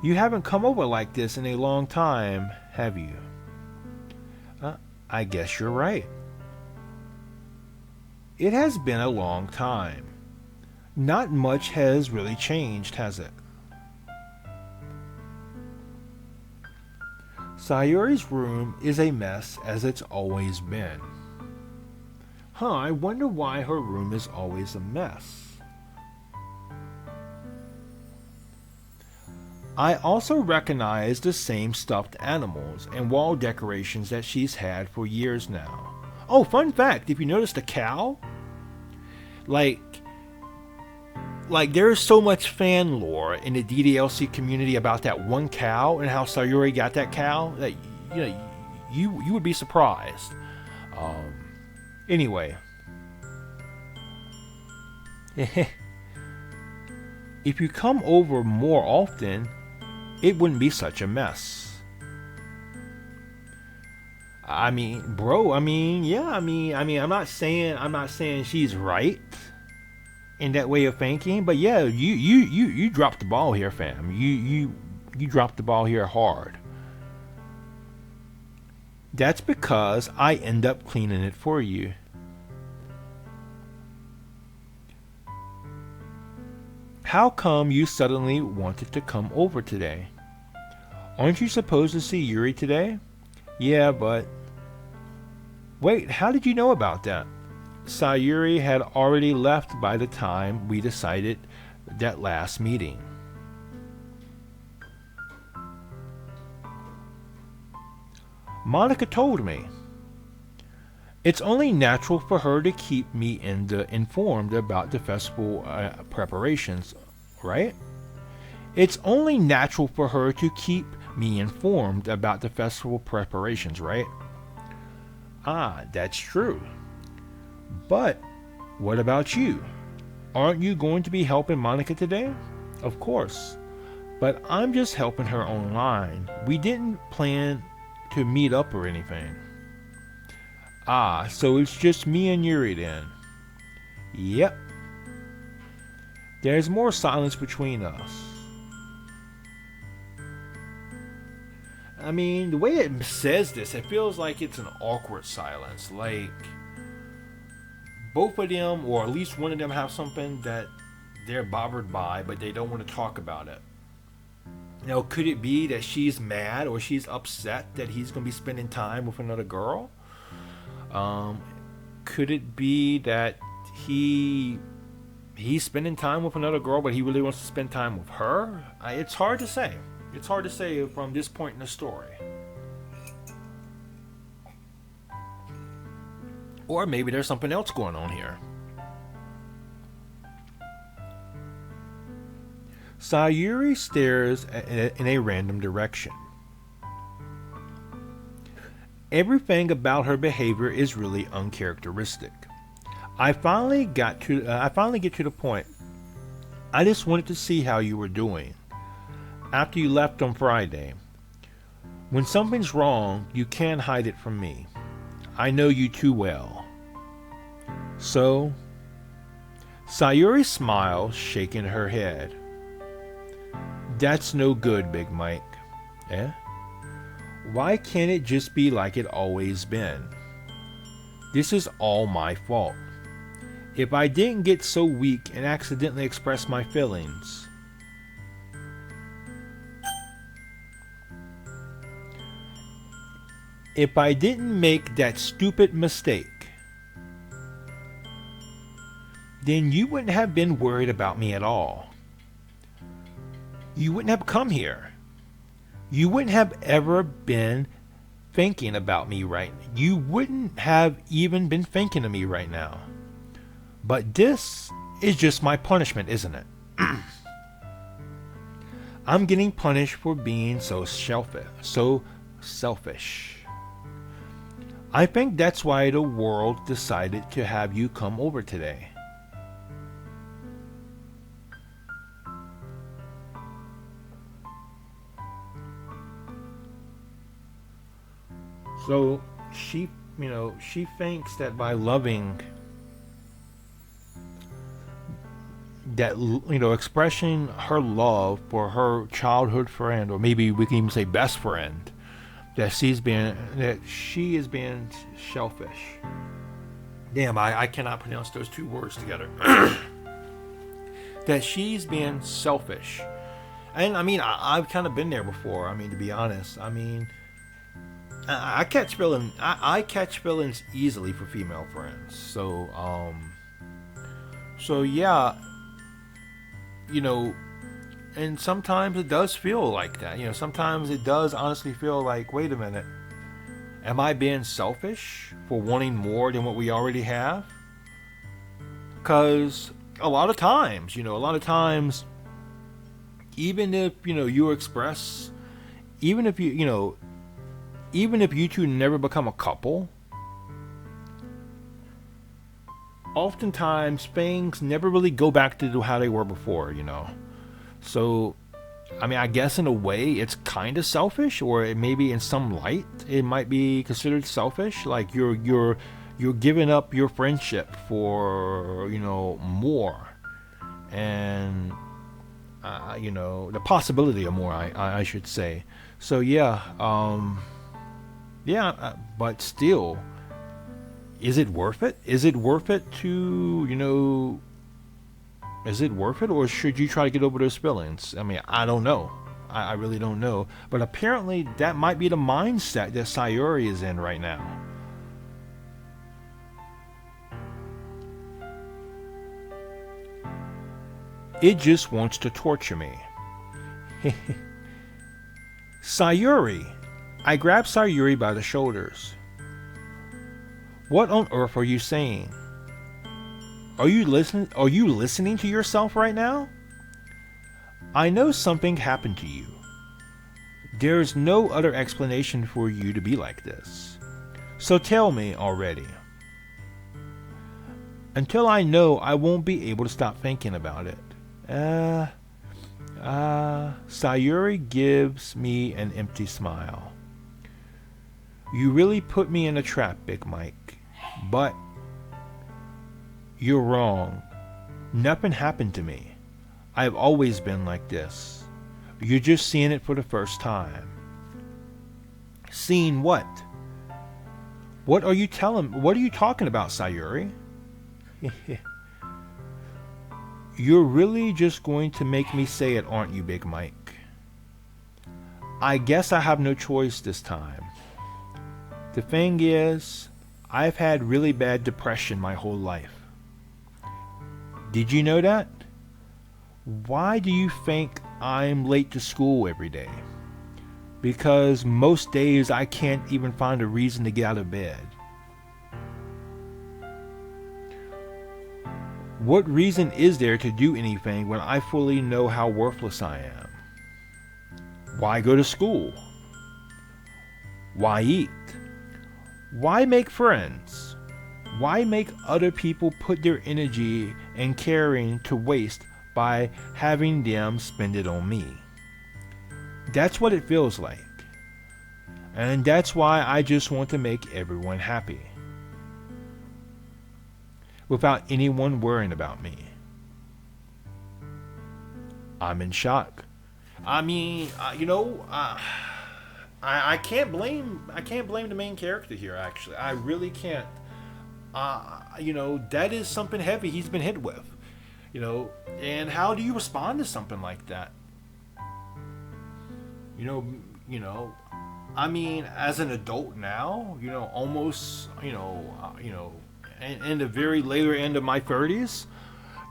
A: You haven't come over like this in a long time, have you? I guess you're right. It has been a long time. Not much has really changed, has it? Sayuri's room is a mess, as it's always been. I wonder why her room is always a mess. I also recognize the same stuffed animals and wall decorations that she's had for years now. Oh, fun fact, if you noticed the cow, like there's so much fan lore in the DDLC community about that one cow and how Sayuri got that cow that you would be surprised. Anyway, if you come over more often, it wouldn't be such a mess. I mean, bro, yeah, I'm not saying she's right in that way of thinking, but yeah, you dropped the ball here, fam. You dropped the ball here hard. That's because I end up cleaning it for you. How come you suddenly wanted to come over today? Aren't you supposed to see Yuri today? Yeah, but... Wait, how did you know about that? Sayuri had already left by the time we decided that last meeting. Monica told me. It's only natural for her to keep me informed about the festival preparations, right? It's only natural for her to keep me informed about the festival preparations, right? Ah, that's true. But what about you? Aren't you going to be helping Monica today? Of course. But I'm just helping her online. We didn't plan to meet up or anything. Ah, so it's just me and Yuri then. Yep. There's more silence between us. I mean, the way it says this, it feels like it's an awkward silence. Like, both of them, or at least one of them, have something that they're bothered by, but they don't want to talk about it. Now, could it be that she's mad or she's upset that he's going to be spending time with another girl? Could it be that he's spending time with another girl, but he really wants to spend time with her? It's hard to say. It's hard to say from this point in the story. Or maybe there's something else going on here. Sayuri stares in a random direction. Everything about her behavior is really uncharacteristic. I finally get to the point. I just wanted to see how you were doing after you left on Friday. When something's wrong, you can't hide it from me. I know you too well. So, Sayuri smiles, shaking her head. That's no good, Big Mike. Eh? Why can't it just be like it always been? This is all my fault. If I didn't get so weak and accidentally express my feelings. If I didn't make that stupid mistake, then you wouldn't have been worried about me at all. You wouldn't have come here. You wouldn't have ever been thinking about me right now. You wouldn't have even been thinking of me right now. But this is just my punishment, isn't it? I'm getting punished for being so selfish. I think that's why the world decided to have you come over today. So she thinks that by loving, that, expressing her love for her childhood friend, or maybe we can even say best friend, that she is being selfish. Damn, I cannot pronounce those two words together. That she's being selfish. And I've kind of been there before. To be honest, I catch feelings easily for female friends. So yeah, and sometimes it does feel like that. Sometimes it does honestly feel like, wait a minute, am I being selfish for wanting more than what we already have? Because a lot of times, even if you express, even if you two never become a couple, oftentimes things never really go back to how they were before, So, I mean, I guess in a way it's kind of selfish, or it maybe in some light it might be considered selfish. Like you're giving up your friendship for more, and the possibility of more. I should say. So yeah, but still, is it worth it? Is it worth it to Is it worth it, or should you try to get over those feelings? I mean, I don't know. I really don't know. But apparently, that might be the mindset that Sayuri is in right now. It just wants to torture me. Sayuri. I grabbed Sayuri by the shoulders. What on earth are you saying? Are you listening to yourself right now? I know something happened to you. There's no other explanation for you to be like this. So tell me already. Until I know, I won't be able to stop thinking about it. Sayuri gives me an empty smile. You really put me in a trap, Big Mike. But you're wrong. Nothing happened to me. I've always been like this. You're just seeing it for the first time. Seeing what? What are you talking about, Sayuri? You're really just going to make me say it, aren't you, Big Mike? I guess I have no choice this time. The thing is, I've had really bad depression my whole life. Did you know that? Why do you think I'm late to school every day? Because most days I can't even find a reason to get out of bed. What reason is there to do anything when I fully know how worthless I am? Why go to school? Why eat? Why make friends? Why make other people put their energy and caring to waste by having them spend it on me? That's what it feels like. And that's why I just want to make everyone happy. Without anyone worrying about me. I'm in shock. I mean, I can't blame the main character here. Actually, I really can't. That is something heavy he's been hit with. And how do you respond to something like that? I mean, as an adult now, almost, in the very later end of my 30s,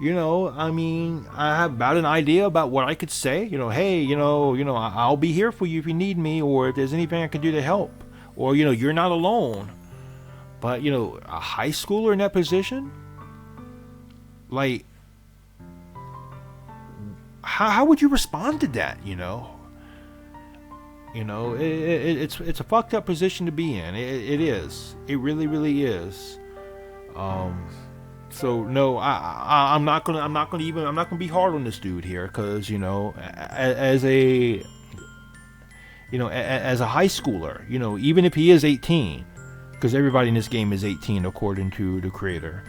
A: I mean, I have about an idea about what I could say. Hey, I'll be here for you if you need me, or if there's anything I can do to help, or you're not alone. But a high schooler in that position, like, how would you respond to that? It's a fucked up position to be in. It is. It really, really is. So no, I'm not gonna be hard on this dude here, because as a high schooler, even if he is 18, because everybody in this game is 18 according to the creator,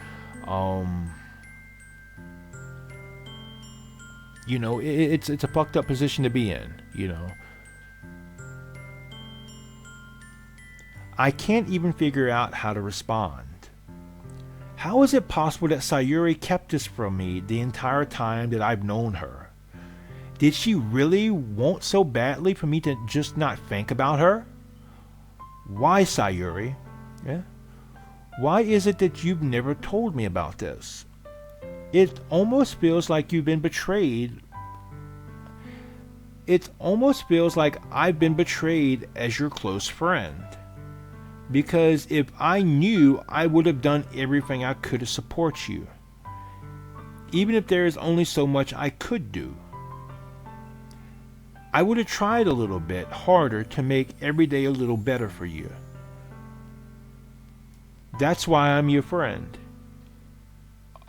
A: it's a fucked up position to be in. I can't even figure out how to respond. How is it possible that Sayuri kept this from me the entire time that I've known her? Did she really want so badly for me to just not think about her? Why, Sayuri? Yeah? Why is it that you've never told me about this? It almost feels like you've been betrayed. It almost feels like I've been betrayed as your close friend. Because if I knew, I would have done everything I could to support you. Even if there is only so much I could do. I would have tried a little bit harder to make every day a little better for you. That's why I'm your friend.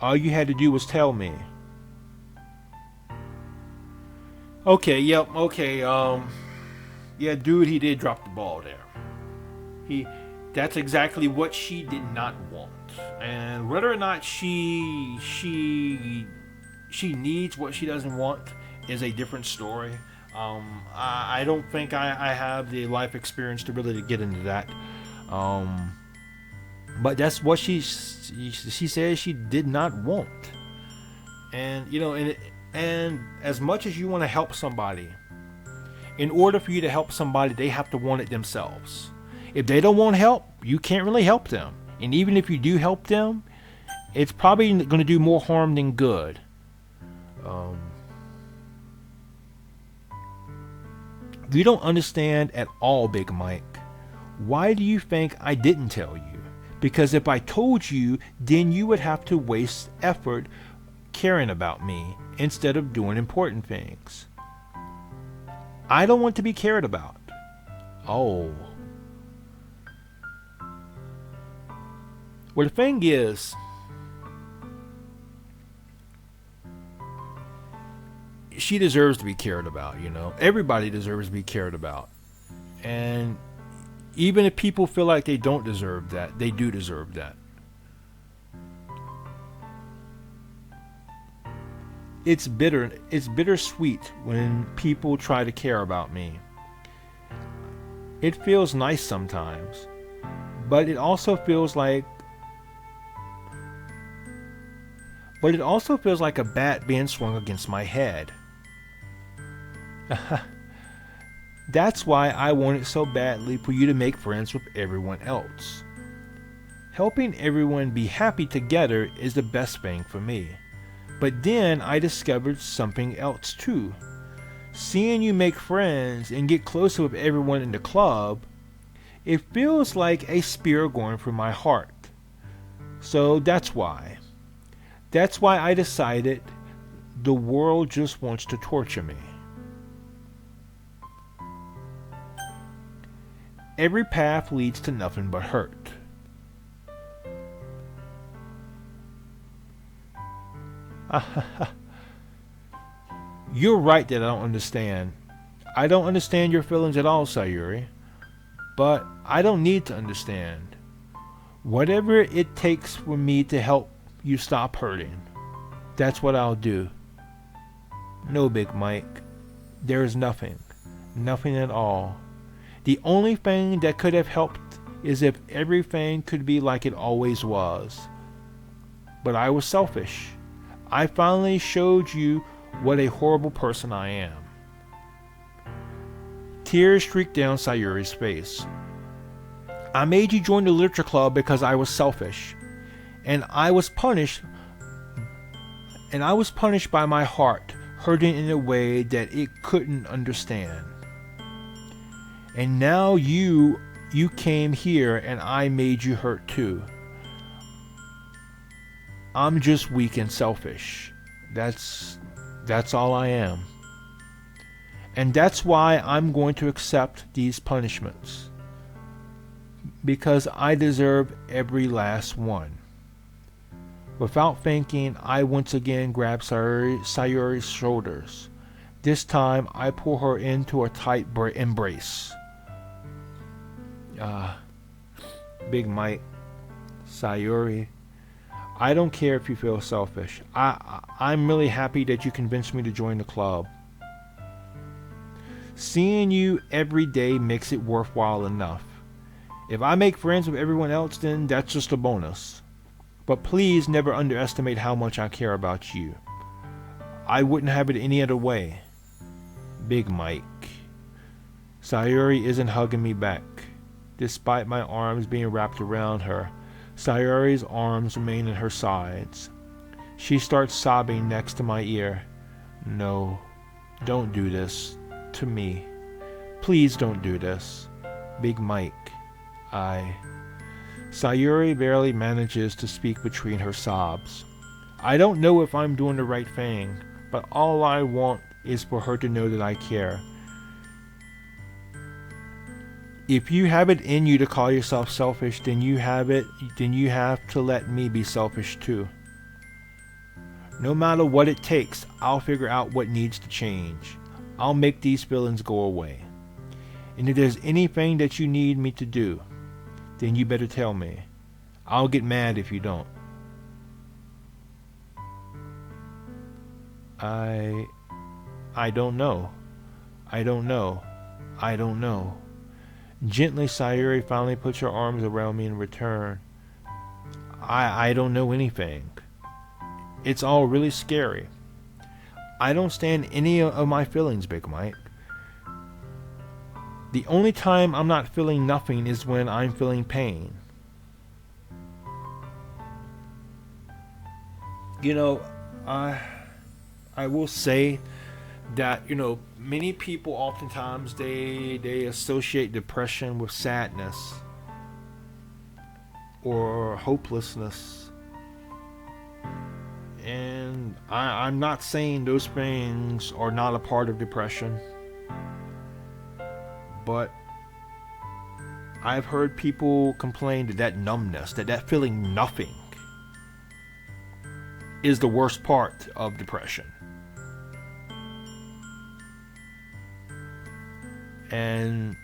A: All you had to do was tell me. Okay, yep, okay, yeah, dude, he did drop the ball there. That's exactly what she did not want. And whether or not she needs what she doesn't want is a different story. I don't think I have the life experience to really get into that. But that's what she says she did not want. And and as much as you want to help somebody, in order for you to help somebody, they have to want it themselves. If they don't want help, you can't really help them. And even if you do help them, it's probably going to do more harm than good. You don't understand at all, Big Mike. Why do you think I didn't tell you? Because if I told you, then you would have to waste effort caring about me instead of doing important things. I don't want to be cared about. Oh. Well, the thing is, she deserves to be cared about, Everybody deserves to be cared about. And even if people feel like they don't deserve that, they do deserve that. It's bittersweet when people try to care about me. It feels nice sometimes, but it also feels like a bat being swung against my head. That's why I wanted so badly for you to make friends with everyone else. Helping everyone be happy together is the best thing for me. But then I discovered something else too. Seeing you make friends and get closer with everyone in the club, it feels like a spear going through my heart. So that's why. That's why I decided the world just wants to torture me. Every path leads to nothing but hurt. You're right that I don't understand. I don't understand your feelings at all, Sayuri. But I don't need to understand. Whatever it takes for me to help you stop hurting, that's what I'll do. No, Big Mike. There is nothing. Nothing at all. The only thing that could have helped is if everything could be like it always was. But I was selfish. I finally showed you what a horrible person I am. Tears streaked down Sayuri's face. I made you join the literature club because I was selfish. And I was punished by my heart, hurting in a way that it couldn't understand. And now you came here and I made you hurt too. I'm just weak and selfish. That's all I am. And that's why I'm going to accept these punishments. Because I deserve every last one. Without thinking, I once again grab Sayuri's shoulders. This time, I pull her into a tight embrace. Big Mike, Sayuri, I don't care if you feel selfish. I'm really happy that you convinced me to join the club. Seeing you every day makes it worthwhile enough. If I make friends with everyone else, then that's just a bonus. But please never underestimate how much I care about you. I wouldn't have it any other way. Big Mike. Sayuri isn't hugging me back. Despite my arms being wrapped around her, Sayuri's arms remain at her sides. She starts sobbing next to my ear. No, don't do this to me. Please don't do this. Big Mike. Sayuri barely manages to speak between her sobs. I don't know if I'm doing the right thing, but all I want is for her to know that I care. If you have it in you to call yourself selfish, then you have to let me be selfish too. No matter what it takes, I'll figure out what needs to change. I'll make these feelings go away. And if there's anything that you need me to do, then you better tell me. I'll get mad if you don't. I don't know. I don't know. I don't know. Gently, Sayuri finally puts her arms around me in return. I don't know anything. It's all really scary. I don't stand any of my feelings, Big Mike. The only time I'm not feeling nothing is when I'm feeling pain. You know, I will say that, you know, many people oftentimes they associate depression with sadness or hopelessness. And I'm not saying those things are not a part of depression, but I've heard people complain that numbness, that feeling nothing, is the worst part of depression. And,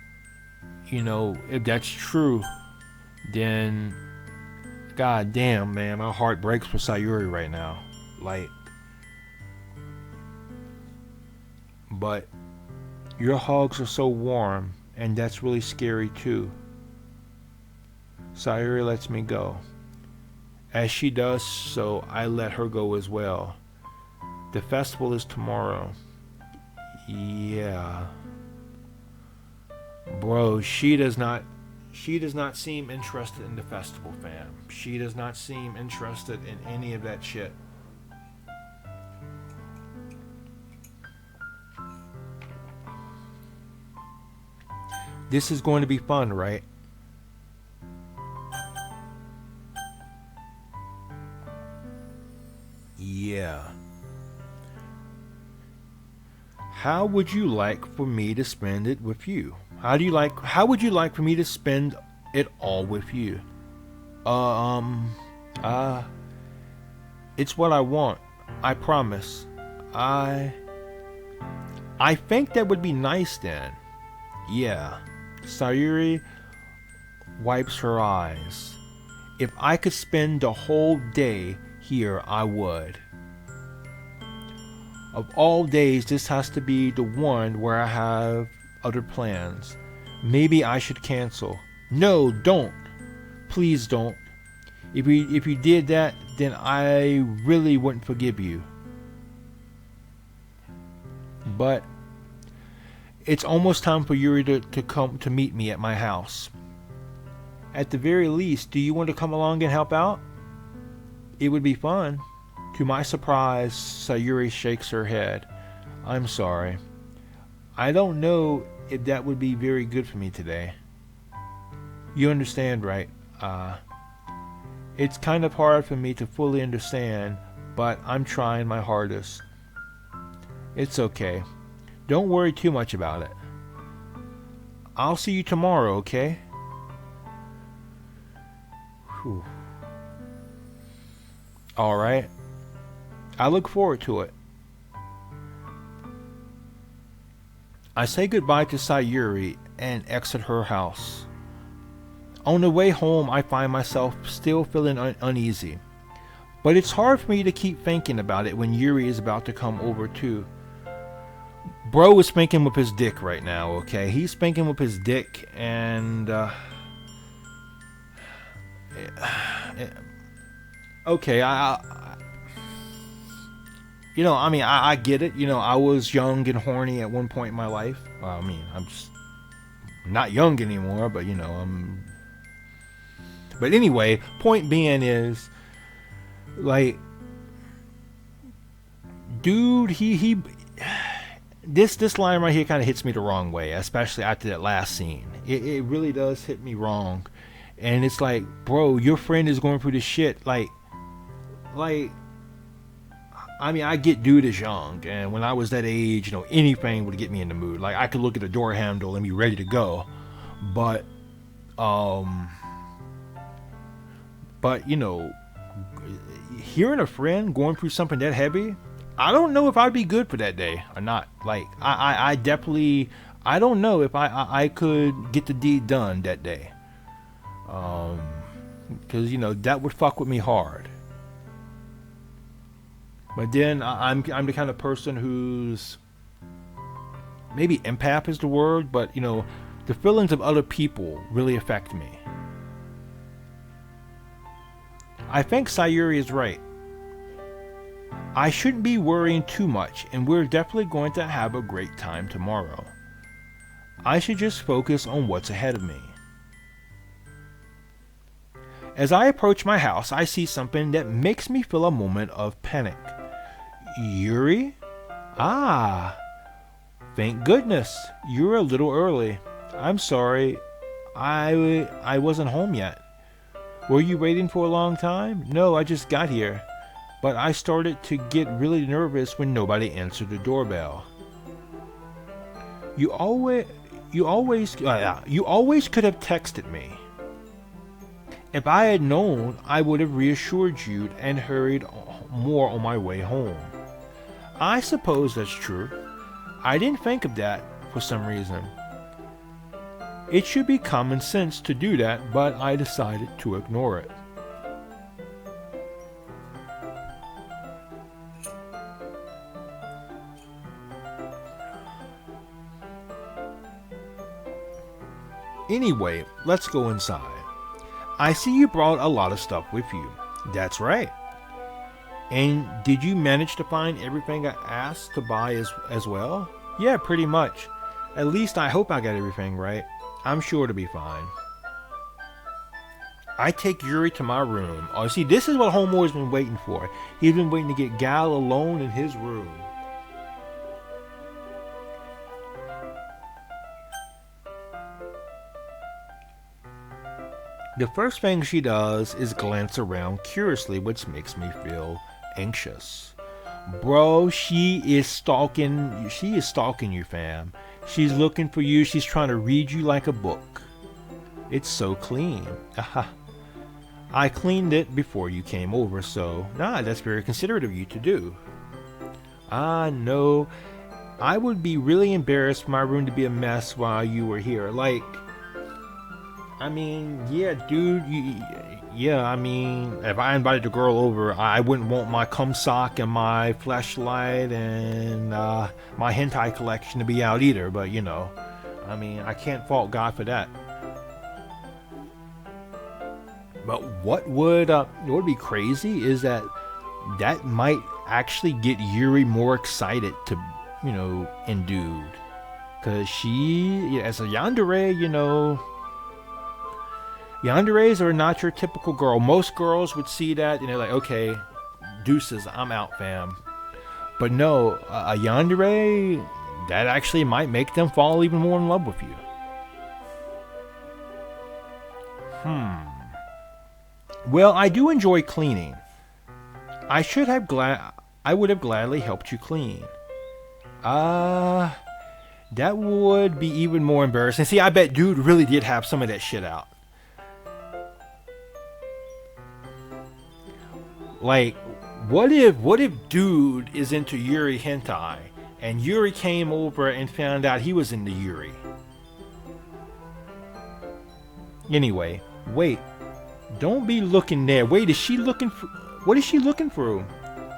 A: you know, if that's true, then, god damn, man, my heart breaks for Sayuri right now. Like, but your hugs are so warm, and that's really scary too. Sayuri lets me go. As she does so, I let her go as well. The festival is tomorrow. Yeah. Bro, she does not seem interested in the festival, fam. She does not seem interested in any of that shit. This is going to be fun, right? Yeah. How would you like for me to spend it with you? How would you like for me to spend it all with you? It's what I want. I promise. I think that would be nice then. Yeah. Sayuri wipes her eyes. If I could spend the whole day here, I would. Of all days, this has to be the one where I have other plans. Maybe I should cancel. No, don't. Please don't. If you did that, then I really wouldn't forgive you. But it's almost time for Yuri to come to meet me at my house. At the very least, do you want to come along and help out? It would be fun. To my surprise, Sayuri shakes her head. I'm sorry. I don't know if that would be very good for me today. You understand, right? It's kind of hard for me to fully understand, but I'm trying my hardest. It's okay. Don't worry too much about it. I'll see you tomorrow, okay? Whew. Alright. I look forward to it. I say goodbye to Sayuri and exit her house. On the way home, I find myself still feeling uneasy. But it's hard for me to keep thinking about it when Yuri is about to come over too. Bro is spanking with his dick right now, okay? He's spanking with his dick and... okay, you know, I mean, I get it. You know, I was young and horny at one point in my life. Well, I mean, I'm just not young anymore, but you know, But anyway, point being is, like, dude, this line right here kind of hits me the wrong way, especially after that last scene. It really does hit me wrong, and it's like, bro, your friend is going through this shit, like. I mean, I get dude is young, and when I was that age, you know, anything would get me in the mood. Like, I could look at a door handle and be ready to go, but you know, hearing a friend going through something that heavy, I don't know if I'd be good for that day or not. Like, I definitely, I don't know if I could get the deed done that day. Because, that would fuck with me hard. But then I'm the kind of person who's, maybe empath is the word, but, the feelings of other people really affect me. I think Sayuri is right. I shouldn't be worrying too much, and we're definitely going to have a great time tomorrow. I should just focus on what's ahead of me. As I approach my house, I see something that makes me feel a moment of panic. Yuri? Ah, thank goodness. You're a little early. I'm sorry. I wasn't home yet. Were you waiting for a long time? No, I just got here. But I started to get really nervous when nobody answered the doorbell. You always could have texted me. If I had known, I would have reassured you and hurried more on my way home. I suppose that's true. I didn't think of that for some reason. It should be common sense to do that, but I decided to ignore it. Anyway, let's go inside. I see you brought a lot of stuff with you. That's right. And did you manage to find everything I asked to buy as well? Yeah, pretty much. At least I hope I got everything right. I'm sure to be fine. I take Yuri to my room. Oh, see, this is what Homeboy's been waiting for. He's been waiting to get Gal alone in his room. The first thing she does is glance around curiously, which makes me feel anxious. Bro, she is stalking you, fam. She's looking for you. She's trying to read you like a book. It's so clean. Aha. I cleaned it before you came over, so that's very considerate of you to do. No. I would be really embarrassed for my room to be a mess while you were here. Like, I mean, yeah, dude, if I invited a girl over, I wouldn't want my cum sock and my flashlight and my hentai collection to be out either, but I can't fault God for that. But what would be crazy is that might actually get Yuri more excited to, endued. Because she, as a yandere, yanderes are not your typical girl. Most girls would see that and they're like, okay, deuces, I'm out, fam. But no, a yandere, that actually might make them fall even more in love with you. Well, I do enjoy cleaning. I would have gladly helped you clean. That would be even more embarrassing. See, I bet dude really did have some of that shit out. Like, what if dude is into Yuri hentai and Yuri came over and found out he was into Yuri? Anyway, wait. Don't be looking there. Wait, is she looking for... What is she looking for?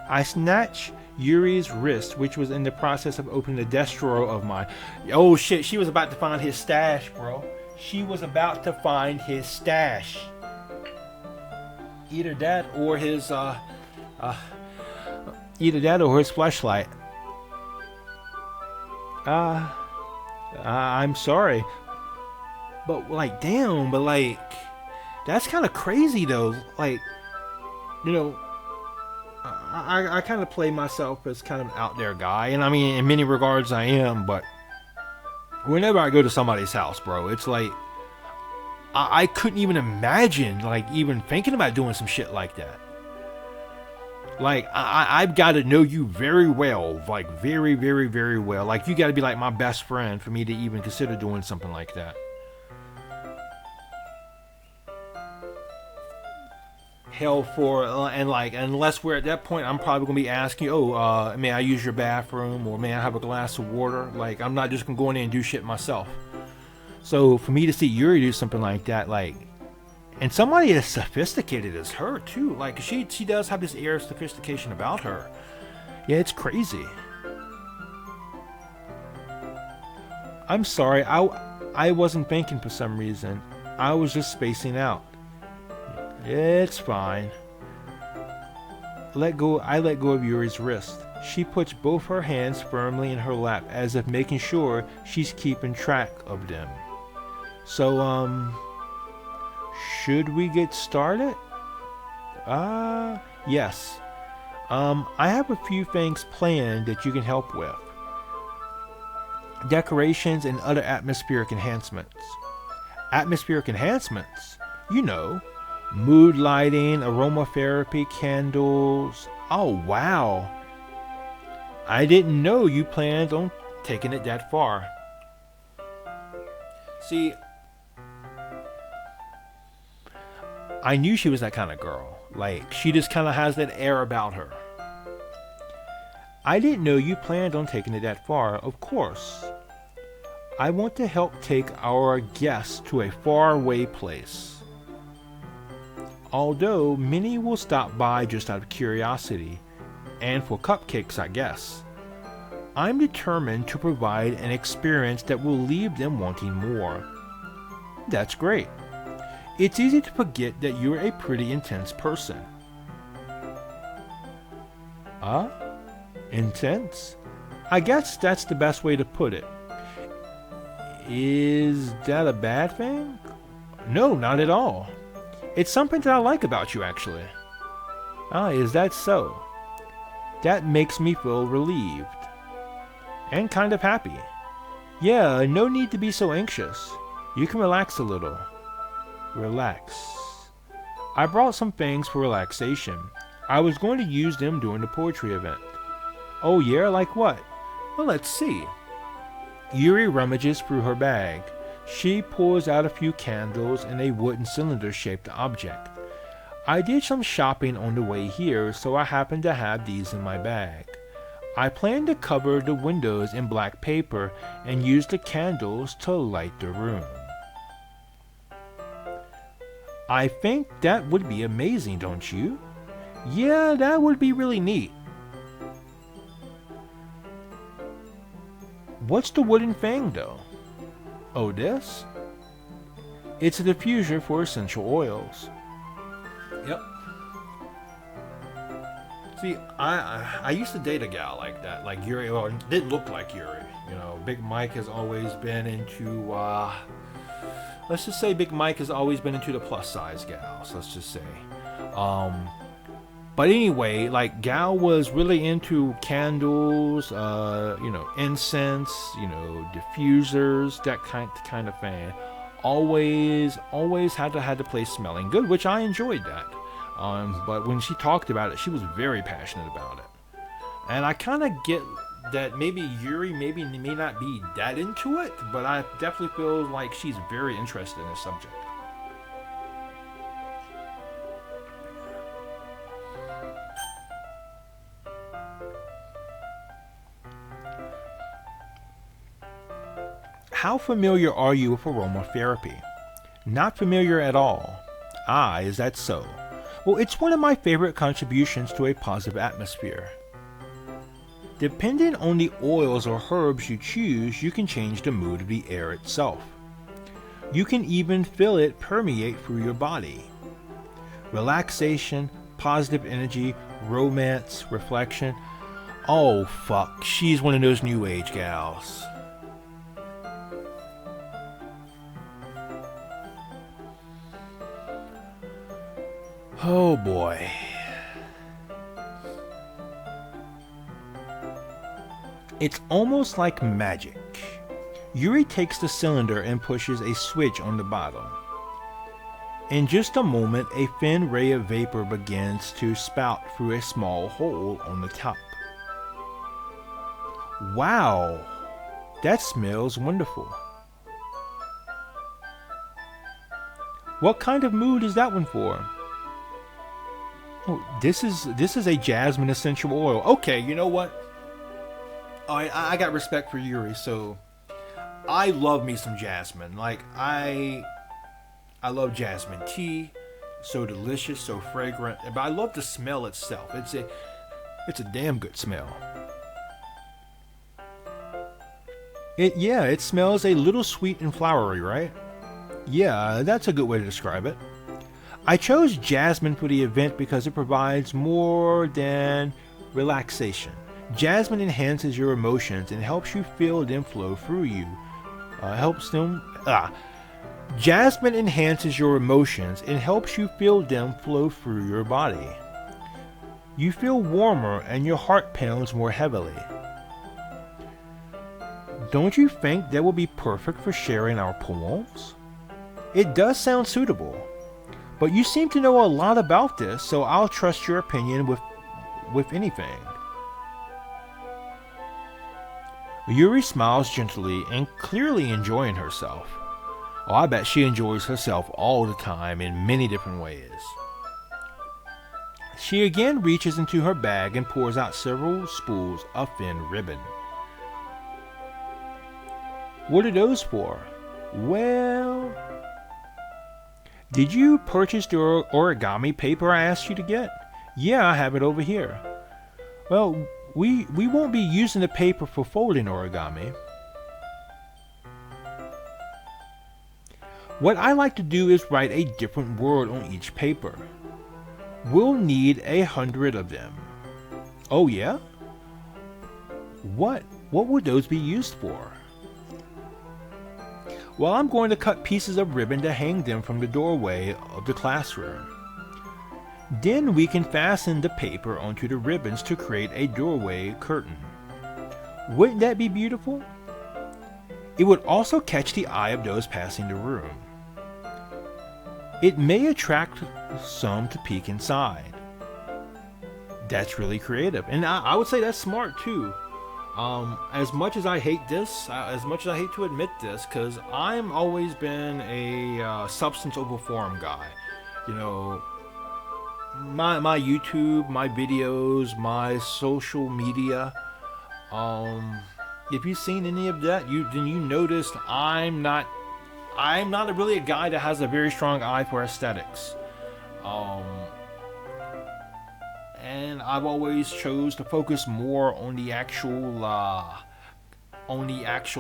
A: I snatched Yuri's wrist, which was in the process of opening the desk drawer of my... Oh shit, she was about to find his stash, bro. She was about to find his stash. Either that or his flashlight. I'm sorry. But like, damn, that's kind of crazy though. Like, I kind of play myself as kind of an out there guy, and I mean, in many regards I am, but whenever I go to somebody's house, bro, it's like, I couldn't even imagine, like, even thinking about doing some shit like that. Like, I've got to know you very well, like, very, very, very well. Like, you got to be like my best friend for me to even consider doing something like that. hell for, and like, unless we're at that point, I'm probably gonna be asking you, oh, may I use your bathroom, or may I have a glass of water? Like, I'm not just gonna go in there and do shit myself. So for me to see Yuri do something like that, like, and somebody as sophisticated as her too, like she does have this air of sophistication about her. Yeah, it's crazy. I'm sorry, I wasn't thinking for some reason. I was just spacing out. It's fine. I let go of Yuri's wrist. She puts both her hands firmly in her lap as if making sure she's keeping track of them. So, should we get started? Yes. I have a few things planned that you can help with. Decorations and other atmospheric enhancements. Atmospheric enhancements? You know, mood lighting, aromatherapy, candles. Oh, wow. I didn't know you planned on taking it that far. See, I knew she was that kind of girl. Like, she just kind of has that air about her. I didn't know you planned on taking it that far, of course. I want to help take our guests to a faraway place. Although many will stop by just out of curiosity, and for cupcakes, I guess. I'm determined to provide an experience that will leave them wanting more. That's great. It's easy to forget that you're a pretty intense person. Intense? I guess that's the best way to put it. Is that a bad thing? No, not at all. It's something that I like about you, actually. Is that so? That makes me feel relieved. And kind of happy. Yeah, no need to be so anxious. You can relax a little. Relax. I brought some things for relaxation. I was going to use them during the poetry event. Oh yeah, like what? Well, let's see. Yuri rummages through her bag. She pulls out a few candles and a wooden cylinder-shaped object. I did some shopping on the way here, so I happen to have these in my bag. I plan to cover the windows in black paper and use the candles to light the room. I think that would be amazing, don't you? Yeah, that would be really neat. What's the wooden thing, though? Oh, this? It's a diffuser for essential oils. Yep. See, I used to date a gal like that, like Yuri. Well, it didn't look like Yuri. You know, Big Mike has always been into, let's just say Big Mike has always been into the plus size gals, let's just say. But anyway, like, gal was really into candles, incense, diffusers, that kind of thing. Always had the place smelling good, which I enjoyed that. But when she talked about it, she was very passionate about it. And I kind of get that maybe Yuri may not be that into it, but I definitely feel like she's very interested in this subject. How familiar are you with aromatherapy? Not familiar at all. Is that so? Well, it's one of my favorite contributions to a positive atmosphere. Depending on the oils or herbs you choose, you can change the mood of the air itself. You can even feel it permeate through your body. Relaxation, positive energy, romance, reflection. Oh fuck, she's one of those new age gals. Oh boy. It's almost like magic. Yuri takes the cylinder and pushes a switch on the bottom. In just a moment, a thin ray of vapor begins to spout through a small hole on the top. Wow, that smells wonderful. What kind of mood is that one for? Oh, this is a jasmine essential oil. Okay, you know what? I got respect for Yuri, so I love me some jasmine. Like I love jasmine tea. So delicious, so fragrant. But I love the smell itself. It's a damn good smell. It smells a little sweet and flowery, right? Yeah, that's a good way to describe it. I chose jasmine for the event because it provides more than relaxation. Jasmine enhances your emotions and helps you feel them flow through you. Jasmine enhances your emotions and helps you feel them flow through your body. You feel warmer and your heart pounds more heavily. Don't you think that would be perfect for sharing our poems? It does sound suitable, but you seem to know a lot about this, so I'll trust your opinion with anything. Yuri smiles gently and clearly enjoying herself. Oh, I bet she enjoys herself all the time in many different ways. She again reaches into her bag and pours out several spools of thin ribbon. What are those for? Well, did you purchase the origami paper I asked you to get? Yeah, I have it over here. Well, we won't be using the paper for folding origami. What I like to do is write a different word on each paper. We'll need 100 of them. Oh yeah? What would those be used for? Well, I'm going to cut pieces of ribbon to hang them from the doorway of the classroom. Then we can fasten the paper onto the ribbons to create a doorway curtain. Wouldn't that be beautiful? It would also catch the eye of those passing the room. It may attract some to peek inside. That's really creative, and I would say that's smart too. As much as I hate this, as much as I hate to admit this, because I'm always been a substance over form guy. You know, my YouTube, my videos, my social media. If you've seen any of that, then you noticed I'm not really a guy that has a very strong eye for aesthetics. And I've always chose to focus more on the actual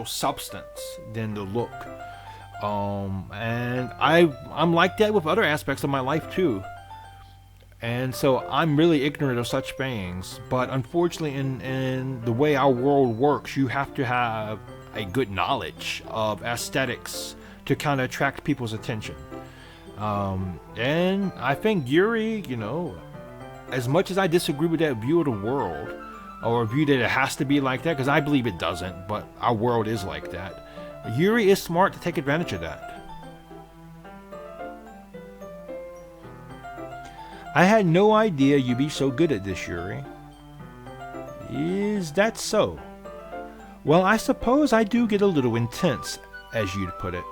A: substance than the look. And I'm like that with other aspects of my life too. And so I'm really ignorant of such things. But unfortunately, in the way our world works, you have to have a good knowledge of aesthetics to kind of attract people's attention. And I think Yuri, you know, as much as I disagree with that view of the world, or a view that it has to be like that, because I believe it doesn't, but our world is like that, Yuri is smart to take advantage of that. I had no idea you'd be so good at this, Yuri. Is that so? Well, I suppose I do get a little intense, as you'd put it.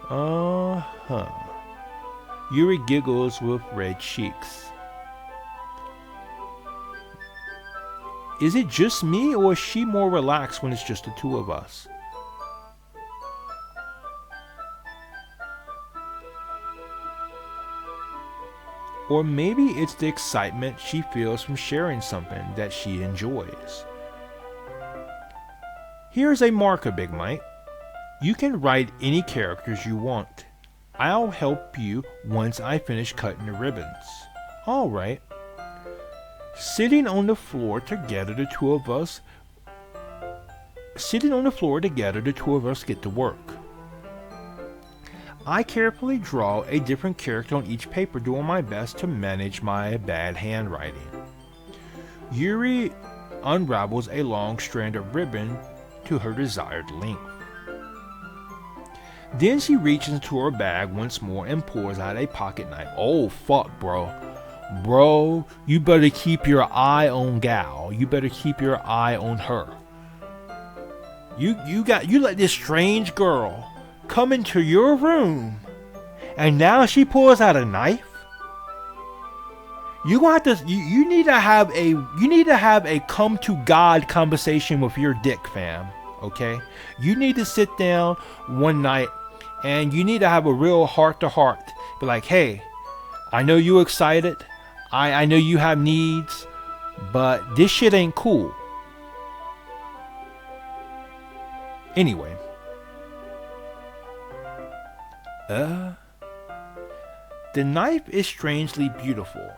A: Uh-huh. Yuri giggles with red cheeks. Is it just me, or is she more relaxed when it's just the two of us? Or maybe it's the excitement she feels from sharing something that she enjoys. Here's a marker, Big Mike. You can write any characters you want. I'll help you once I finish cutting the ribbons. Alright. Sitting on the floor together, the two of us get to work. I carefully draw a different character on each paper, doing my best to manage my bad handwriting. Yuri unravels a long strand of ribbon to her desired length. Then she reaches into her bag once more and pours out a pocket knife. Oh fuck, bro. Bro, you better keep your eye on Gal. You better keep your eye on her. You let this strange girl come into your room, and now she pulls out a knife? You gonna have to. You need to have a. You need to have a come to God conversation with your dick, fam. Okay. You need to sit down one night, and you need to have a real heart to heart. Be like, hey, I know you excited. I know you have needs, but this shit ain't cool. Anyway. The knife is strangely beautiful.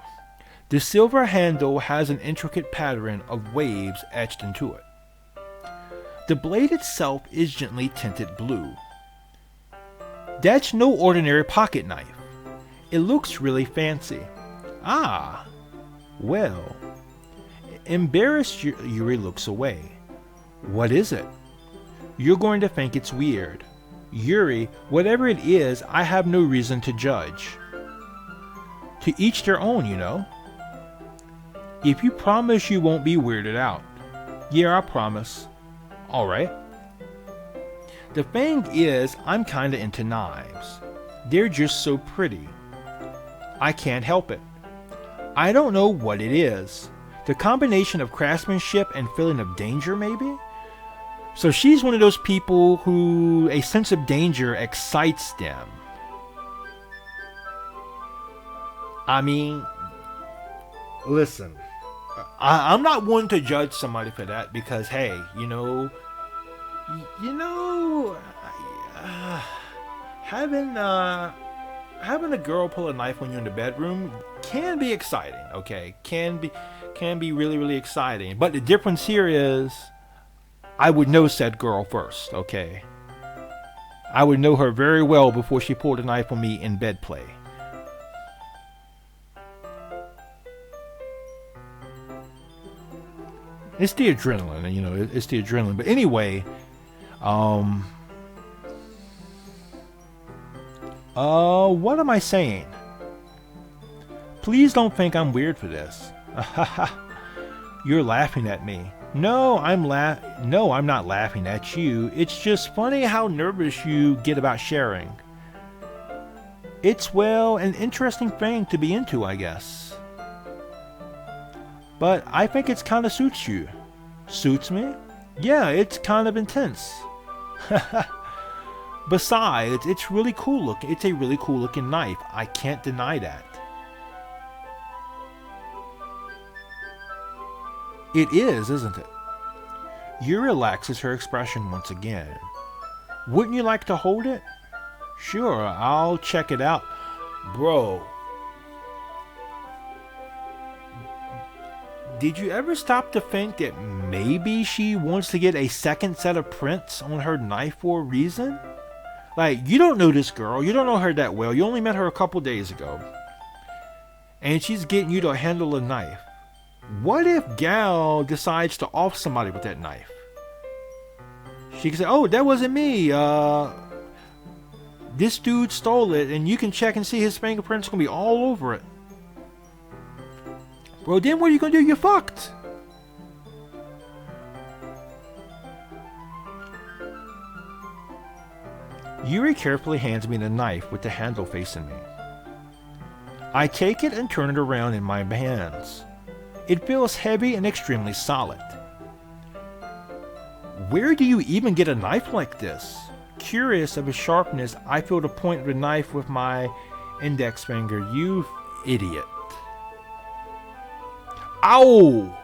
A: The silver handle has an intricate pattern of waves etched into it. The blade itself is gently tinted blue. That's no ordinary pocket knife. It looks really fancy. Ah, well. Embarrassed, Yuri looks away. What is it? You're going to think it's weird. Yuri, whatever it is, I have no reason to judge. To each their own, you know. If you promise you won't be weirded out. Yeah, I promise. Alright. The thing is, I'm kinda into knives. They're just so pretty. I can't help it. I don't know what it is. The combination of craftsmanship and feeling of danger, maybe? So she's one of those people who a sense of danger excites them. I mean, listen, I'm not one to judge somebody for that because, hey, having a girl pull a knife when you're in the bedroom can be exciting. Okay, can be really, really exciting. But the difference here is, I would know said girl first. Okay, I would know her very well before she pulled a knife on me in bed play. It's the adrenaline, it's the adrenaline. But anyway, what am I saying? Please don't think I'm weird for this. You're laughing at me. No, I'm not laughing at you. It's just funny how nervous you get about sharing. It's, well, an interesting thing to be into, I guess. But I think it's kind of suits you. Suits me? Yeah, it's kind of intense. Besides, it's really cool looking. It's a really cool looking knife. I can't deny that. It is, isn't it? Yuri relaxes her expression once again. Wouldn't you like to hold it? Sure, I'll check it out. Bro. Did you ever stop to think that maybe she wants to get a second set of prints on her knife for a reason? Like, you don't know this girl. You don't know her that well. You only met her a couple days ago. And she's getting you to handle a knife. What if Gal decides to off somebody with that knife? She can say, oh, that wasn't me. This dude stole it, and you can check and see his fingerprints are going to be all over it. Bro, then what are you going to do? You're fucked. Yuri carefully hands me the knife with the handle facing me. I take it and turn it around in my hands. It feels heavy and extremely solid. Where do you even get a knife like this? Curious of its sharpness, I feel the point of the knife with my index finger. You idiot. Ow!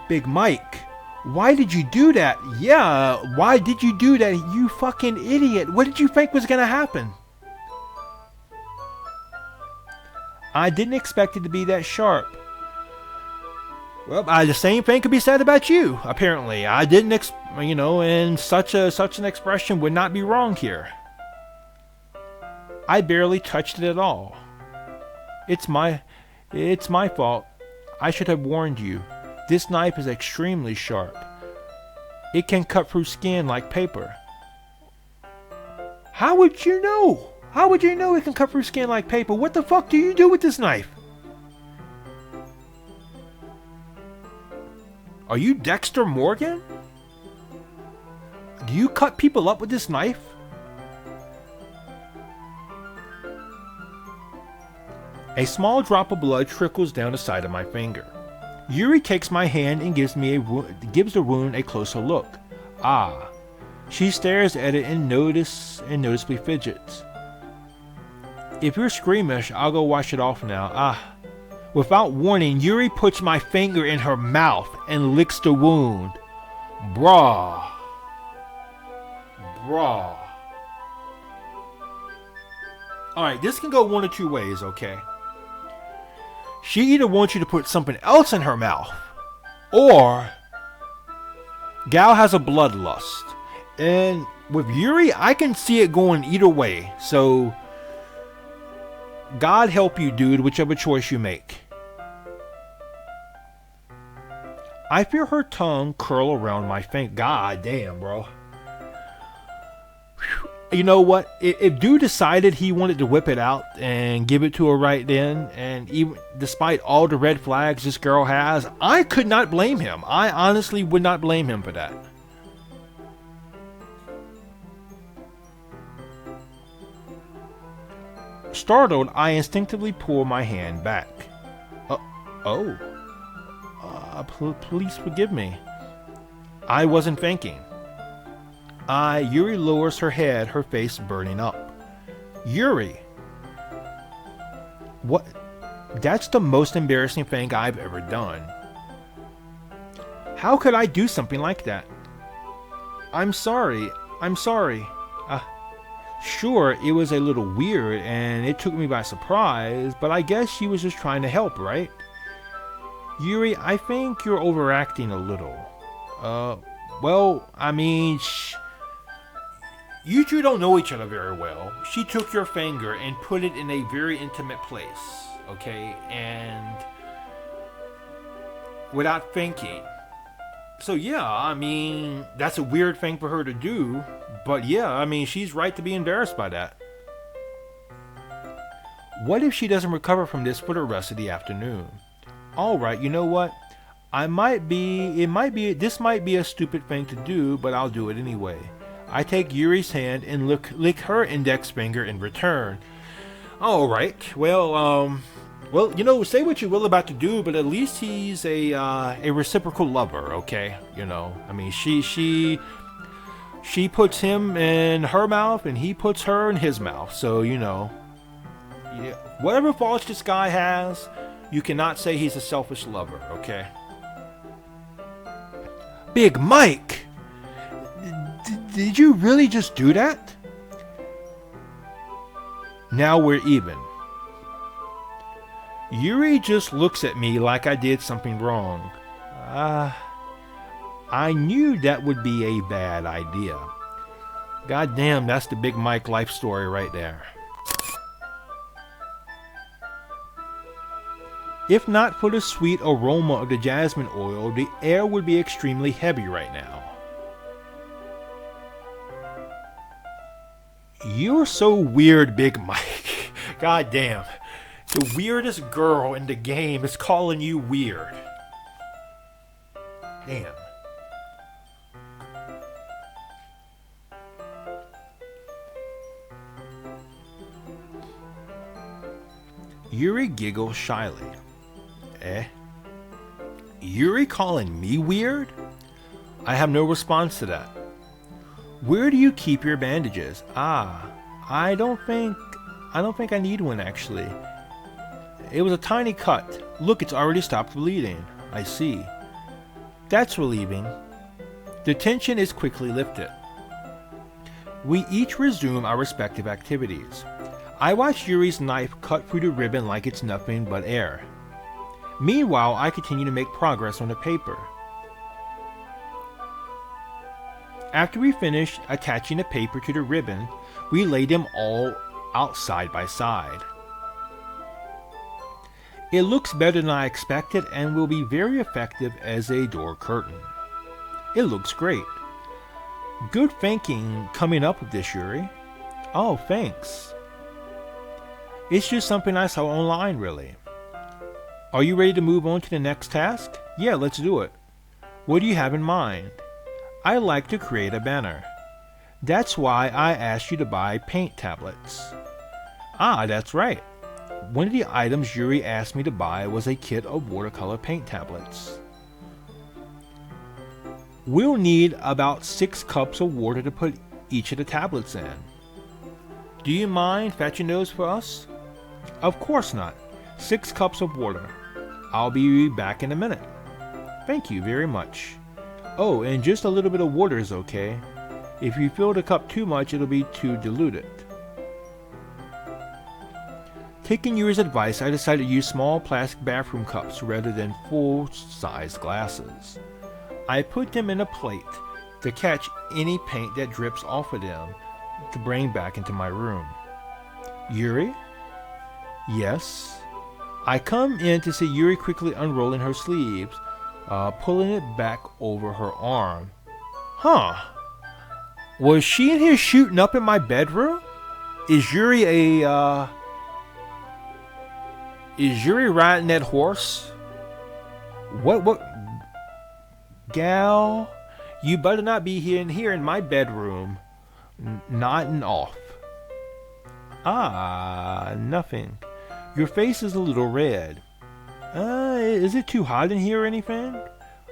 A: Big Mike, why did you do that? Yeah, why did you do that, you fucking idiot? What did you think was gonna happen? I didn't expect it to be that sharp. Well, the same thing could be said about you, apparently. I didn't and such an expression would not be wrong here. I barely touched it at all. It's my fault. I should have warned you. This knife is extremely sharp. It can cut through skin like paper. How would you know? How would you know it can cut through skin like paper? What the fuck do you do with this knife? Are you Dexter Morgan? Do you cut people up with this knife? A small drop of blood trickles down the side of my finger. Yuri takes my hand and gives the wound a closer look. Ah. She stares at it and noticeably fidgets. If you're squeamish, I'll go wash it off now. Ah. Without warning, Yuri puts my finger in her mouth and licks the wound. Bruh. Alright, this can go one of two ways, okay? She either wants you to put something else in her mouth, or Gal has a bloodlust. And with Yuri, I can see it going either way. So, God help you, dude, whichever choice you make. I feel her tongue curl around my finger. God damn, bro. You know what? If dude decided he wanted to whip it out and give it to her right then, and even despite all the red flags this girl has, I could not blame him. I honestly would not blame him for that. Startled, I instinctively pull my hand back. Please forgive me. I wasn't thinking. Yuri lowers her head, her face burning up. Yuri! What? That's the most embarrassing thing I've ever done. How could I do something like that? I'm sorry. Sure, it was a little weird and it took me by surprise, but I guess she was just trying to help, right? Yuri, I think you're overacting a little. Well, I mean, you two don't know each other very well. She took your finger and put it in a very intimate place, okay? And without thinking. So yeah, I mean, that's a weird thing for her to do. But yeah, I mean, she's right to be embarrassed by that. What if she doesn't recover from this for the rest of the afternoon? Alright, you know what? This might be a stupid thing to do, but I'll do it anyway. I take Yuri's hand and lick her index finger in return. Alright, well, you know, say what you will about the dude, but at least he's a reciprocal lover, okay? You know, I mean, she puts him in her mouth and he puts her in his mouth. So, you know, yeah, whatever faults this guy has, you cannot say he's a selfish lover, okay? Big Mike! Did you really just do that? Now we're even. Yuri just looks at me like I did something wrong. I knew that would be a bad idea. God damn, that's the Big Mike life story right there. If not for the sweet aroma of the jasmine oil, the air would be extremely heavy right now. You're so weird, Big Mike. God damn. The weirdest girl in the game is calling you weird. Damn. Yuri giggles shyly. Yuri calling me weird? I have no response to that. Where do you keep your bandages? I don't think I need one actually. It was a tiny cut. Look, it's already stopped bleeding. I see. That's relieving. The tension is quickly lifted. We each resume our respective activities. I watch Yuri's knife cut through the ribbon like it's nothing but air. Meanwhile, I continue to make progress on the paper. After we finish attaching the paper to the ribbon, we lay them all out side by side. It looks better than I expected and will be very effective as a door curtain. It looks great. Good thinking coming up with this, Yuri. Oh, thanks. It's just something I saw online, really. Are you ready to move on to the next task? Yeah, let's do it. What do you have in mind? I like to create a banner. That's why I asked you to buy paint tablets. That's right. One of the items Yuri asked me to buy was a kit of watercolor paint tablets. We'll need about 6 cups of water to put each of the tablets in. Do you mind fetching those for us? Of course not. 6 cups of water. I'll be back in a minute. Thank you very much. Oh, and just a little bit of water is okay. If you fill the cup too much, it'll be too diluted. Taking Yuri's advice, I decided to use small plastic bathroom cups rather than full-size glasses. I put them in a plate to catch any paint that drips off of them to bring back into my room. Yuri? Yes? I come in to see Yuri quickly unrolling her sleeves, pulling it back over her arm. Huh? Was she in here shooting up in my bedroom? Is Yuri riding that horse? What? Gal, you better not be here in my bedroom, nodding off. Ah, nothing. Your face is a little red. Is it too hot in here or anything?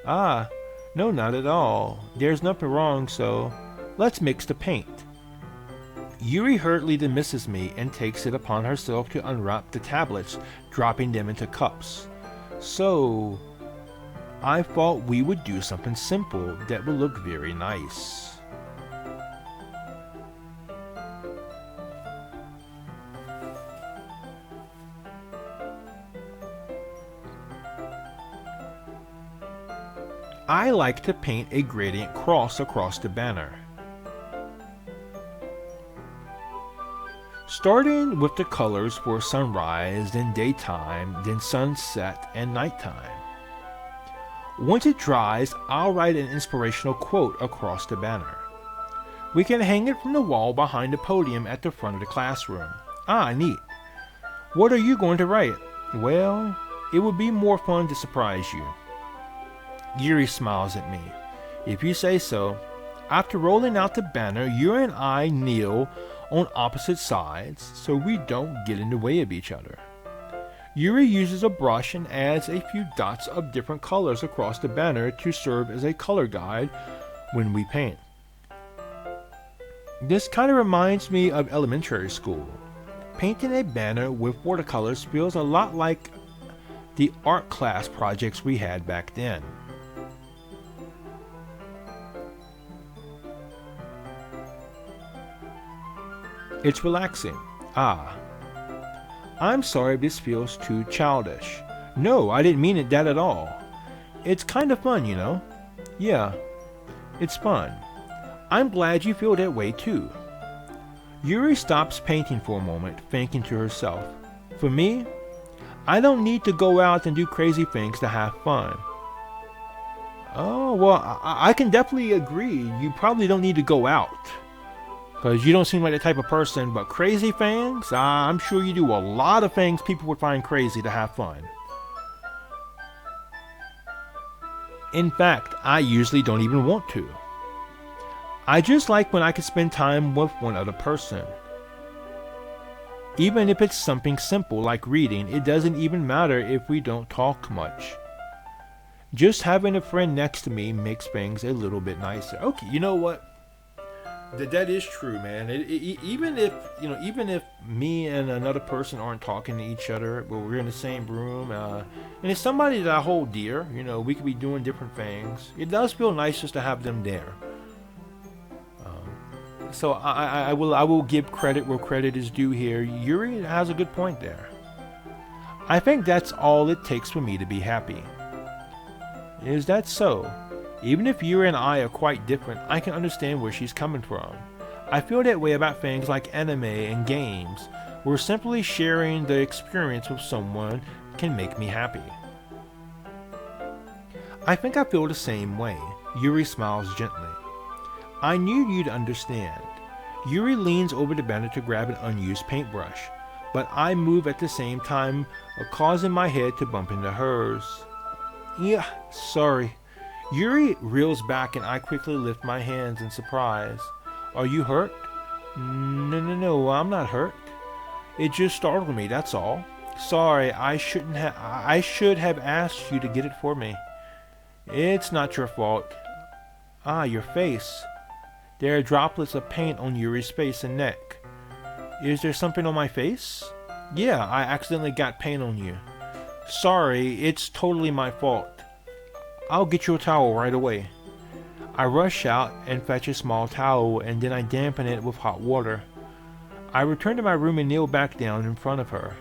A: Ah, no, not at all. There's nothing wrong, so let's mix the paint. Yuri hurriedly dismisses me and takes it upon herself to unwrap the tablets, dropping them into cups. So, I thought we would do something simple that would look very nice. I like to paint a gradient cross across the banner. Starting with the colors for sunrise, then daytime, then sunset and nighttime. Once it dries, I'll write an inspirational quote across the banner. We can hang it from the wall behind the podium at the front of the classroom. Ah, neat. What are you going to write? Well, it would be more fun to surprise you. Yuri smiles at me. If you say so. After rolling out the banner, Yuri and I kneel on opposite sides so we don't get in the way of each other. Yuri uses a brush and adds a few dots of different colors across the banner to serve as a color guide when we paint. This kind of reminds me of elementary school. Painting a banner with watercolors feels a lot like the art class projects we had back then. It's relaxing. Ah. I'm sorry if this feels too childish. No, I didn't mean that at all. It's kind of fun, you know? Yeah, it's fun. I'm glad you feel that way too. Yuri stops painting for a moment, thinking to herself. For me, I don't need to go out and do crazy things to have fun. Oh, well, I can definitely agree. You probably don't need to go out. Because you don't seem like the type of person, but crazy things, I'm sure you do a lot of things people would find crazy to have fun. In fact, I usually don't even want to. I just like when I can spend time with one other person. Even if it's something simple like reading, it doesn't even matter if we don't talk much. Just having a friend next to me makes things a little bit nicer. Okay, you know what? That is true, man. Even if me and another person aren't talking to each other, but we're in the same room, and it's somebody that I hold dear, we could be doing different things. It does feel nice just to have them there. So I will give credit where credit is due here. Yuri has a good point there. I think that's all it takes for me to be happy. Is that so? Even if Yuri and I are quite different, I can understand where she's coming from. I feel that way about things like anime and games, where simply sharing the experience with someone can make me happy. I think I feel the same way. Yuri smiles gently. I knew you'd understand. Yuri leans over the banner to grab an unused paintbrush, but I move at the same time, causing my head to bump into hers. Yeah, sorry. Yuri reels back and I quickly lift my hands in surprise. Are you hurt? No, I'm not hurt. It just startled me, that's all. Sorry, I should have asked you to get it for me. It's not your fault. Ah, your face. There are droplets of paint on Yuri's face and neck. Is there something on my face? Yeah, I accidentally got paint on you. Sorry, it's totally my fault. I'll get you a towel right away. I rush out and fetch a small towel, and then I dampen it with hot water. I return to my room and kneel back down in front of her.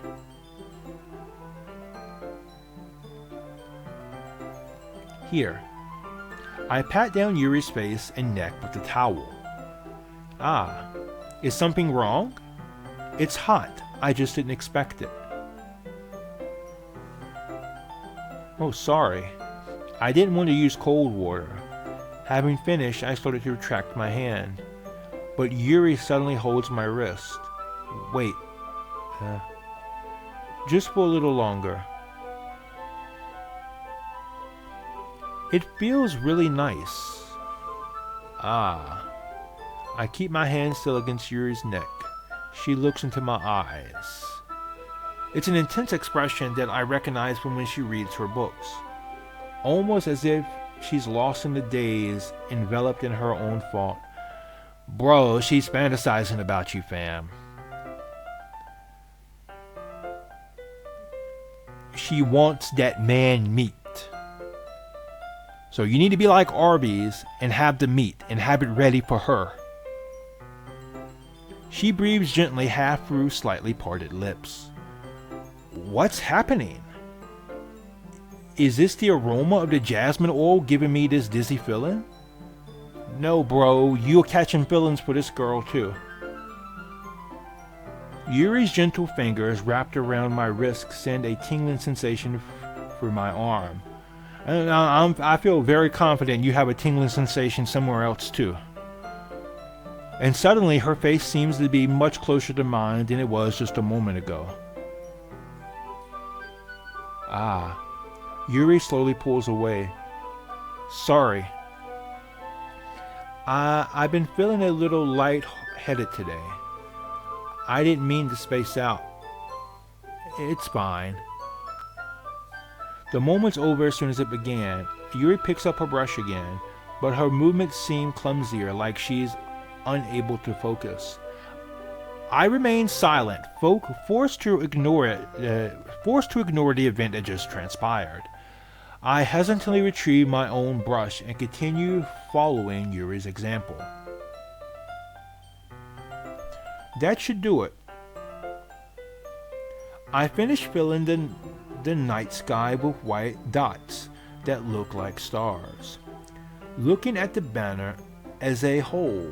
A: Here. I pat down Yuri's face and neck with the towel. Ah, is something wrong? It's hot. I just didn't expect it. Oh, sorry. I didn't want to use cold water. Having finished, I started to retract my hand. But Yuri suddenly holds my wrist. Wait. Just for a little longer. It feels really nice. Ah. I keep my hand still against Yuri's neck. She looks into my eyes. It's an intense expression that I recognize from when she reads her books. Almost as if she's lost in the daze, enveloped in her own thought. Bro, she's fantasizing about you, fam. She wants that man meat. So you need to be like Arby's and have the meat and have it ready for her. She breathes gently, half through slightly parted lips. What's happening? Is this the aroma of the jasmine oil giving me this dizzy feeling? No, bro, you're catching feelings for this girl too. Yuri's gentle fingers wrapped around my wrist send a tingling sensation through my arm. And I feel very confident you have a tingling sensation somewhere else too. And suddenly her face seems to be much closer to mine than it was just a moment ago. Ah. Yuri slowly pulls away. Sorry. I've been feeling a little light-headed today. I didn't mean to space out. It's fine. The moment's over as soon as it began. Yuri picks up her brush again, but her movements seem clumsier, like she's unable to focus. I remain silent, forced to ignore the event that just transpired. I hesitantly retrieve my own brush and continue following Yuri's example. That should do it. I finish filling the night sky with white dots that look like stars. Looking at the banner as a whole,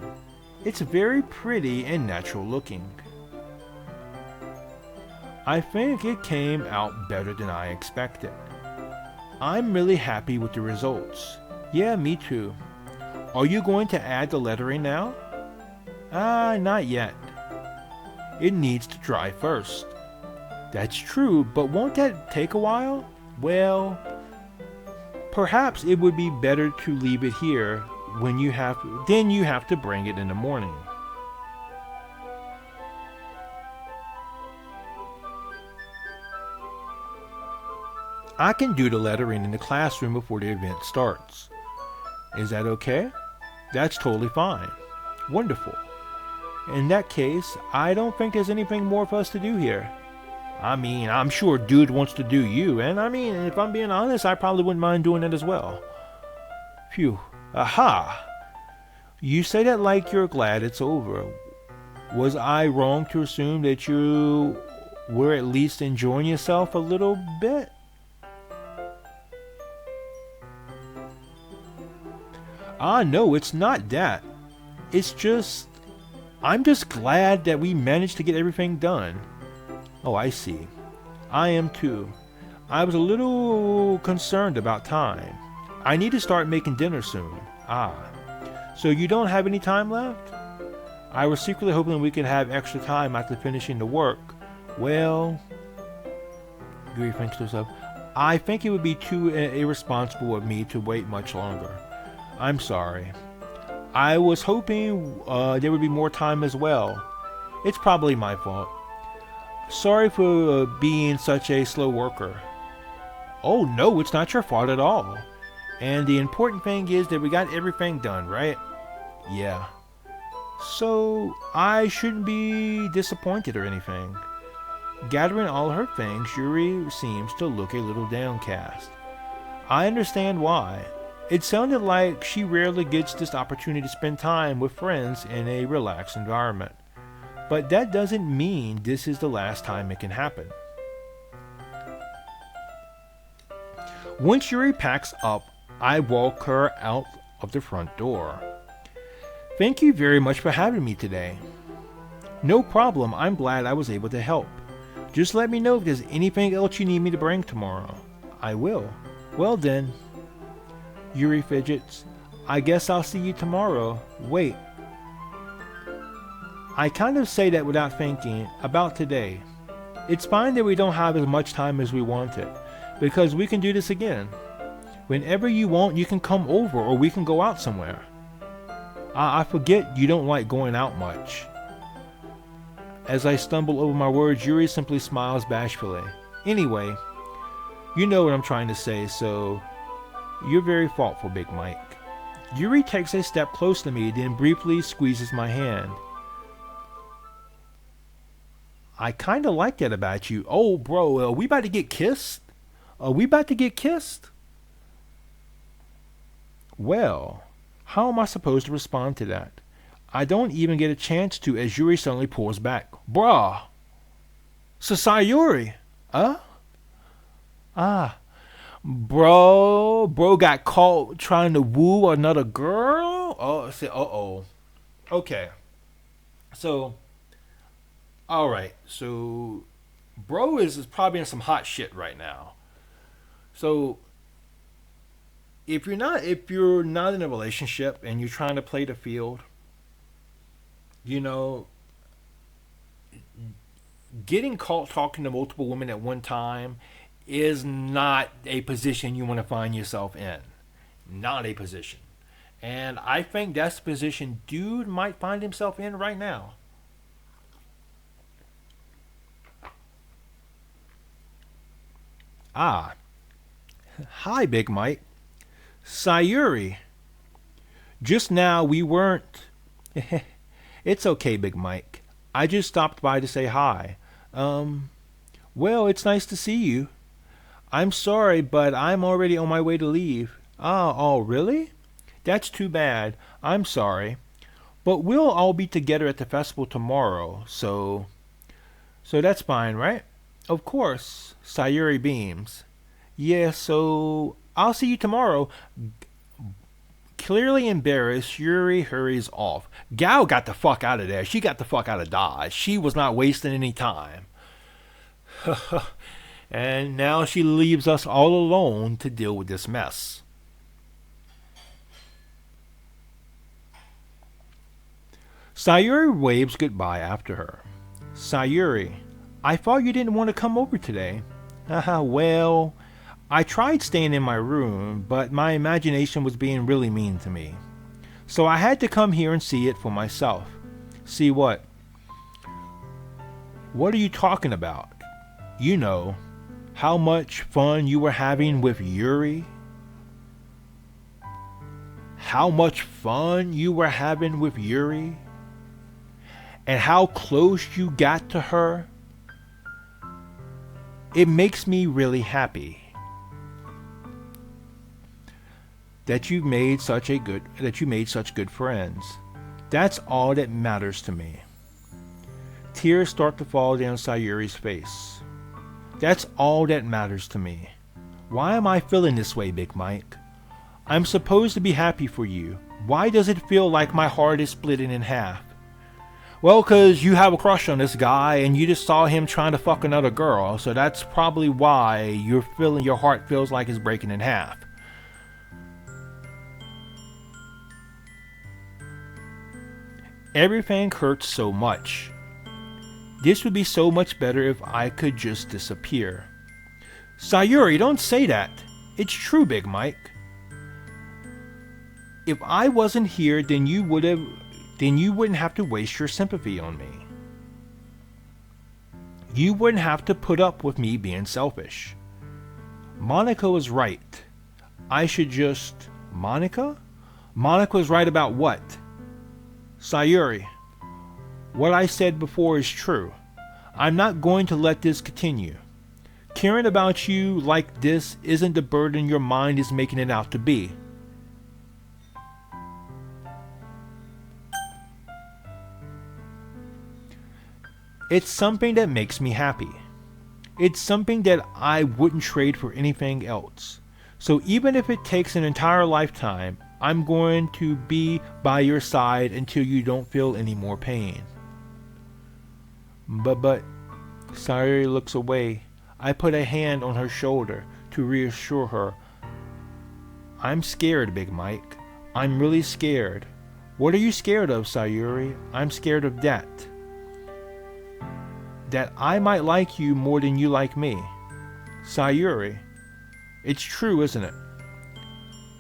A: it's very pretty and natural looking. I think it came out better than I expected. I'm really happy with the results. Yeah, me too. Are you going to add the lettering now? Not yet. It needs to dry first. That's true, but won't that take a while? Well, perhaps it would be better to leave it here then you have to bring it in the morning. I can do the lettering in the classroom before the event starts. Is that okay? That's totally fine. Wonderful. In that case, I don't think there's anything more for us to do here. I mean, I'm sure dude wants to do you, and I mean, if I'm being honest, I probably wouldn't mind doing it as well. Phew. Aha! You say that like you're glad it's over. Was I wrong to assume that you were at least enjoying yourself a little bit? No, it's not that. It's just, I'm just glad that we managed to get everything done. Oh, I see. I am too. I was a little concerned about time. I need to start making dinner soon. So you don't have any time left? I was secretly hoping we could have extra time after finishing the work. Well, Yuri thinks to herself, I think it would be too irresponsible of me to wait much longer. I'm sorry. I was hoping there would be more time as well. It's probably my fault. Sorry for being such a slow worker. Oh no, it's not your fault at all. And the important thing is that we got everything done, right? Yeah. So I shouldn't be disappointed or anything. Gathering all her things, Yuri seems to look a little downcast. I understand why. It sounded like she rarely gets this opportunity to spend time with friends in a relaxed environment. But that doesn't mean this is the last time it can happen. Once Yuri packs up, I walk her out of the front door. Thank you very much for having me today. No problem, I'm glad I was able to help. Just let me know if there's anything else you need me to bring tomorrow. I will. Well then. Yuri fidgets. I guess I'll see you tomorrow. Wait. I kind of say that without thinking about today. It's fine that we don't have as much time as we wanted, because we can do this again. Whenever you want, you can come over or we can go out somewhere. I forget you don't like going out much. As I stumble over my words, Yuri simply smiles bashfully. Anyway, you know what I'm trying to say, so you're very thoughtful, Big Mike. Yuri takes a step close to me, then briefly squeezes my hand. I kinda like that about you. Oh, bro, are we about to get kissed? Are we about to get kissed? Well, how am I supposed to respond to that? I don't even get a chance to as Yuri suddenly pulls back. Bruh. Sayuri. Huh? Ah. Bro got caught trying to woo another girl? Oh, uh-oh. Okay. So, alright. So, bro is probably in some hot shit right now. So, if you're not in a relationship and you're trying to play the field, you know, getting caught talking to multiple women at one time is not a position you want to find yourself in. Not a position. And I think that's the position dude might find himself in right now. Ah. Hi, Big Mike. Sayuri. Just now we weren't... It's okay, Big Mike. I just stopped by to say hi. Well, it's nice to see you. I'm sorry, but I'm already on my way to leave. Oh, really? That's too bad. I'm sorry. But we'll all be together at the festival tomorrow, so that's fine, right? Of course. Sayuri beams. Yeah, so I'll see you tomorrow. Clearly embarrassed, Yuri hurries off. Gal got the fuck out of there. She got the fuck out of Dodge. She was not wasting any time. And now she leaves us all alone to deal with this mess. Sayuri waves goodbye after her. Sayuri, I thought you didn't want to come over today. Well, I tried staying in my room, but my imagination was being really mean to me. So I had to come here and see it for myself. See what? What are you talking about? You know, how much fun you were having with Yuri? How much fun you were having with Yuri? And how close you got to her? It makes me really happy that you made such good friends. That's all that matters to me. Tears start to fall down Sayuri's face. That's all that matters to me. Why am I feeling this way, Big Mike? I'm supposed to be happy for you. Why does it feel like my heart is splitting in half? Well, 'cause you have a crush on this guy and you just saw him trying to fuck another girl, so that's probably why your heart feels like it's breaking in half. Everything hurts so much. This would be so much better if I could just disappear. Sayuri, don't say that. It's true, Big Mike. If I wasn't here, then you wouldn't have to waste your sympathy on me. you wouldn't have to put up with me being selfish. Monica was right. I should just... Monica? Monica was right about what? Sayuri, what I said before is true. I'm not going to let this continue. Caring about you like this isn't the burden your mind is making it out to be. It's something that makes me happy. It's something that I wouldn't trade for anything else. So even if it takes an entire lifetime, I'm going to be by your side until you don't feel any more pain. But, Sayuri looks away. I put a hand on her shoulder to reassure her. I'm scared, Big Mike. I'm really scared. What are you scared of, Sayuri? I'm scared of that. That I might like you more than you like me. Sayuri, it's true, isn't it?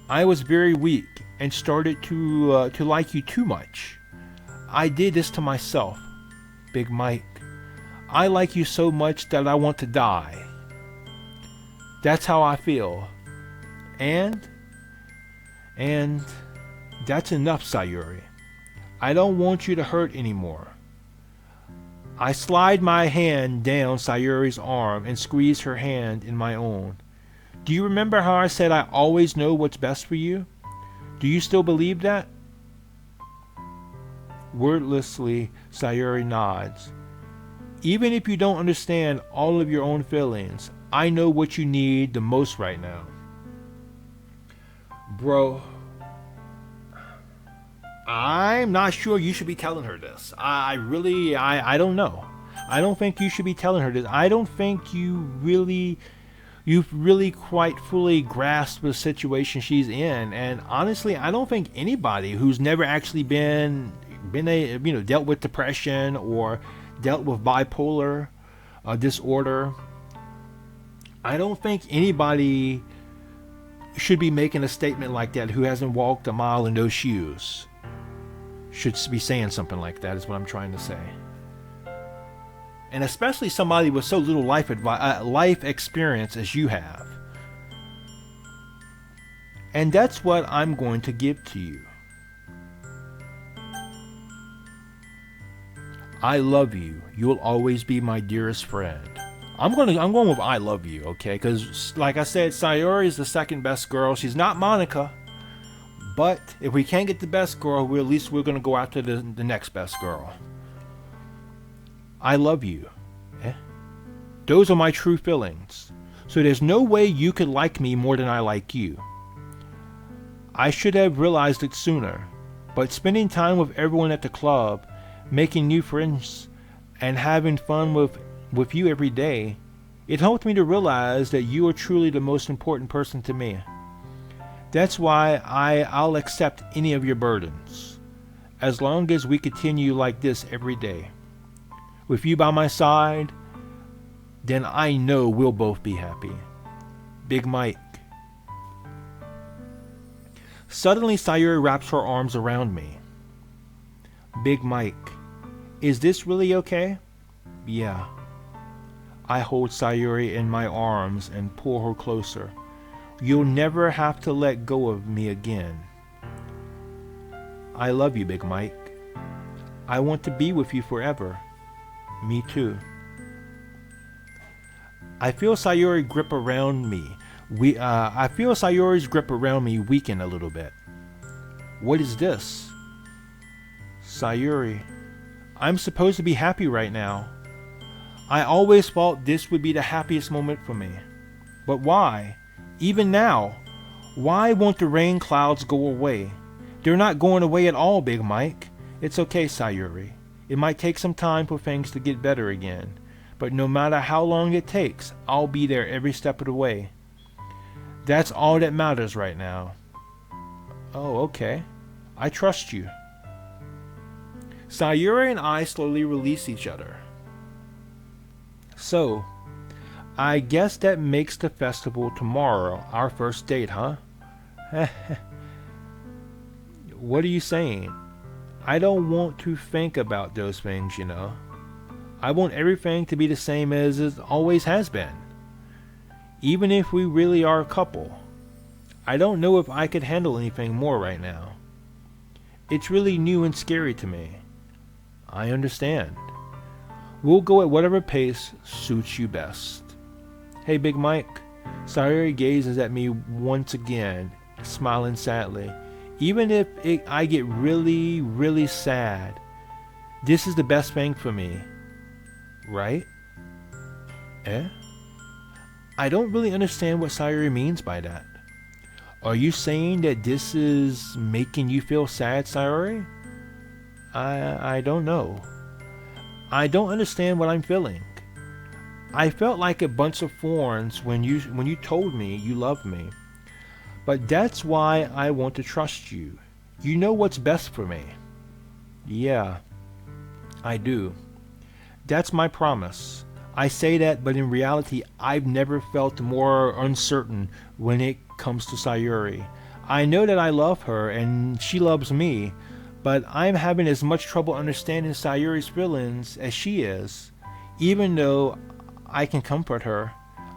A: I was very weak and started to like you too much. I did this to myself, Big Mike. I like you so much that I want to die. That's how I feel. And that's enough, Sayuri. I don't want you to hurt anymore. I slide my hand down Sayuri's arm and squeeze her hand in my own. Do you remember how I said I always know what's best for you? Do you still believe that? Wordlessly, Sayuri nods. Even if you don't understand all of your own feelings, I know what you need the most right now. Bro, I'm not sure you should be telling her this. I don't know. I don't think you should be telling her this. I don't think you've really quite fully grasped the situation she's in. And honestly, I don't think anybody who's never actually been dealt with depression or dealt with bipolar disorder, I don't think anybody should be making a statement like that who hasn't walked a mile in those shoes. Should be saying something like that is what I'm trying to say. And especially somebody with so little life experience as you have. And that's what I'm going to give to you. I love you. You'll always be my dearest friend. I'm going with I love you, okay? Because like I said, Sayuri is the second best girl. She's not Monica. But if we can't get the best girl, at least we're going to go after the next best girl. I love you. Those are my true feelings. So there's no way you could like me more than I like you. I should have realized it sooner. But spending time with everyone at the club, making new friends, and having fun with you every day, it helped me to realize that you are truly the most important person to me. That's why I'll accept any of your burdens, as long as we continue like this every day. With you by my side, then I know we'll both be happy. Big Mike. Suddenly, Sayuri wraps her arms around me. Big Mike, is this really okay? Yeah. I hold Sayuri in my arms and pull her closer. You'll never have to let go of me again. I love you, Big Mike. I want to be with you forever. Me too. I feel Sayuri's grip around me. I feel Sayuri's grip around me weaken a little bit. What is this? Sayuri, I'm supposed to be happy right now. I always thought this would be the happiest moment for me. But why? Even now, why won't the rain clouds go away? They're not going away at all, Big Mike. It's okay, Sayuri. It might take some time for things to get better again. But no matter how long it takes, I'll be there every step of the way. That's all that matters right now. Oh, okay. I trust you. Sayuri and I slowly release each other. So, I guess that makes the festival tomorrow our first date, huh? What are you saying? I don't want to think about those things, you know. I want everything to be the same as it always has been. Even if we really are a couple. I don't know if I could handle anything more right now. It's really new and scary to me. I understand. We'll go at whatever pace suits you best. Hey, Big Mike. Sayuri gazes at me once again, smiling sadly. Even if I get really, really sad, this is the best thing for me. Right? Eh? I don't really understand what Sayuri means by that. Are you saying that this is making you feel sad, Sayuri? I don't know. I don't understand what I'm feeling. I felt like a bunch of thorns when you told me you loved me. But that's why I want to trust you. You know what's best for me. Yeah, I do. That's my promise. I say that, but in reality, I've never felt more uncertain when it comes to Sayuri. I know that I love her and she loves me, but I'm having as much trouble understanding Sayuri's feelings as she is. Even though I can comfort her,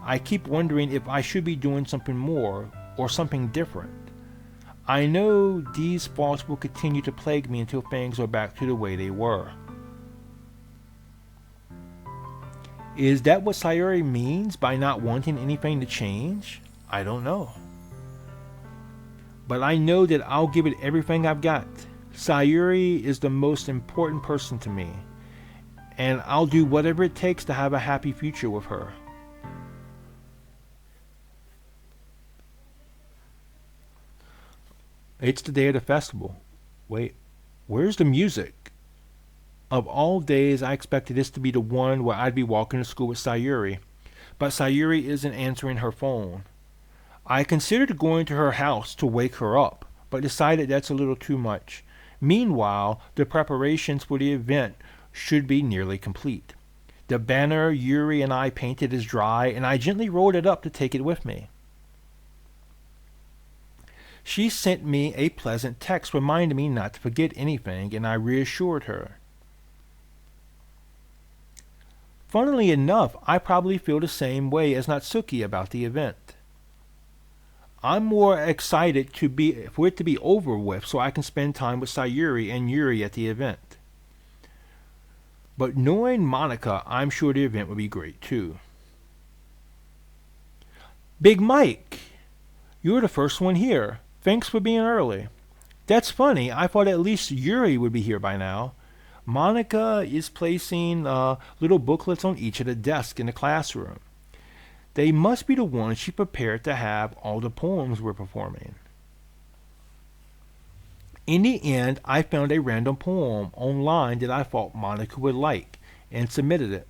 A: I keep wondering if I should be doing something more or something different. I know these thoughts will continue to plague me until things are back to the way they were. Is that what Sayuri means by not wanting anything to change? I don't know. But I know that I'll give it everything I've got. Sayuri is the most important person to me, and I'll do whatever it takes to have a happy future with her. It's the day of the festival. Wait, where's the music? Of all days, I expected this to be the one where I'd be walking to school with Sayuri, but Sayuri isn't answering her phone. I considered going to her house to wake her up, but decided that's a little too much. Meanwhile, the preparations for the event should be nearly complete. The banner Yuri and I painted is dry, and I gently rolled it up to take it with me. She sent me a pleasant text reminding me not to forget anything, and I reassured her. Funnily enough, I probably feel the same way as Natsuki about the event. I'm more excited for it to be over with so I can spend time with Sayuri and Yuri at the event. But knowing Monica, I'm sure the event will be great too. Big Mike, you're the first one here. Thanks for being early. That's funny. I thought at least Yuri would be here by now. Monica is placing little booklets on each of the desks in the classroom. They must be the ones she prepared to have all the poems we're performing. In the end, I found a random poem online that I thought Monica would like and submitted it.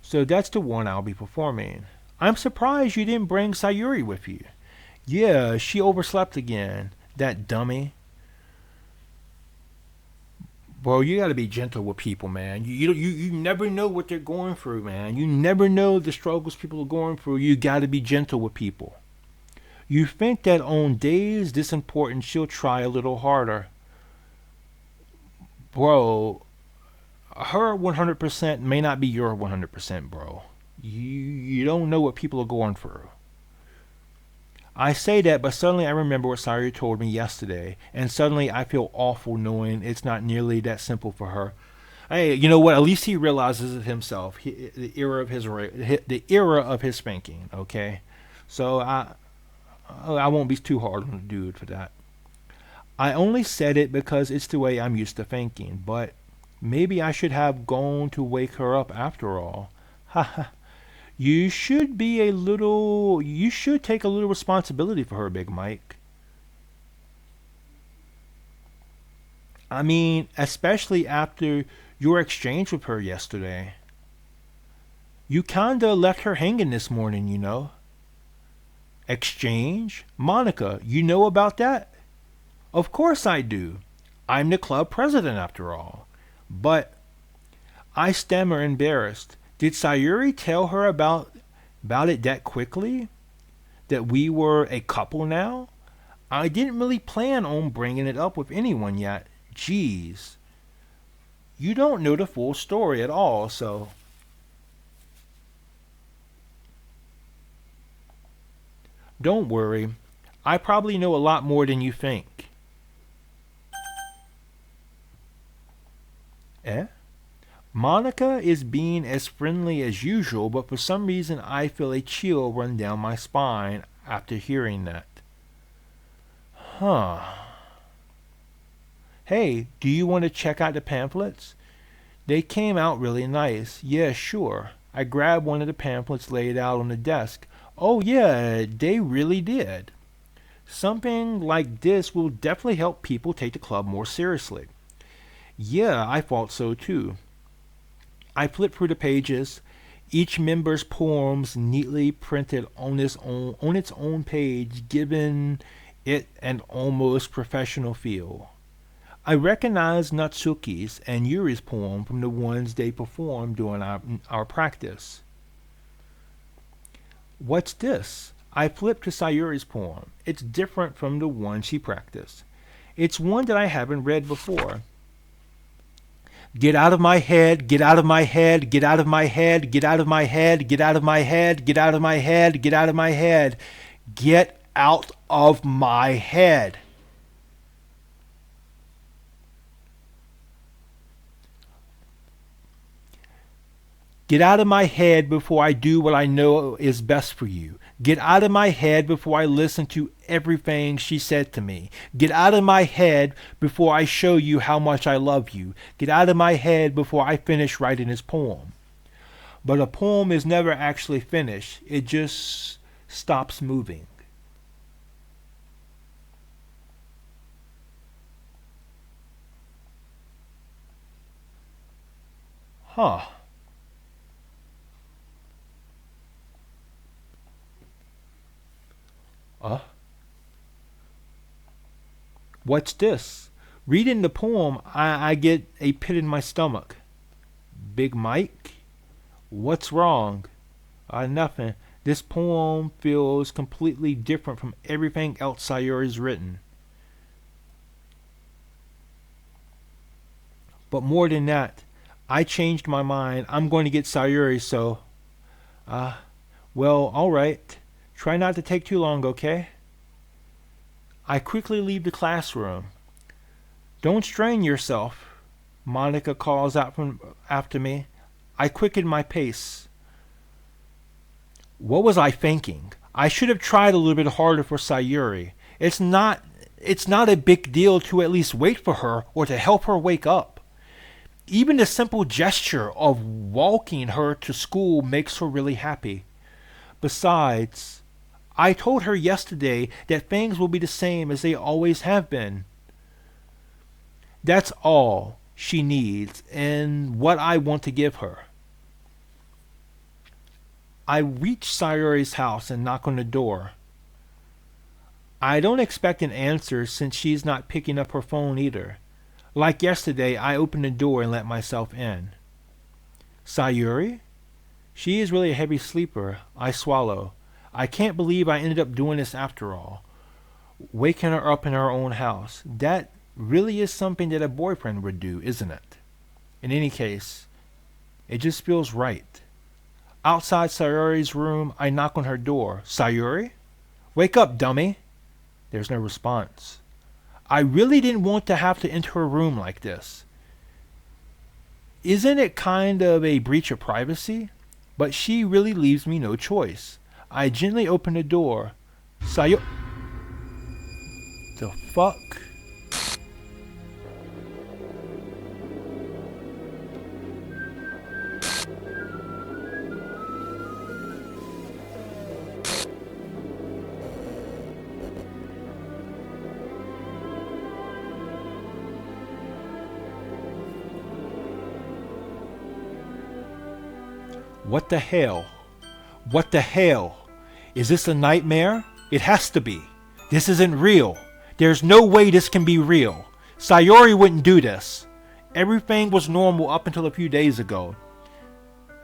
A: So that's the one I'll be performing. I'm surprised you didn't bring Sayuri with you. Yeah, she overslept again. That dummy. Bro, you gotta be gentle with people, man. You never know what they're going through, man. You never know the struggles people are going through. You gotta be gentle with people. You think that on days this important she'll try a little harder. Bro, her 100% may not be your 100%, bro. You don't know what people are going through. I say that, but suddenly I remember what Sayuri told me yesterday, and suddenly I feel awful knowing it's not nearly that simple for her. Hey, you know what? At least he realizes it himself. The era of his spanking. Okay, so I won't be too hard on the dude for that. I only said it because it's the way I'm used to thinking, but maybe I should have gone to wake her up after all. Haha. You should take a little responsibility for her, Big Mike. I mean, especially after your exchange with her yesterday. You kinda left her hanging this morning, you know. Exchange? Monica, you know about that? Of course I do. I'm the club president after all. But I stammer, embarrassed. Did Sayuri tell her about it that quickly? That we were a couple now? I didn't really plan on bringing it up with anyone yet. Jeez. You don't know the full story at all, so... Don't worry. I probably know a lot more than you think. Eh? Monica is being as friendly as usual, but for some reason I feel a chill run down my spine after hearing that. Huh. Hey, do you want to check out the pamphlets? They came out really nice. Yeah, sure. I grabbed one of the pamphlets laid out on the desk. Oh yeah, they really did. Something like this will definitely help people take the club more seriously. Yeah, I thought so too. I flipped through the pages, each member's poems neatly printed on its own page, giving it an almost professional feel. I recognized Natsuki's and Yuri's poem from the ones they performed during our practice. What's this? I flipped to Sayuri's poem. It's different from the one she practiced. It's one that I haven't read before. Get out of my head, get out of my head, get out of my head, get out of my head, get out of my head, get out of my head, get out of my head, get out of my head. Get out of my head before I do what I know is best for you. Get out of my head before I listen to everything she said to me. Get out of my head before I show you how much I love you. Get out of my head before I finish writing this poem. But a poem is never actually finished. It just stops moving. Huh. What's this? Reading the poem, I get a pit in my stomach. Big Mike? What's wrong? Nothing. This poem feels completely different from everything else Sayuri's written. But more than that, I changed my mind. I'm going to get Sayuri, so... well, alright. Try not to take too long, okay? I quickly leave the classroom. Don't strain yourself, Monica calls out from after me. I quicken my pace. What was I thinking? I should have tried a little bit harder for Sayuri. It's not a big deal to at least wait for her or to help her wake up. Even the simple gesture of walking her to school makes her really happy. Besides, I told her yesterday that things will be the same as they always have been. That's all she needs and what I want to give her. I reach Sayuri's house and knock on the door. I don't expect an answer since she's not picking up her phone either. Like yesterday, I open the door and let myself in. Sayuri? She is really a heavy sleeper. I swallow. I can't believe I ended up doing this after all. Waking her up in her own house. That really is something that a boyfriend would do, isn't it? In any case, it just feels right. Outside Sayuri's room, I knock on her door. Sayuri? Wake up, dummy. There's no response. I really didn't want to have to enter her room like this. Isn't it kind of a breach of privacy? But she really leaves me no choice. I gently open the door. The fuck? What the hell? What the hell? Is this a nightmare? It has to be. This isn't real. There's no way this can be real. Sayuri wouldn't do this. Everything was normal up until a few days ago.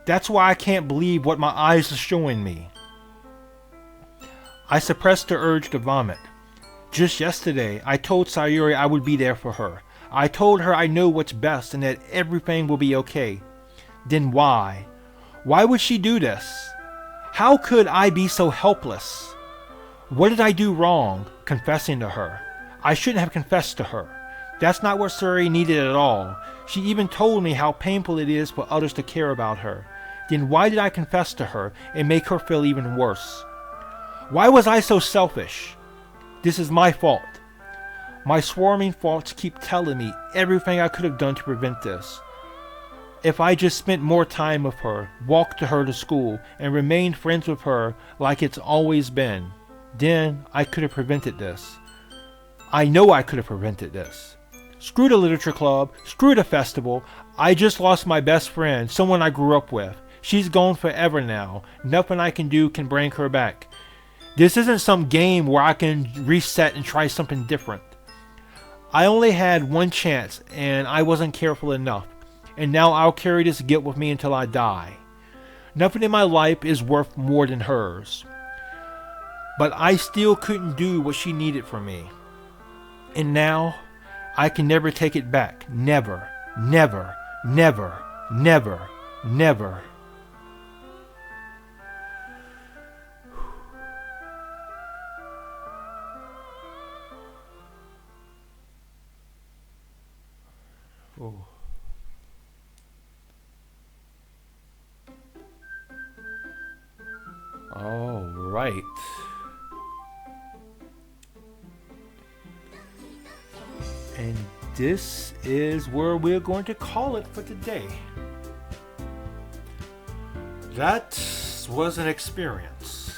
A: That's why I can't believe what my eyes are showing me. I suppressed the urge to vomit. Just yesterday, I told Sayuri I would be there for her. I told her I know what's best and that everything will be okay. Then why? Why would she do this? How could I be so helpless? What did I do wrong, confessing to her? I shouldn't have confessed to her. That's not what Suri needed at all. She even told me how painful it is for others to care about her. Then why did I confess to her and make her feel even worse? Why was I so selfish? This is my fault. My swarming thoughts keep telling me everything I could have done to prevent this. If I just spent more time with her, walked her to school, and remained friends with her like it's always been, then I could have prevented this. I know I could have prevented this. Screw the literature club, screw the festival. I just lost my best friend, someone I grew up with. She's gone forever now. Nothing I can do can bring her back. This isn't some game where I can reset and try something different. I only had one chance and I wasn't careful enough. And now I'll carry this guilt with me until I die. Nothing in my life is worth more than hers. But I still couldn't do what she needed from me. And now I can never take it back. Never, never, never, never, never. Oh. All right. And this is where we're going to call it for today. That was an experience.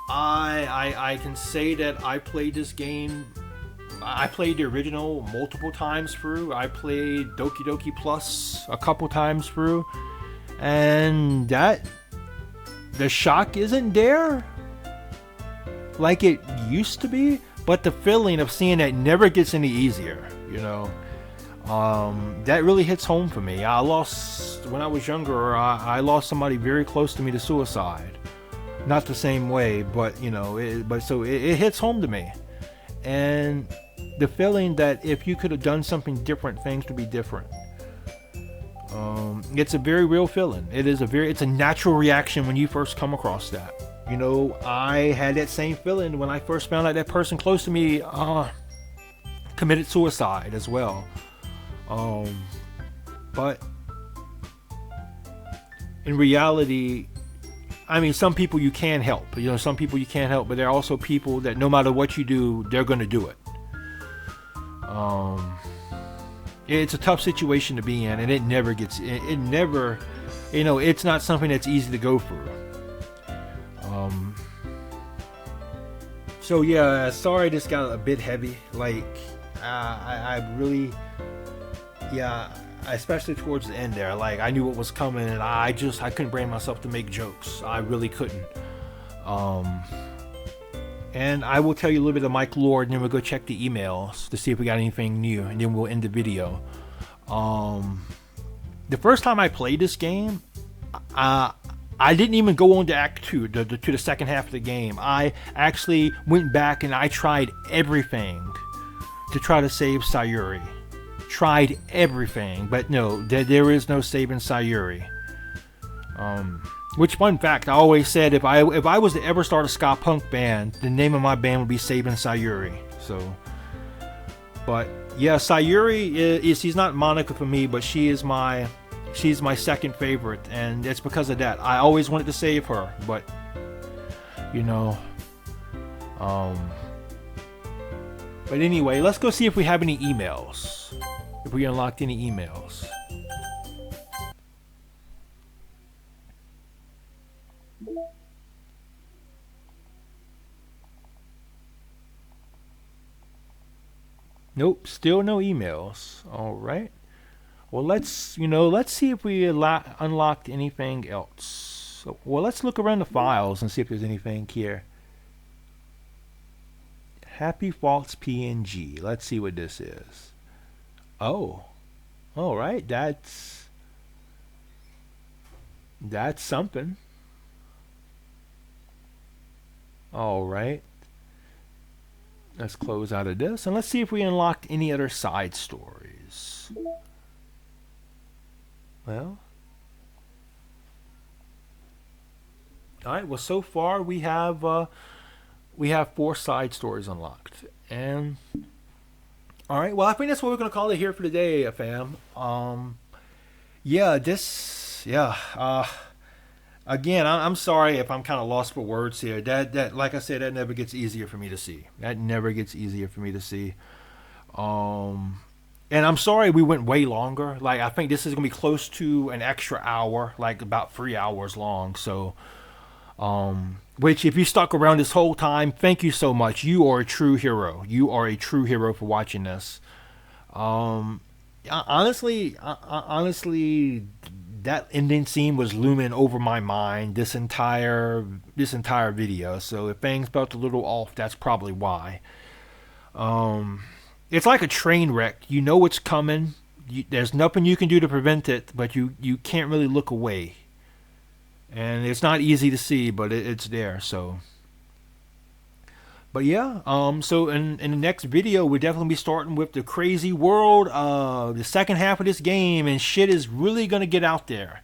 A: I can say that I played this game. I played the original multiple times through. I played Doki Doki Plus a couple times through. And that the shock isn't there like it used to be, but the feeling of seeing that never gets any easier, you know. That really hits home for me. I lost, when I was younger, I lost somebody very close to me to suicide. Not the same way, but you know, it hits home to me. And the feeling that if you could have done something different, things would be different. It's a very real feeling. It's a natural reaction when you first come across that. You know, I had that same feeling when I first found out that person close to me committed suicide as well. But in reality, I mean, some people you can help. You know, some people you can't help, but there are also people that no matter what you do, they're going to do it. It's a tough situation to be in, and it never, you know, it's not something that's easy to go through. So yeah, sorry this got a bit heavy. Like, I really, yeah, especially towards the end there. Like, I knew what was coming, and I couldn't bring myself to make jokes. I really couldn't. And I will tell you a little bit of Mike lore, and then we'll go check the emails to see if we got anything new, and then we'll end the video. The first time I played this game, I didn't even go on to Act 2, to the second half of the game. I actually went back and I tried everything to try to save Sayuri. Tried everything, but no, there is no saving Sayuri. Which, fun fact, I always said if I was to ever start a ska punk band, the name of my band would be Saving Sayuri. So, but yeah, Sayuri she's not Monica for me, but she's my second favorite, and it's because of that. I always wanted to save her, but you know, but anyway, let's go see if we have any emails. If we unlocked any emails. Nope, still no emails. All right. Well, let's see if we unlocked anything else. So, well, let's look around the files and see if there's anything here. Happy False PNG. Let's see what this is. Oh, all right. That's something. All right. Let's close out of this, and let's see if we unlocked any other side stories. Well, all right. Well, so far we have 4 side stories unlocked, and all right. Well, I think that's what we're gonna call it here for today, fam. Yeah. Again, I'm sorry if I'm kind of lost for words here. That like I said, that never gets easier for me to see. That never gets easier for me to see. And I'm sorry we went way longer. Like I think this is gonna be close to an extra hour, like about 3 hours long. So, which if you stuck around this whole time, thank you so much. You are a true hero. You are a true hero for watching this. Honestly, that ending scene was looming over my mind this entire video. So if things felt a little off, that's probably why. It's like a train wreck. You know it's coming. There's nothing you can do to prevent it, but you can't really look away. And it's not easy to see, but it's there. So, but yeah. So in the next video, we'll definitely be starting with the crazy world of the second half of this game, and shit is really gonna get out there.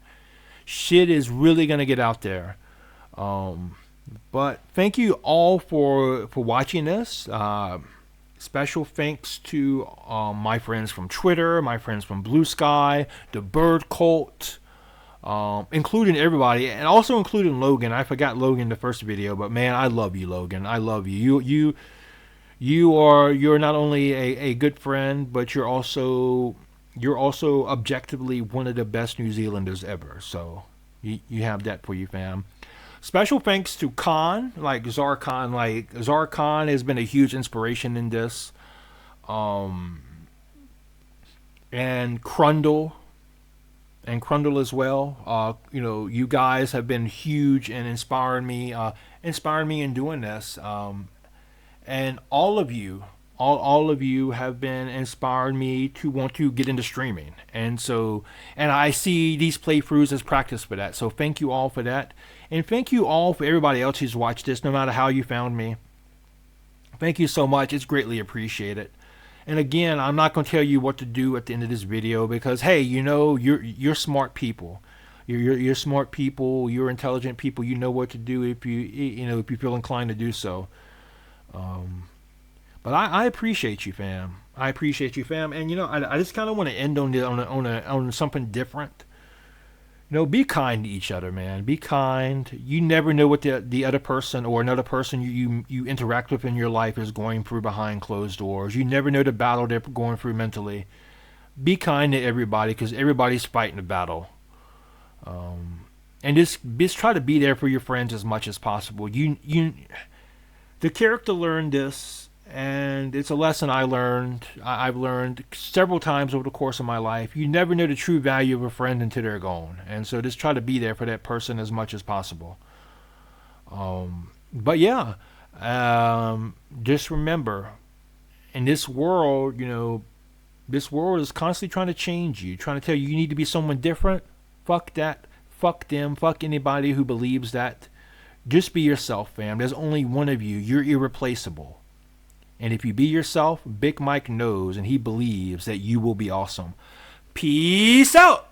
A: Shit is really gonna get out there. But thank you all for watching this. Special thanks to my friends from Twitter, my friends from Blue Sky, the Bird Cult, including everybody, and also including Logan. I forgot Logan in the first video, but man, I love you, Logan. I love you. You're not only a good friend, but you're also objectively one of the best New Zealanders ever. So you have that for you, fam. Special thanks to Khan, like Czar Khan. Like Czar Khan has been a huge inspiration in this. And Crundle as well. You guys have been huge and inspiring me in doing this. And all of you have been inspiring me to want to get into streaming. And I see these playthroughs as practice for that. So thank you all for that. And thank you all for everybody else who's watched this, no matter how you found me. Thank you so much. It's greatly appreciated. And again, I'm not going to tell you what to do at the end of this video because, hey, you're smart people. You're smart people. You're intelligent people. You know what to do if you feel inclined to do so. But I appreciate you, fam. I appreciate you, fam. And I just kind of want to end on something different. Be kind to each other, man. Be kind. You never know what the other person or another person you interact with in your life is going through behind closed doors. You never know the battle they're going through mentally. Be kind to everybody because everybody's fighting a battle. And just try to be there for your friends as much as possible. The character learned this, and it's a lesson I've learned several times over the course of my life. You never know the true value of a friend until they're gone, and so just try to be there for that person as much as possible. But yeah, just remember, in this world, this world is constantly trying to change you, trying to tell you need to be someone different. Fuck that. Fuck them. Fuck anybody who believes that. Just be yourself, fam. There's only one of you. You're irreplaceable. And if you be yourself, Big Mike knows and he believes that you will be awesome. Peace out.